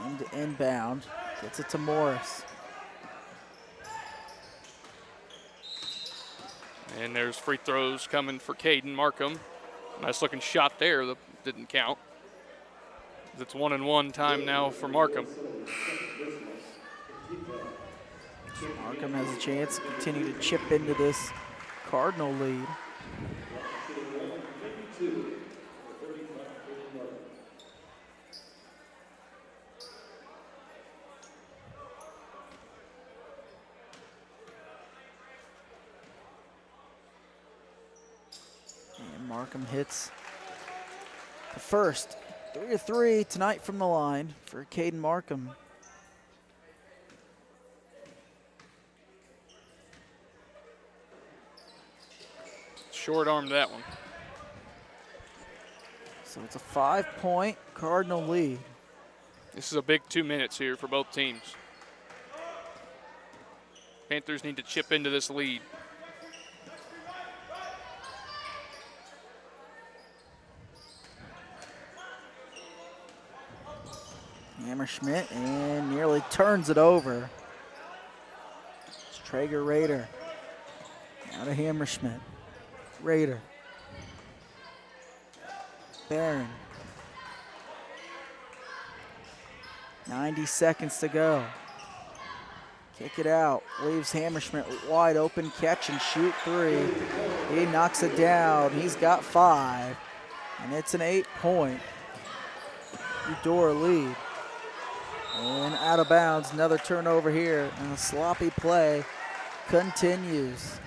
And inbound, gets it to Morris. And there's free throws coming for Caden Markham. Nice looking shot there that didn't count. It's 1-1 time now for Markham. Markham has a chance to continue to chip into this Cardinal lead. And Markham hits the first 3 of 3 tonight from the line for Caden Markham. Short armed that one. So it's a 5-point Cardinal lead. This is a big 2 minutes here for both teams. Panthers need to chip into this lead. Hammerschmidt and nearly turns it over. It's Traeger Raider. Now to Hammerschmidt. Raider. Barron. 90 seconds to go. Kick it out. Leaves Hammerschmidt wide open. Catch and shoot 3. He knocks it down. He's got 5. And it's an 8-point Eudora lead. And out of bounds. Another turnover here. And a sloppy play continues.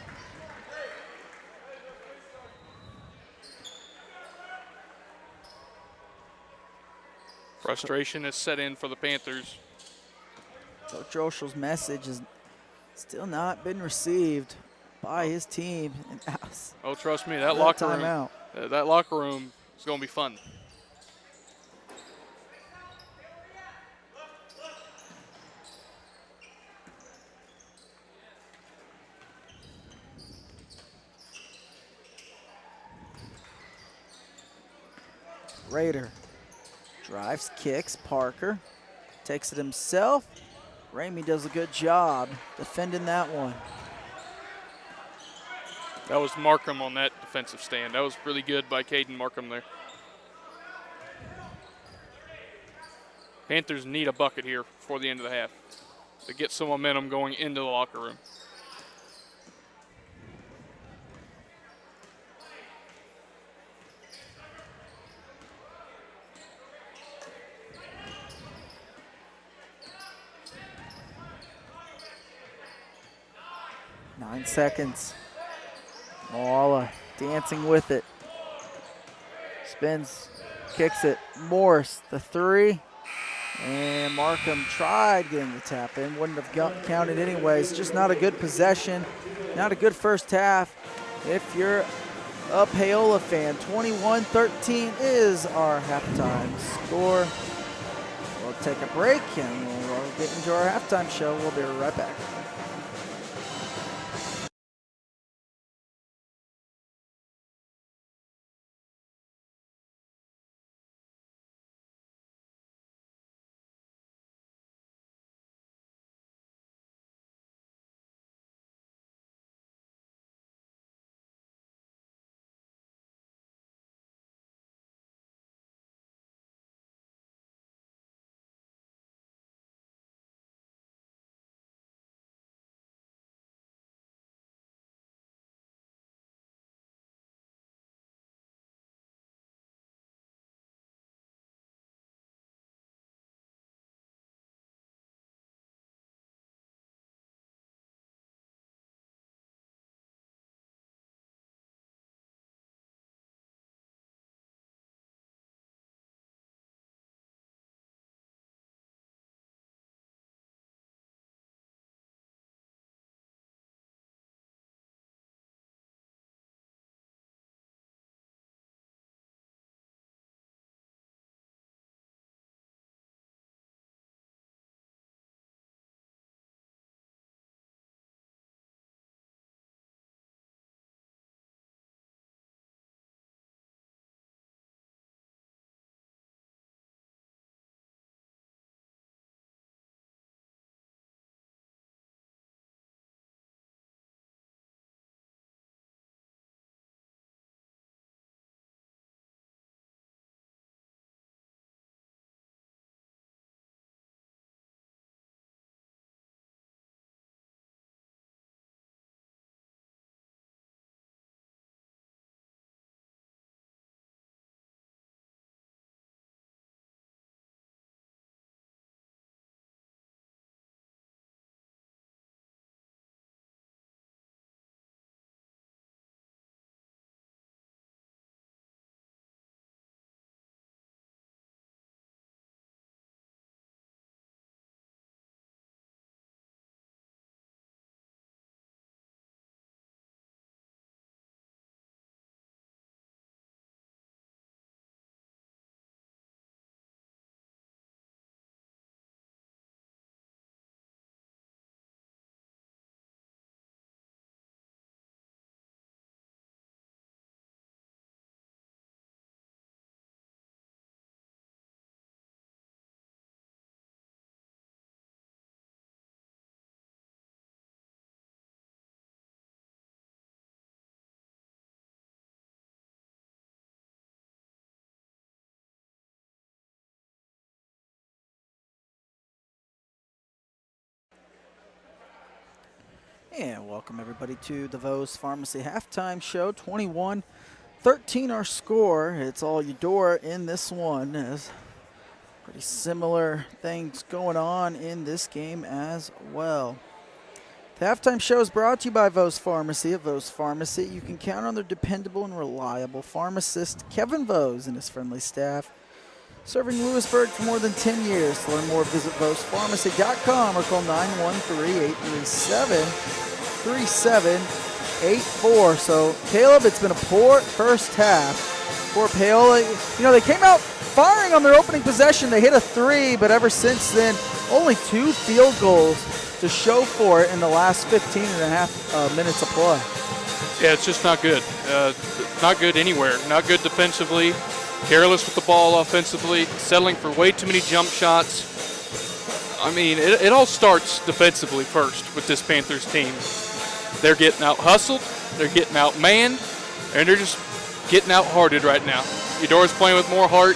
Frustration is set in for the Panthers. Coach Rochel's message has still not been received by his team. Oh, trust me, that locker room. Timeout. That locker room is going to be fun. Raider drives, kicks. Parker takes it himself. Ramey does a good job defending that one. That was Markham on that defensive stand. That was really good by Caden Markham there. Panthers need a bucket here before the end of the half to get some momentum going into the locker room. Nine seconds. Paola dancing with it. Spins, kicks it. Morse, the three. And Markham tried getting the tap in. Wouldn't have counted anyways. Just not a good possession. Not a good first half. If you're a Paola fan, 21-13 is our halftime score. We'll take a break and we'll get into our halftime show. We'll be right back. And welcome everybody to the Vos Pharmacy Halftime Show. 21-13 our score. It's all Eudora in this one. As pretty similar things going on in this game as well. The halftime show is brought to you by Vos Pharmacy. At Vos Pharmacy, you can count on their dependable and reliable pharmacist, Kevin Vos, and his friendly staff. Serving Lewisburg for more than 10 years. To learn more, visit vospharmacy.com or call 913-837-3784. So, Caleb, it's been a poor first half for Paola. You know, they came out firing on their opening possession. They hit a three, but ever since then, only 2 field goals to show for it in the last 15 and a half minutes of play. Yeah, it's just not good. Not good anywhere. Not good defensively. Careless with the ball offensively, settling for way too many jump shots. I mean, it all starts defensively first with this Panthers team. They're getting out-hustled, they're getting out-manned, and they're just getting out-hearted right now. Eudora's playing with more heart.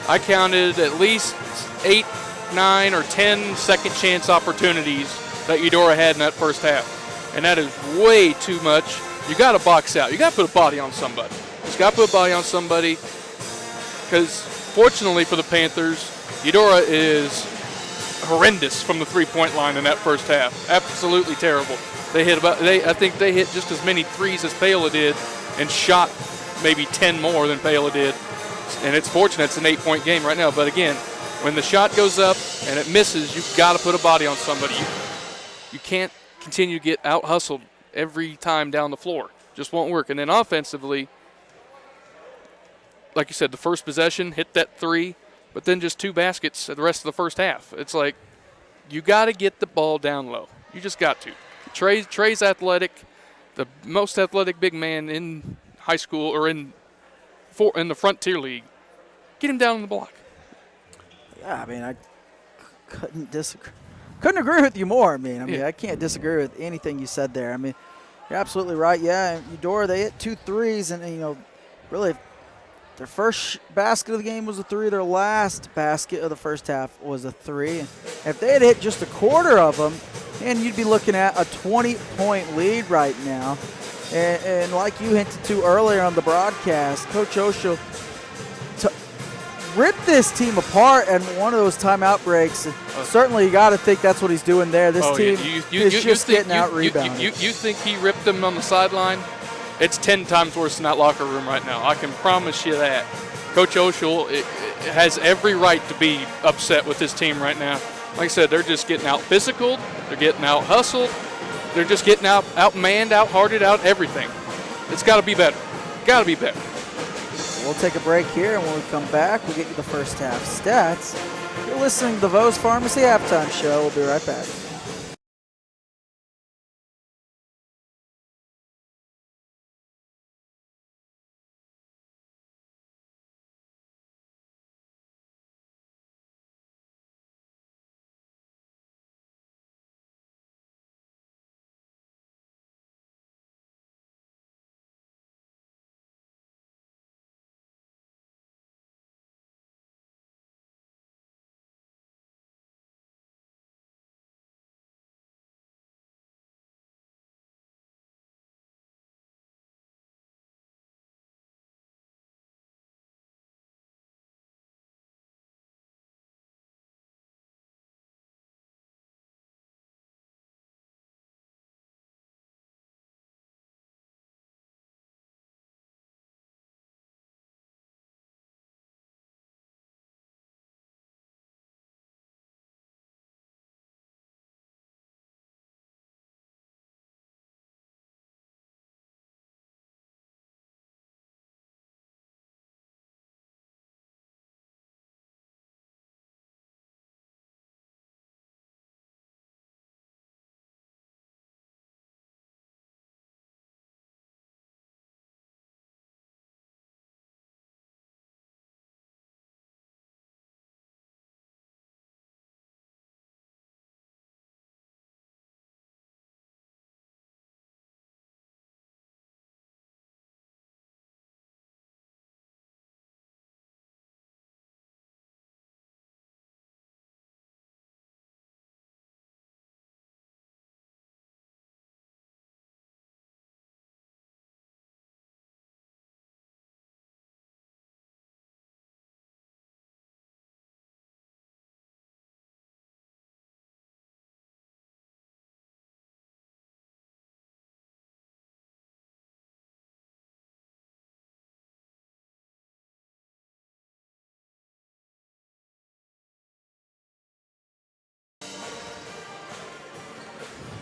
I counted at least 8 9 or 10 second chance opportunities that Eudora had in that first half. And that is way too much. You got to box out. You got to put a body on somebody. Just got to put a body on somebody. Because fortunately for the Panthers, Eudora is horrendous from the three-point line in that first half. Absolutely terrible. I think they hit just as many threes as Paola did and shot maybe 10 more than Paola did. And it's fortunate it's an 8-point game right now. But again, when the shot goes up and it misses, you've got to put a body on somebody. You can't continue to get out-hustled every time down the floor. Just won't work. And then offensively, like you said, the first possession, hit that three, but then just 2 baskets the rest of the first half. It's like you got to get the ball down low. You just got to. Trey's athletic, the most athletic big man in high school or in the Frontier League. Get him down on the block. Yeah, I mean, I couldn't disagree. Couldn't agree with you more. I mean, I can't disagree with anything you said there. I mean, you're absolutely right. Yeah, Eudora, they hit 2 threes, and really, their first basket of the game was a 3. Their last basket of the first half was a 3. And if they had hit just a quarter of them, and you'd be looking at a 20-point lead right now. And like you hinted to earlier on the broadcast, Coach Osho ripped this team apart in one of those timeout breaks. Certainly, you got to think that's what he's doing there. This team is just getting out-rebounded. You think he ripped them on the sideline? It's 10 times worse in that locker room right now. I can promise you that. Coach Osho has every right to be upset with his team right now. Like I said, they're just getting out physical. They're getting out hustled. They're just getting out-manned, out-hearted, out everything. It's got to be better. Got to be better. We'll take a break here, and when we come back, we'll get you the first half stats. You're listening to the Vos Pharmacy Halftime Show. We'll be right back.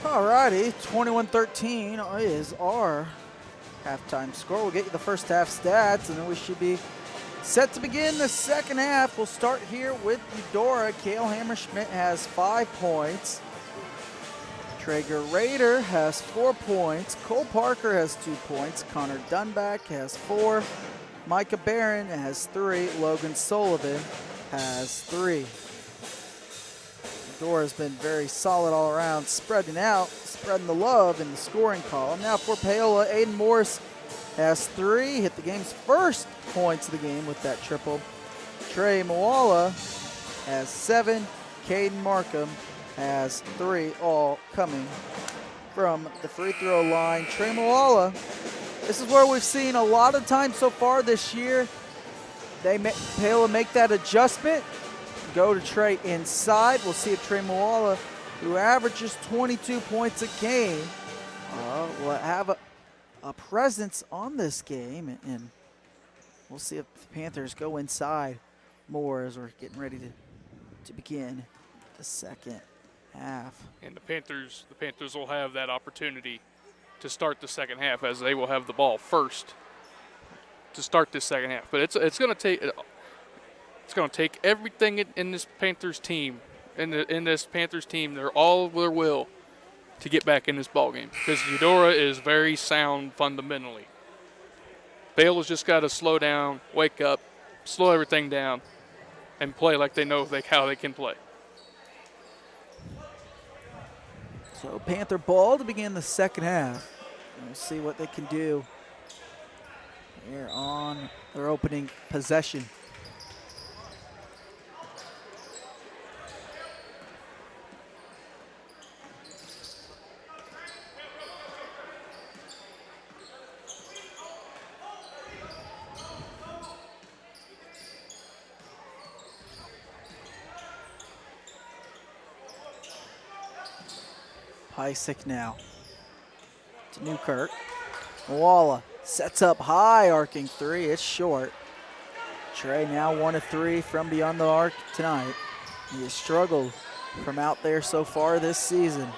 Alrighty, 21-13 is our halftime score. We'll get you the first half stats, and then we should be set to begin the second half. We'll start here with Eudora. Kale Hammerschmidt has 5 points. Traeger Rader has 4 points. Cole Parker has 2 points. Connor Dunback has 4. Micah Barron has 3. Logan Sullivan has 3. Eudora has been very solid all around, spreading the love in the scoring column. Now for Paola, Aiden Morris has 3, hit the game's first points of the game with that triple. Trey Moala has 7. Caden Markham has 3 all coming from the free throw line. Trey Moala, this is where we've seen a lot of times so far this year. Paola make that adjustment, go to Trey inside. We'll see if Trey Moala, who averages 22 points a game, will have a presence on this game, and we'll see if the Panthers go inside more as we're getting ready to begin the second half. And the Panthers will have that opportunity to start the second half, as they will have the ball first to start this second half. But it's going to take everything in this Panthers team, they're all their will to get back in this ball game, because Eudora is very sound fundamentally. Paola's just got to slow down, wake up, slow everything down, and play like they know how they can play. So Panther ball to begin the second half. We'll see what they can do here on their opening possession. Pysick now to Newkirk. Moala sets up high, arcing 3. It's short. Trey now 1 of 3 from beyond the arc tonight. He has struggled from out there so far this season.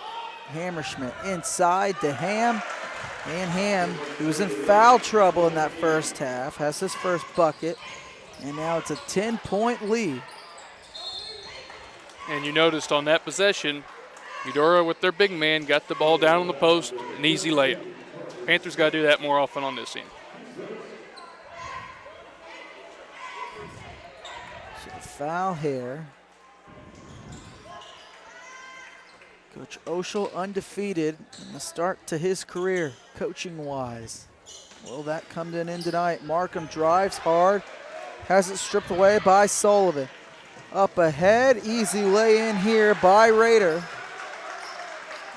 Hammerschmidt inside to Ham. And Ham, who was in foul trouble in that first half, has his first bucket. And now it's a 10-point lead. And you noticed on that possession, Eudora with their big man got the ball down on the post, an easy layup. Panthers got to do that more often on this end. So the foul here. Coach Oshel undefeated in the start to his career, coaching-wise. Will that come to an end tonight? Markham drives hard, has it stripped away by Sullivan. Up ahead, easy lay in here by Rader.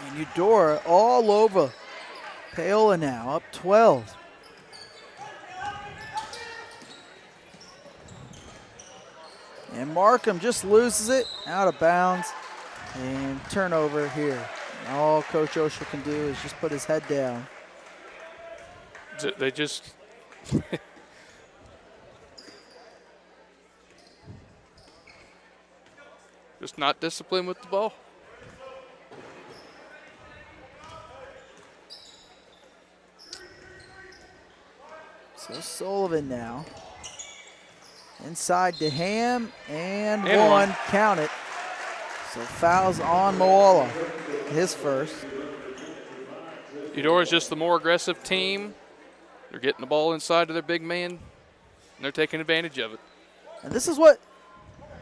And Eudora all over. Paola now up 12. And Markham just loses it out of bounds. And turnover here. And all Coach Oshel can do is just put his head down. They just just not disciplined with the ball. So Sullivan now. Inside to Ham, and one. Count it. So fouls on Moala, his first. Eudora's just the more aggressive team. They're getting the ball inside to their big man, and they're taking advantage of it. And this is what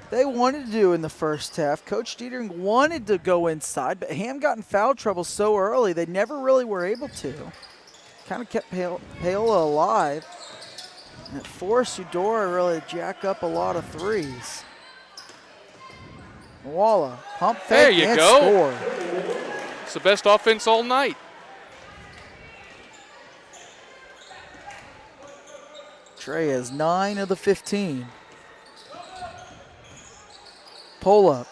they wanted to do in the first half. Coach Dietering wanted to go inside, but Ham got in foul trouble so early they never really were able to. Kind of kept Paola alive. And it forced Eudora really to jack up a lot of threes. Moala, pump fake, there you and go. Score. It's the best offense all night. Trey has 9 of the 15. Pull up.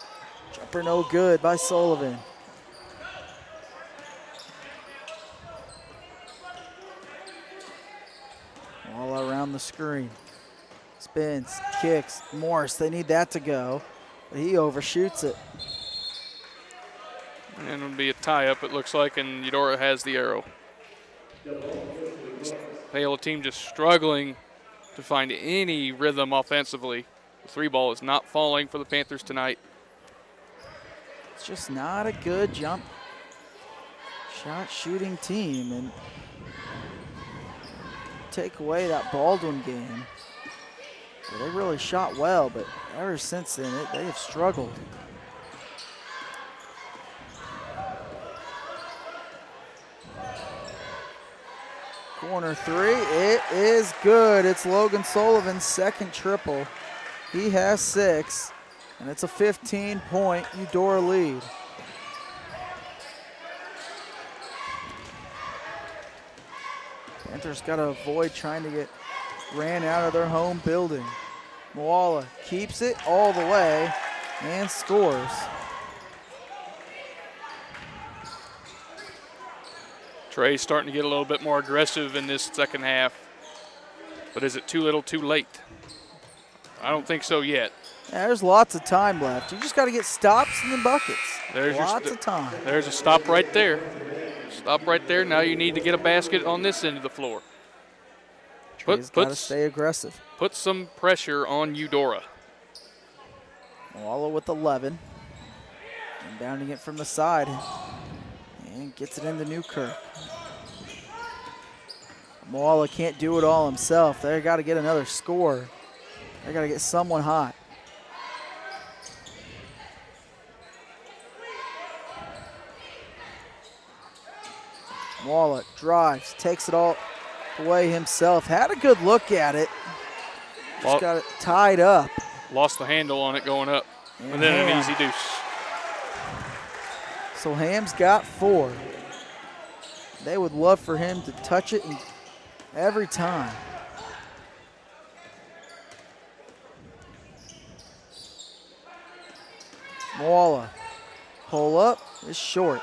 Jumper no good by Sullivan. All around the screen. Spins, kicks. Morris, they need that to go. But he overshoots it. And it'll be a tie-up, it looks like, and Eudora has the arrow. Paola team just struggling to find any rhythm offensively. The 3-ball is not falling for the Panthers tonight. It's just not a good jump shot shooting team. And take away that Baldwin game. Well, they really shot well, but ever since then, they have struggled. Corner 3, it is good. It's Logan Sullivan's second triple. He has 6. And it's a 15-point Eudora lead. Panthers got to avoid trying to get ran out of their home building. Paola keeps it all the way and scores. Trey's starting to get a little bit more aggressive in this second half. But is it too little, too late? I don't think so yet. Yeah, there's lots of time left. You just got to get stops and then buckets. There's lots of time. There's a stop right there. Stop right there. Now you need to get a basket on this end of the floor. Trey's got to stay aggressive. Put some pressure on Eudora. Paola with 11. Inbounding it from the side. And gets it into Newkirk. Paola can't do it all himself. They got to get another score. They got to get someone hot. Paola drives, takes it all away himself. Had a good look at it. Just got it tied up. Lost the handle on it going up. And then an easy deuce. So Ham's got 4. They would love for him to touch it every time. Paola, pull up, is short.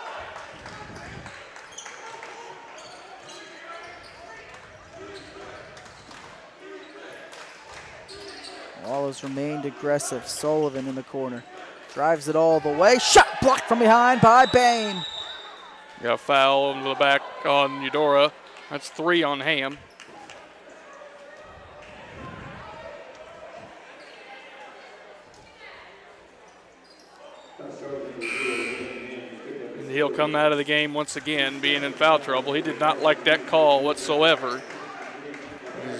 Paola's remained aggressive. Sullivan in the corner. Drives it all the way. Shot blocked from behind by Bain. Got a foul on the back on Eudora. That's 3 on Ham. And he'll come out of the game once again being in foul trouble. He did not like that call whatsoever. He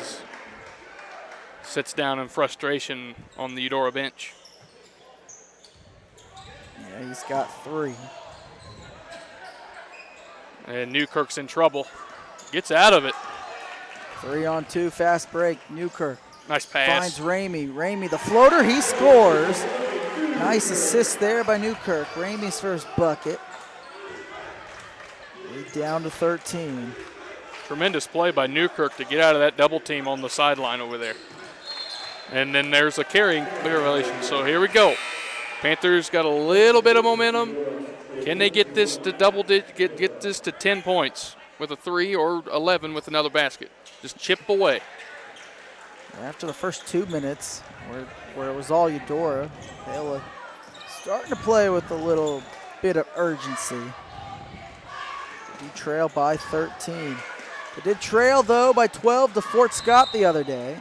sits down in frustration on the Eudora bench. Yeah, he's got 3. And Newkirk's in trouble. Gets out of it. 3-on-2, fast break. Newkirk. Nice pass. Finds Ramey. Ramey, the floater, he scores. Nice assist there by Newkirk. Ramey's first bucket. Down to 13. Tremendous play by Newkirk to get out of that double team on the sideline over there. And then there's a carrying violation. So here we go. Panthers got a little bit of momentum. Can they get this to get this to 10 points with a 3 or 11 with another basket? Just chip away. After the first 2 minutes, where it was all Eudora, Paola starting to play with a little bit of urgency. They trail by 13. They did trail, though, by 12 to Fort Scott the other day.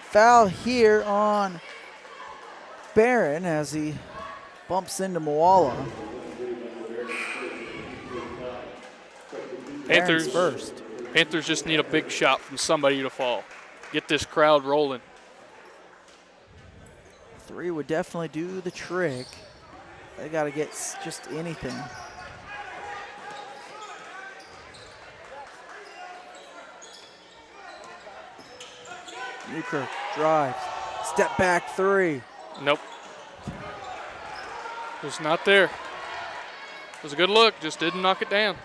Foul here on Barron as he bumps into Paola. Panthers just need a big shot from somebody to fall. Get this crowd rolling. 3 would definitely do the trick. They got to get just anything. Newkirk drives. Step back 3. Nope. Just not there. It was a good look, just didn't knock it down.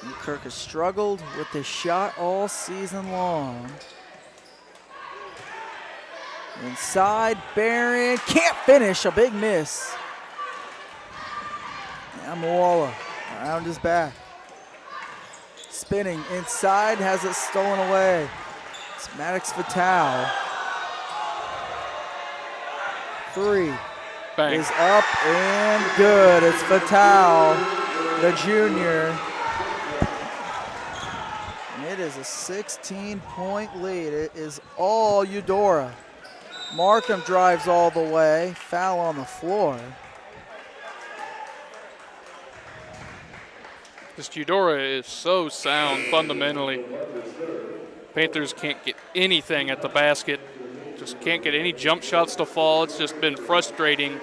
Newkirk has struggled with this shot all season long. Inside, Barron can't finish, a big miss. Now Paola around his back. Spinning inside, has it stolen away. It's Maddox Fatale. 3 Bang. is up and good. It's Fatale, the junior. It is a 16-point lead. It is all Eudora. Markham drives all the way. Foul on the floor. This Eudora is so sound fundamentally. Panthers can't get anything at the basket. Just can't get any jump shots to fall. It's just been frustrating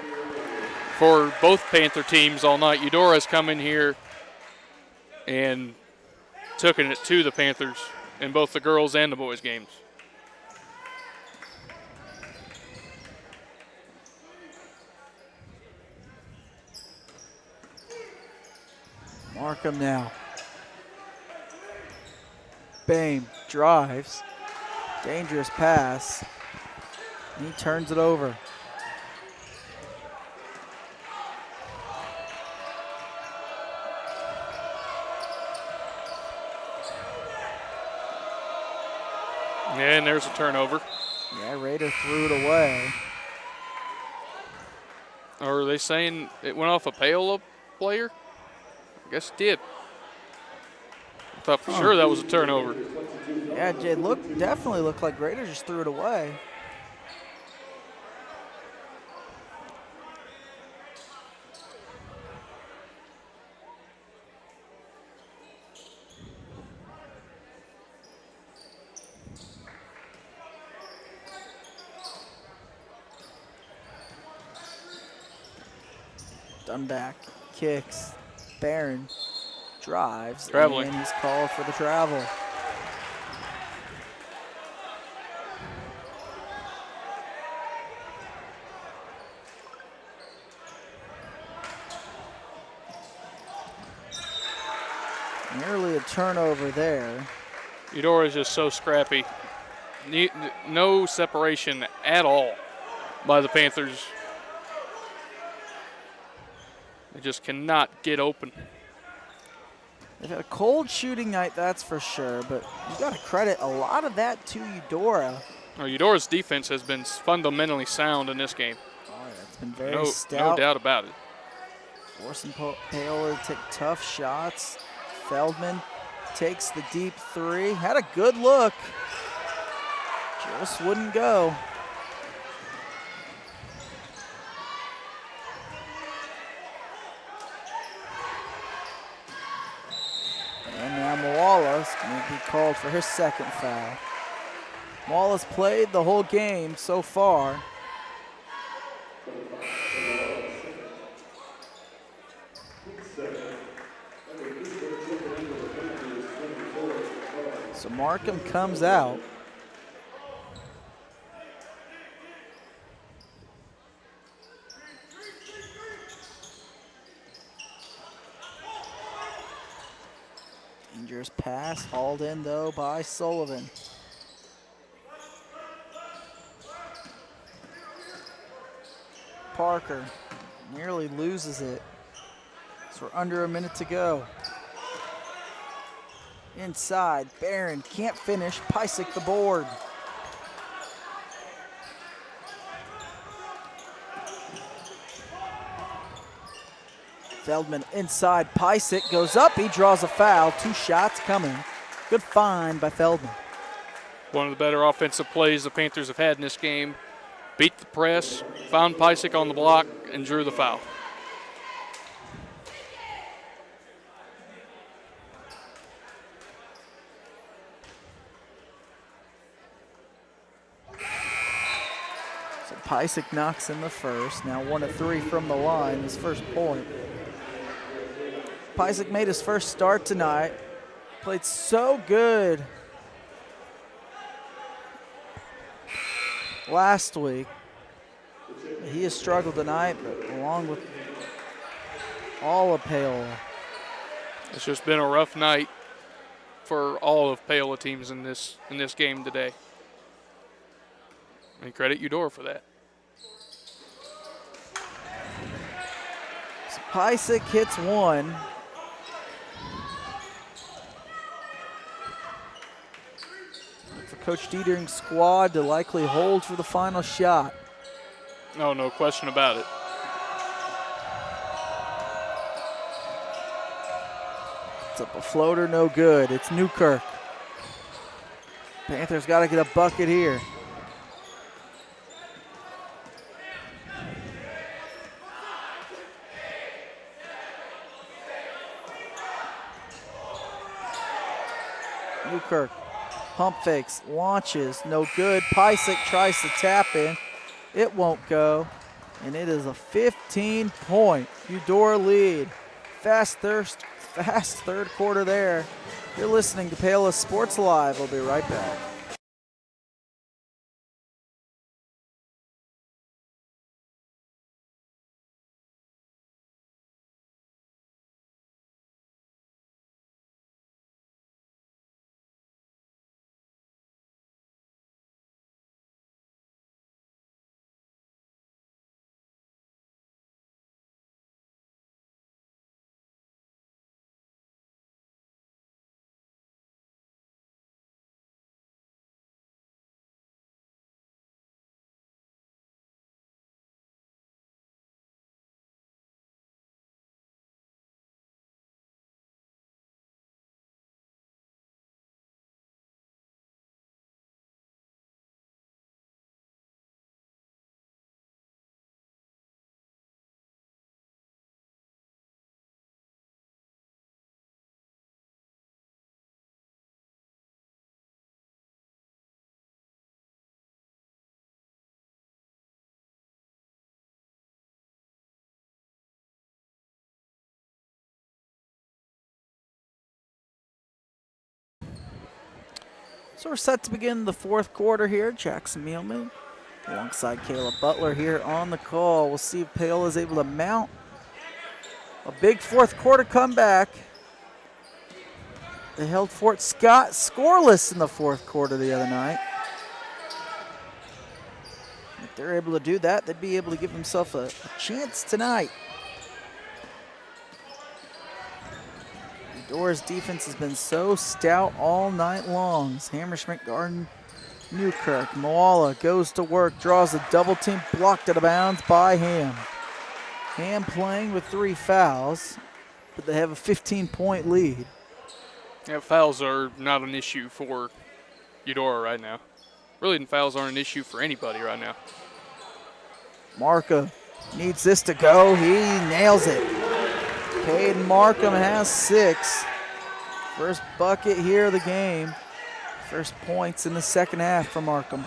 for both Panther teams all night. Eudora's come in here and taken it to the Panthers in both the girls and the boys games. Markham now. Bame drives. Dangerous pass. And he turns it over. And there's a turnover. Yeah, Raider threw it away. Or are they saying it went off a Paola player? I guess it did. I thought for sure that was a turnover. Yeah, it definitely looked like Raider just threw it away. Dunback kicks. Barron drives. Traveling. And he's called for the travel. Nearly a turnover there. Eudora is just so scrappy. No separation at all by the Panthers. They just cannot get open. They've had a cold shooting night, that's for sure, but you got to credit a lot of that to Eudora. Eudora's defense has been fundamentally sound in this game. Oh, yeah, it's been very stout. No doubt about it. Forcing Paola to take tough shots. Feldman takes the deep three. Had a good look. Just wouldn't go. And now Moala's going to be called for his second foul. Moala's played the whole game so far. So Markham comes out. Dangerous pass, hauled in though by Sullivan. Parker nearly loses it. So we're under a minute to go. Inside, Barron can't finish. Pysick the board. Feldman inside, Pysick goes up, he draws a foul, 2 shots coming. Good find by Feldman. One of the better offensive plays the Panthers have had in this game. Beat the press, found Pysick on the block, and drew the foul. So Pysick knocks in the first, now 1 of 3 from the line, his first point. Pysick made his first start tonight. Played so good last week. He has struggled tonight, but along with all of Paola. It's just been a rough night for all of Paola teams in this game today. And credit Eudora for that. So Pysick hits 1. For Coach Diedering's squad to likely hold for the final shot. Oh, no question about it. It's up a floater, no good. It's Newkirk. Panthers got to get a bucket here. Newkirk, pump fakes, launches, no good. Pysick tries to tap in. It won't go. And it is a 15-point Eudora lead. Fast third quarter there. You're listening to Paola Sports Live. We'll be right back. So we're set to begin the fourth quarter here. Jackson Mealman alongside Caleb Butler here on the call. We'll see if Paola is able to mount a big fourth quarter comeback. They held Fort Scott scoreless in the fourth quarter the other night. If they're able to do that, they'd be able to give themselves a chance tonight. Eudora's defense has been so stout all night long. As Hammerschmidt guarding Newkirk. Moala goes to work, draws a double team, blocked out of bounds by Ham. Ham playing with 3 fouls, but they have a 15-point lead. Yeah, fouls are not an issue for Eudora right now. Really, fouls aren't an issue for anybody right now. Markham needs this to go. He nails it. Caden Markham has 6. First bucket here of the game. First points in the second half for Markham.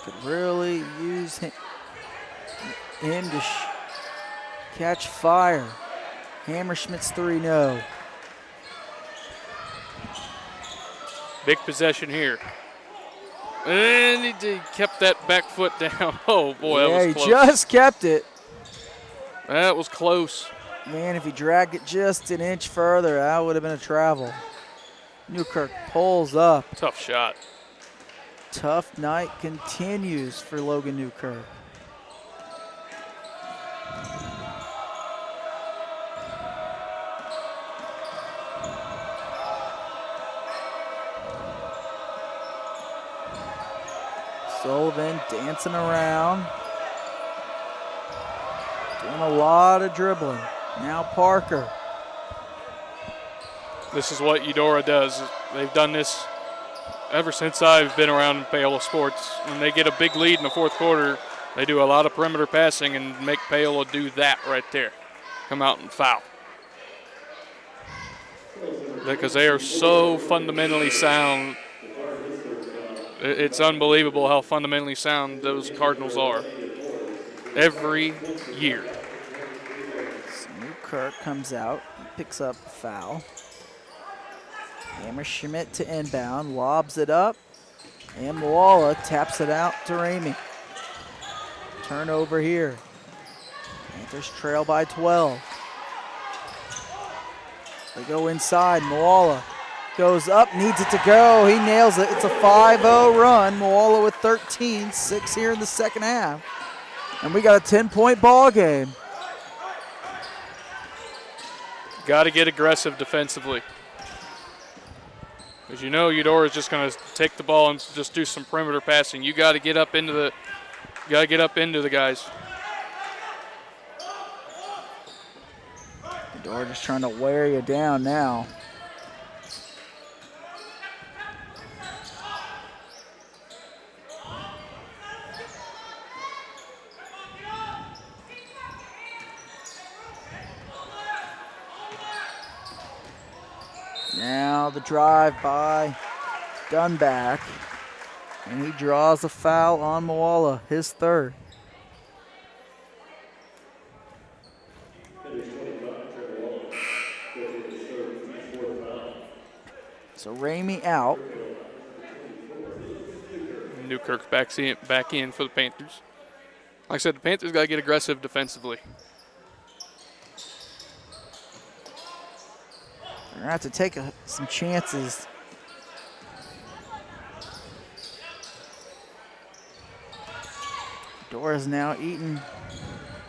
Could really use him to catch fire. Hammerschmidt's 3 no. Big possession here. And he kept that back foot down. Oh, boy, that was close. He just kept it. That was close. Man, if he dragged it just an inch further, that would have been a travel. Newkirk pulls up. Tough shot. Tough night continues for Logan Newkirk. Sullivan dancing around. Doing a lot of dribbling. Now Parker. This is what Eudora does. They've done this ever since I've been around in Paola sports. When they get a big lead in the fourth quarter, they do a lot of perimeter passing and make Paola do that right there. Come out and foul. Because they are so fundamentally sound. It's unbelievable how fundamentally sound those Cardinals are every year. So Newkirk comes out, picks up a foul. Hammerschmidt to inbound, lobs it up, and Moala taps it out to Ramey. Turnover here. Panthers trail by 12. They go inside, Moala goes up, needs it to go. He nails it. It's a 5-0 run. Moala with 13, 6 here in the second half. And we got a 10-point ball game. Got to get aggressive defensively. Because you know Eudora is just going to take the ball and just do some perimeter passing. You got to get up into the guys. Eudora just trying to wear you down now. Now the drive by Dunback, and he draws a foul on Moala, his 3rd. So Ramey out. Newkirk's back in for the Panthers. Like I said, the Panthers got to get aggressive defensively. They're going to have to take some chances. Dora's now eating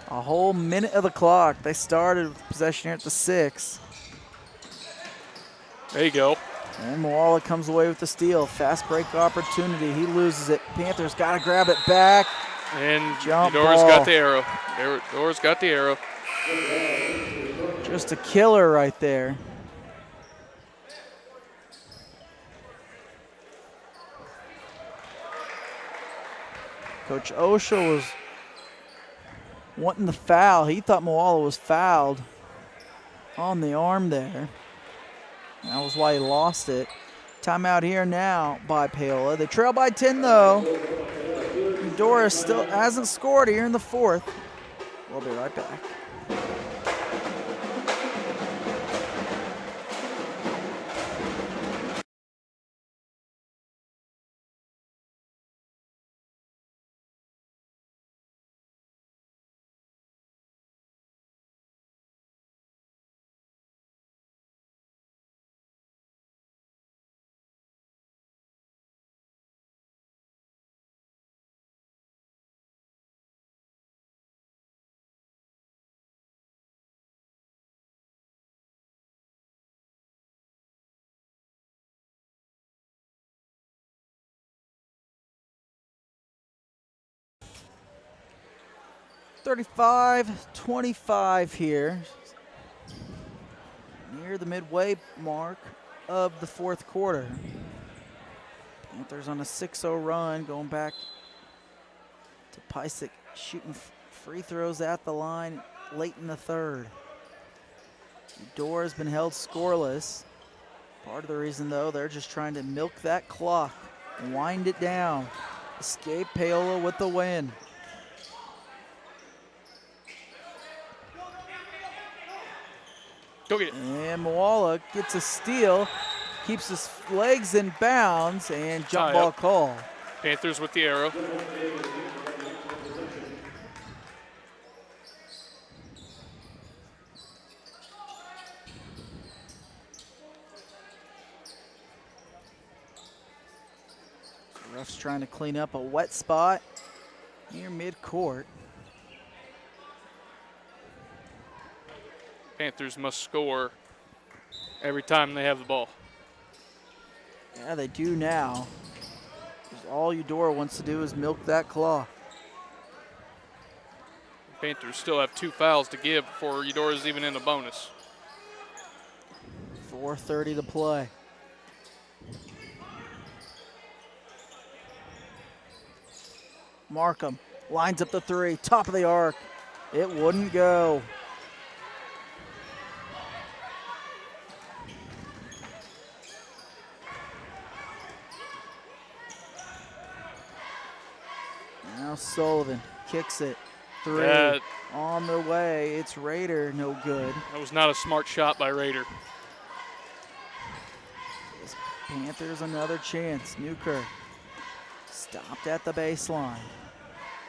a whole minute of the clock. They started with possession here at the 6. There you go. And Moala comes away with the steal. Fast break opportunity. He loses it. Panthers got to grab it back. And Jump Eudora's ball. got the arrow. Eudora's got the arrow. Just a killer right there. Coach Osha was wanting the foul. He thought Moala was fouled on the arm there. That was why he lost it. Timeout here now by Paola. They trail by 10 though. Eudora still hasn't scored here in the 4th. We'll be right back. 4:35-25 here. Near the midway mark of the fourth quarter. Panthers on a 6-0 run, going back to Pysick shooting free throws at the line late in the third. Eudora has been held scoreless. Part of the reason, though, they're just trying to milk that clock, wind it down, escape Paola with the win. Go get it. And Paola gets a steal, keeps his legs in bounds, and jump ball call. Panthers with the arrow. Ref's trying to clean up a wet spot near midcourt. Panthers must score every time they have the ball. Yeah, they do now. All Eudora wants to do is milk that clock. Panthers still have 2 fouls to give before Eudora's even in a bonus. 4:30 to play. Markham lines up the three, top of the arc. It wouldn't go. Now Sullivan kicks it. Three on the way. It's Raider, no good. That was not a smart shot by Raider. Panthers another chance. Newkirk stopped at the baseline.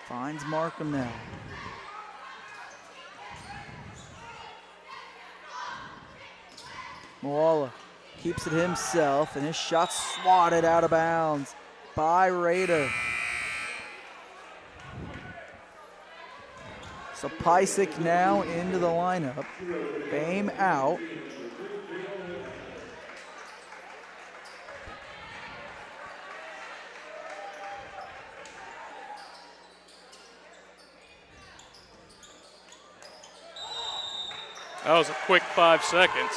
Finds Markham now. Paola keeps it himself, and his shot swatted out of bounds by Raider. So Pysick now into the lineup. Bame out. That was a quick 5 seconds.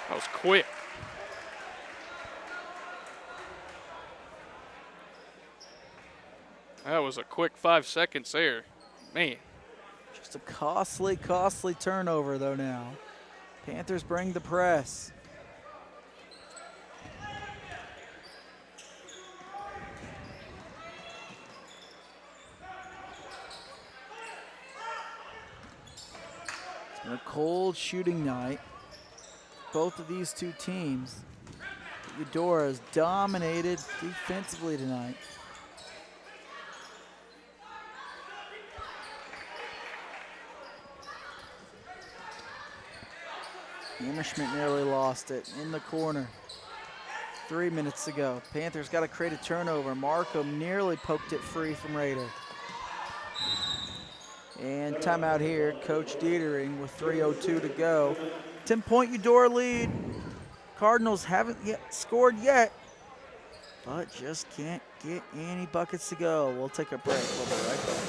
That was quick. That was a quick 5 seconds there. Man. Just a costly, costly turnover, though, now. Panthers bring the press. It's been a cold shooting night. Both of these two teams. Eudora has dominated defensively tonight. Hammerschmidt nearly lost it in the corner 3 minutes ago. Panthers got to create a turnover. Markham nearly poked it free from Raider. And timeout here, Coach Dietering with 3:02 to go. 10-point Eudora lead. Cardinals haven't yet scored yet, but just can't get any buckets to go. We'll take a break. We'll be right back.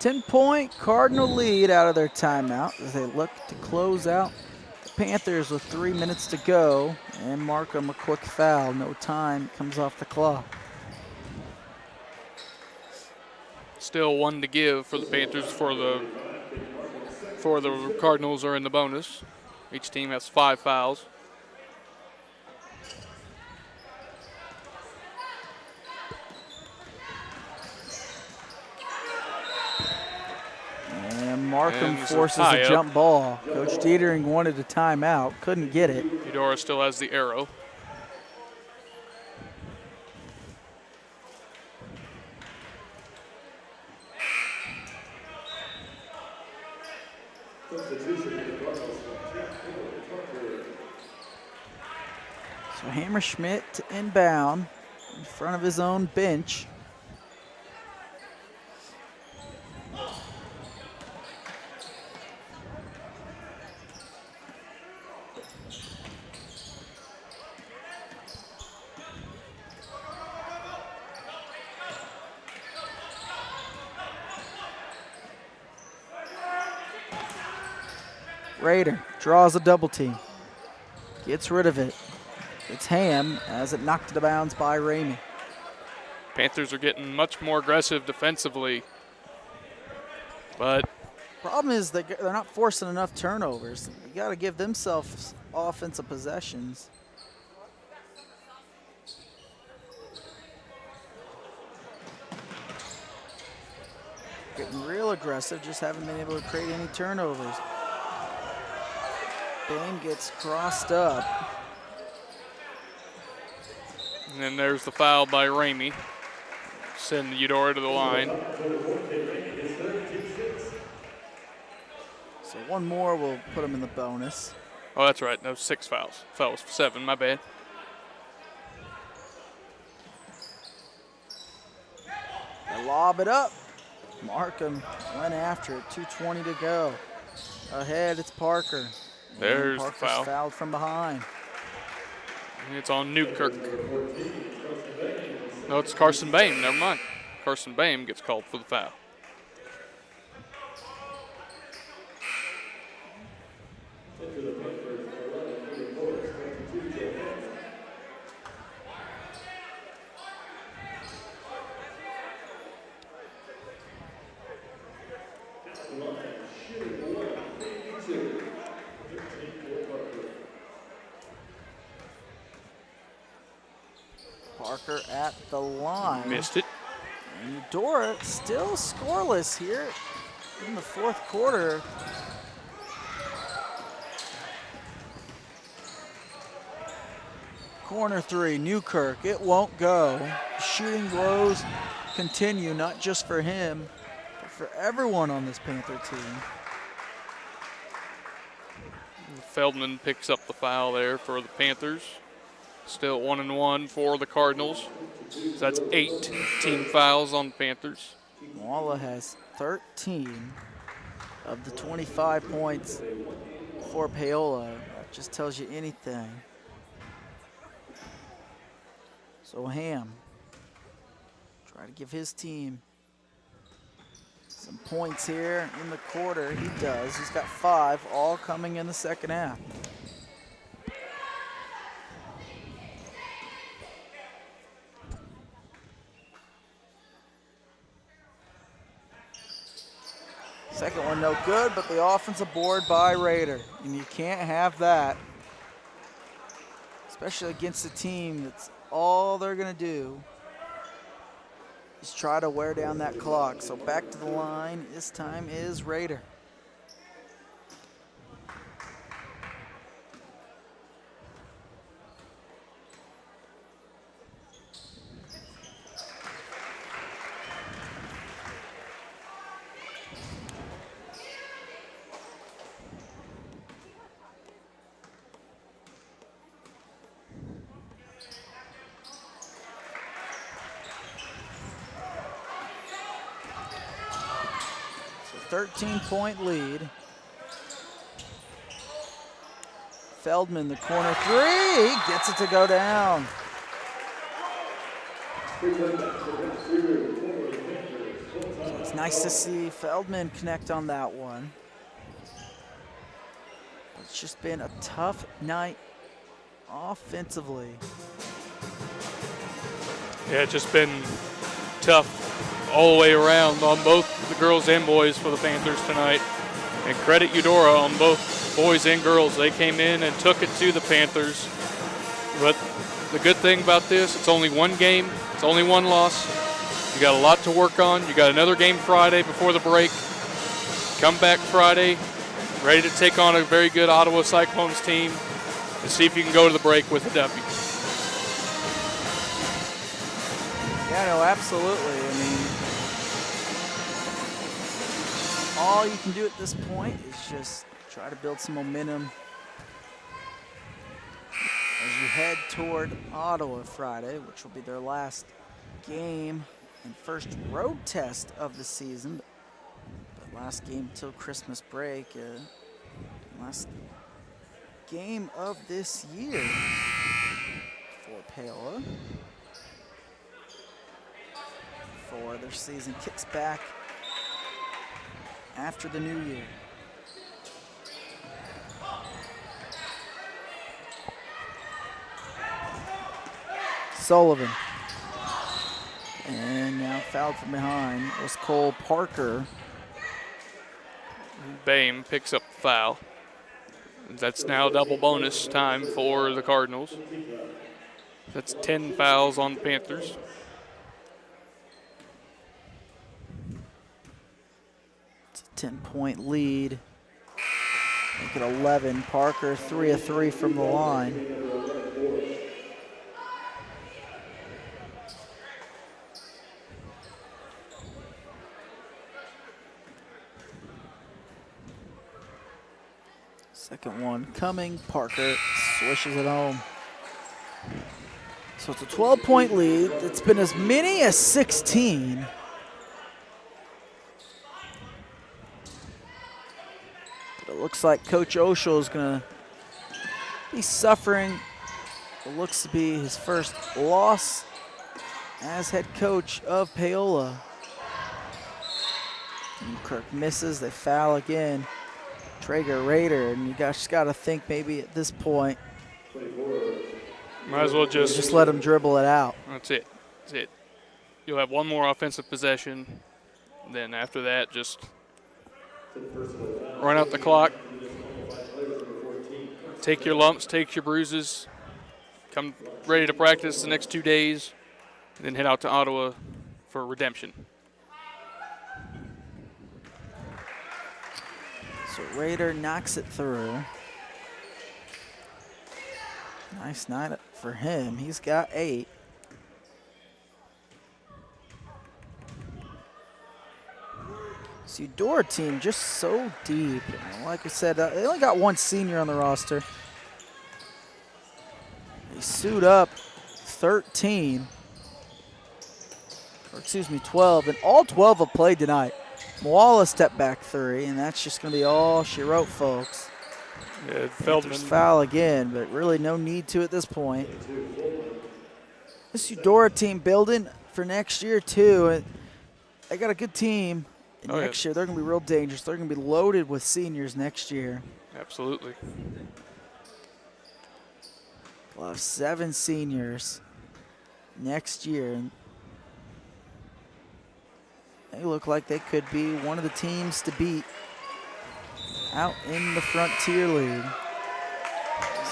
Ten-point Cardinal lead out of their timeout as they look to close out the Panthers with 3 minutes to go. And Markham a quick foul. No time comes off the clock. Still 1 to give for the Panthers for the Cardinals are in the bonus. Each team has 5 fouls. And Markham And forces a tie-up. jump ball. Coach Dietering wanted a timeout, couldn't get it. Eudora still has the arrow. So Hammerschmidt to inbound in front of his own bench. Raider draws a double team. Gets rid of it. It's Ham as it knocked it out of bounds by Ramey. Panthers are getting much more aggressive defensively. But Problem is they're not forcing enough turnovers. You got to give themselves offensive possessions. Getting real aggressive, just haven't been able to create any turnovers. Bame gets crossed up. and then there's the foul by Ramey. Send Eudora to the line. So one more will put him in the bonus. Oh, that's right. No, 6 fouls. Foul was 7, my bad. They lob it up. Markham went after it. 2:20 to go. Ahead, it's Parker. There's the Parker's foul. fouled from behind. It's on Newkirk. No, it's Carson Bame. Never mind. Carson Bame gets called for the foul. Parker at the line. Missed it. And Eudora still scoreless here in the fourth quarter. Corner three, Newkirk. It won't go. Shooting blows continue, not just for him, but for everyone on this Panther team. Feldman picks up the foul there for the Panthers. Still 1-1 for the Cardinals. So that's 8 team fouls on the Panthers. Paola has 13 of the 25 points for Paola. That just tells you anything. So Ham, try to give his team some points here in the quarter. He does. He's got 5, all coming in the second half. Second one no good, but the offensive board by Raider. And you can't have that, especially against a team that's all they're gonna do is try to wear down that clock. So back to the line, this time is Raider. So 13-point lead. Feldman, the corner three, he gets it to go down. So it's nice to see Feldman connect on that one. It's just been a tough night offensively. Yeah, it's just been tough all the way around on both the girls and boys for the Panthers tonight. And credit Eudora on both boys and girls. They came in and took it to the Panthers. But the good thing about this, it's only one game. It's only one loss. You got a lot to work on. You got another game Friday before the break. come back Friday, ready to take on a very good Ottawa Cyclones team, and see if you can go to the break with a W. Yeah, no, absolutely. I mean, all you can do at this point is just try to build some momentum as you head toward Ottawa Friday, which will be their last game and first road test of the season. But last game till Christmas break, last game of this year for Paola. For their season kicks back after the new year. Sullivan. And now fouled from behind was Cole Parker. Bame picks up the foul. That's now double bonus time for the Cardinals. That's 10 fouls on the Panthers. It's a 10-point lead. Make it 11. Parker 3 of 3 from the line. Second one coming. Parker swishes it home. So it's a 12-point lead. It's been as many as 16. But it looks like Coach Oshel is going to be suffering what looks to be his first loss as head coach of Paola. And Kirk misses. They foul again. Traeger Raider, and you just got to think maybe at this point, might as well just let him dribble it out. That's it. That's it. You'll have one more offensive possession. Then after that, just run out the clock. Take your lumps, take your bruises. Come ready to practice the next 2 days. Then head out to Ottawa for redemption. So Raider knocks it through. Nice night for him. He's got 8. This Eudora team just so deep. Like I said, they only got one senior on the roster. They suit up 13. Or excuse me, 12. And all 12 have played tonight. Moala stepped back 3, and that's just going to be all she wrote, folks. Yeah, Feldman. Foul again, but really no need to at this point. This Eudora team building for next year, too. And they got a good team. And next year, they're going to be real dangerous. They're going to be loaded with seniors next year. Absolutely. We'll have 7 seniors next year. And they look like they could be one of the teams to beat out in the Frontier League.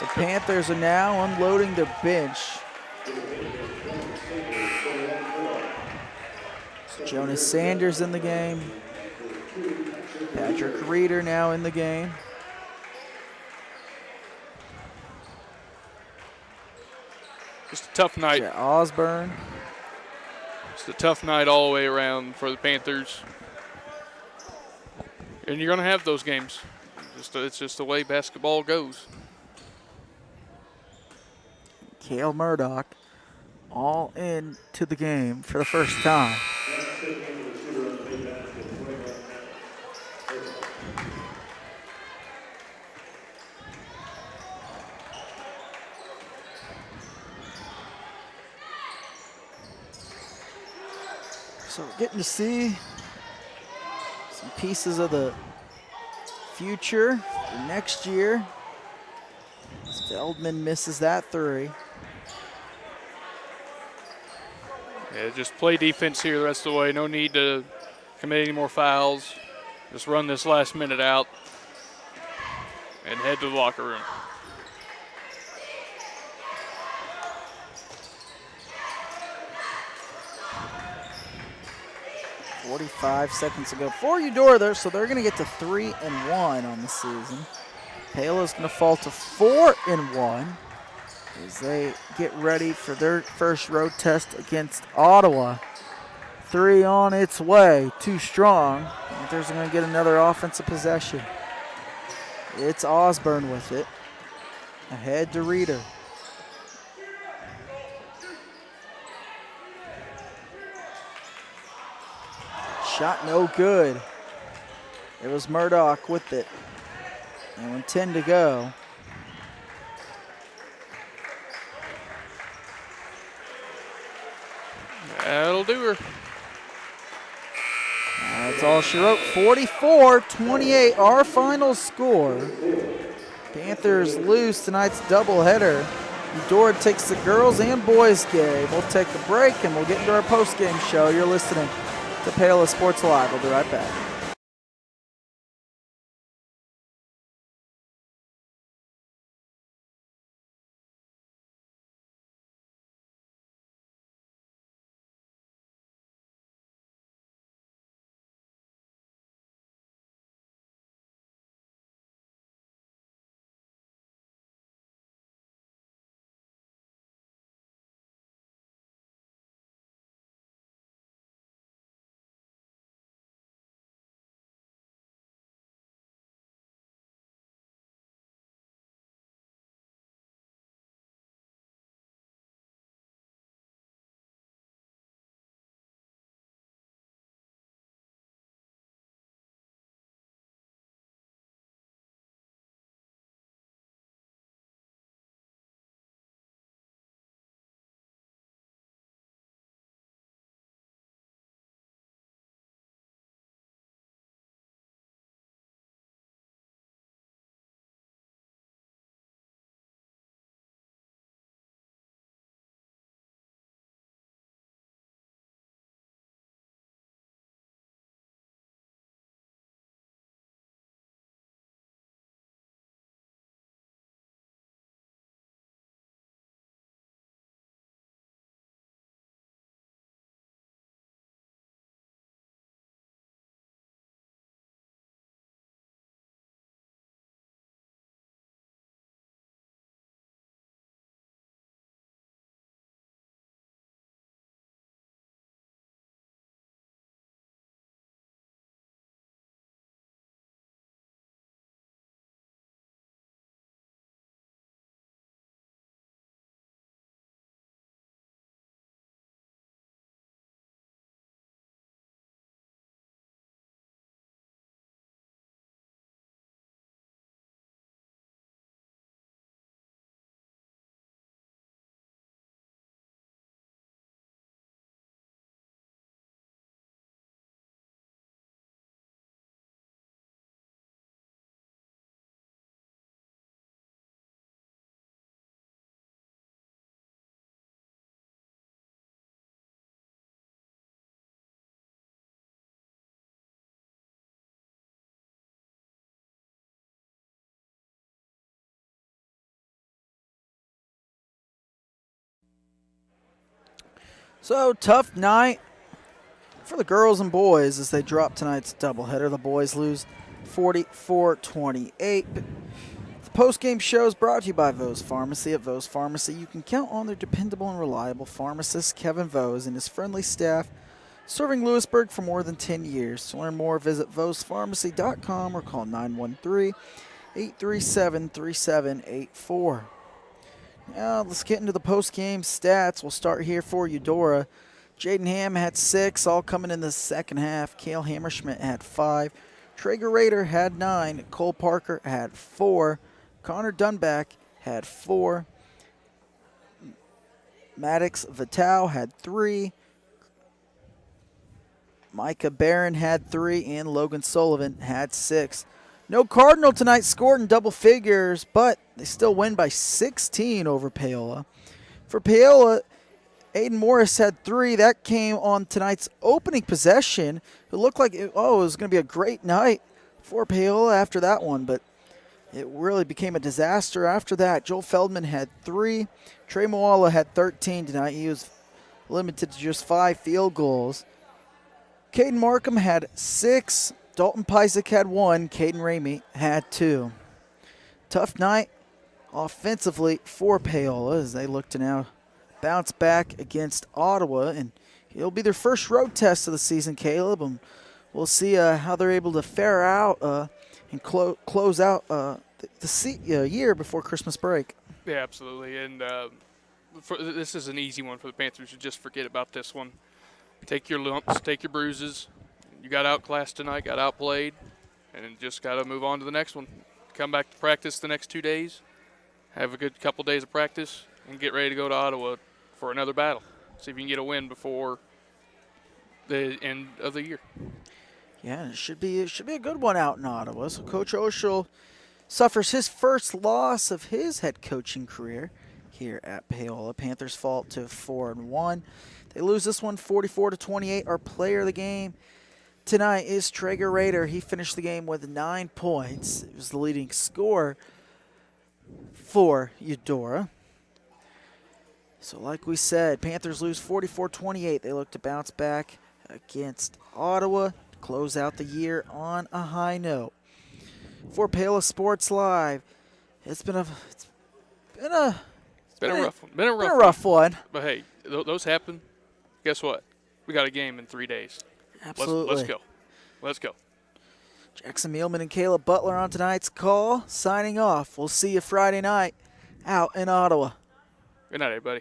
So Panthers are now unloading their bench. So Jonas Sanders in the game. Patrick Reeder now in the game. Just a tough night. Jet Osborne. It's a tough night all the way around for the Panthers. And you're going to have those games. It's just the way basketball goes. Cale Murdoch all into the game for the first time. So we're getting to see some pieces of the future for next year. Feldman misses that 3. Yeah, just play defense here the rest of the way. No need to commit any more fouls. Just run this last minute out and head to the locker room. 45 seconds to go for Eudora there, so they're going to get to 3-1 on the season. Paola's going to fall to 4-1 as they get ready for their first road test against Ottawa. 3 on its way, too strong. Panthers are going to get another offensive possession. It's Osborne with it. Ahead to Reeder. Shot no good. It was Murdoch with it. And with 10 to go. That'll do her. That's all she wrote. 44-28, our final score. Panthers lose tonight's doubleheader. Eudora takes the girls and boys game. We'll take a break and we'll get into our post-game show. You're listening to Paola Sports Live. We'll be right back. So, tough night for the girls and boys as they drop tonight's doubleheader. The boys lose 44-28. The post-game show is brought to you by Vose Pharmacy. At Vose Pharmacy, you can count on their dependable and reliable pharmacist, Kevin Vose, and his friendly staff, serving Lewisburg for more than 10 years. To learn more, visit vosepharmacy.com or call 913-837-3784. Now, let's get into the post-game stats. We'll start here for Eudora. Jaden Ham had 6, all coming in the second half. Kale Hammerschmidt had 5. Traeger Rader had 9. Cole Parker had 4. Connor Dunback had 4. Maddox Vital had 3. Micah Barron had 3. And Logan Sullivan had 6. No Cardinal tonight scored in double figures, but they still win by 16 over Paola. For Paola, Aiden Morris had 3. That came on tonight's opening possession. It looked like it was going to be a great night for Paola after that one, but it really became a disaster after that. Joel Feldman had 3. Trey Moala had 13 tonight. He was limited to just 5 field goals. Caden Markham had 6. Dalton Pysick had 1. Caden Ramey had 2. Tough night offensively for Paola as they look to now bounce back against Ottawa. And it'll be their first road test of the season, Caleb. And we'll see how they're able to fare out and close out the year before Christmas break. Yeah, absolutely. And this is an easy one for the Panthers to just forget about this one. Take your lumps, take your bruises. You got outclassed tonight, got outplayed, and just got to move on to the next one. Come back to practice the next 2 days, have a good couple days of practice, and get ready to go to Ottawa for another battle. See if you can get a win before the end of the year. Yeah, it should be a good one out in Ottawa. So Coach Oshel suffers his first loss of his head coaching career here at Paola. Panthers fall to 4-1. They lose this one 44-28. Our player of the game tonight is Traeger Rader. He finished the game with 9 points. It was the leading scorer for Eudora. So like we said, Panthers lose 44-28. They look to bounce back against Ottawa, close out the year on a high note. For Paola Sports Live, it's been a rough one. Been a rough one. But hey, those happen. Guess what? We got a game in 3 days. Absolutely. Let's go. Let's go. Jackson Mielman and Caleb Butler on tonight's call. Signing off. We'll see you Friday night out in Ottawa. Good night, everybody.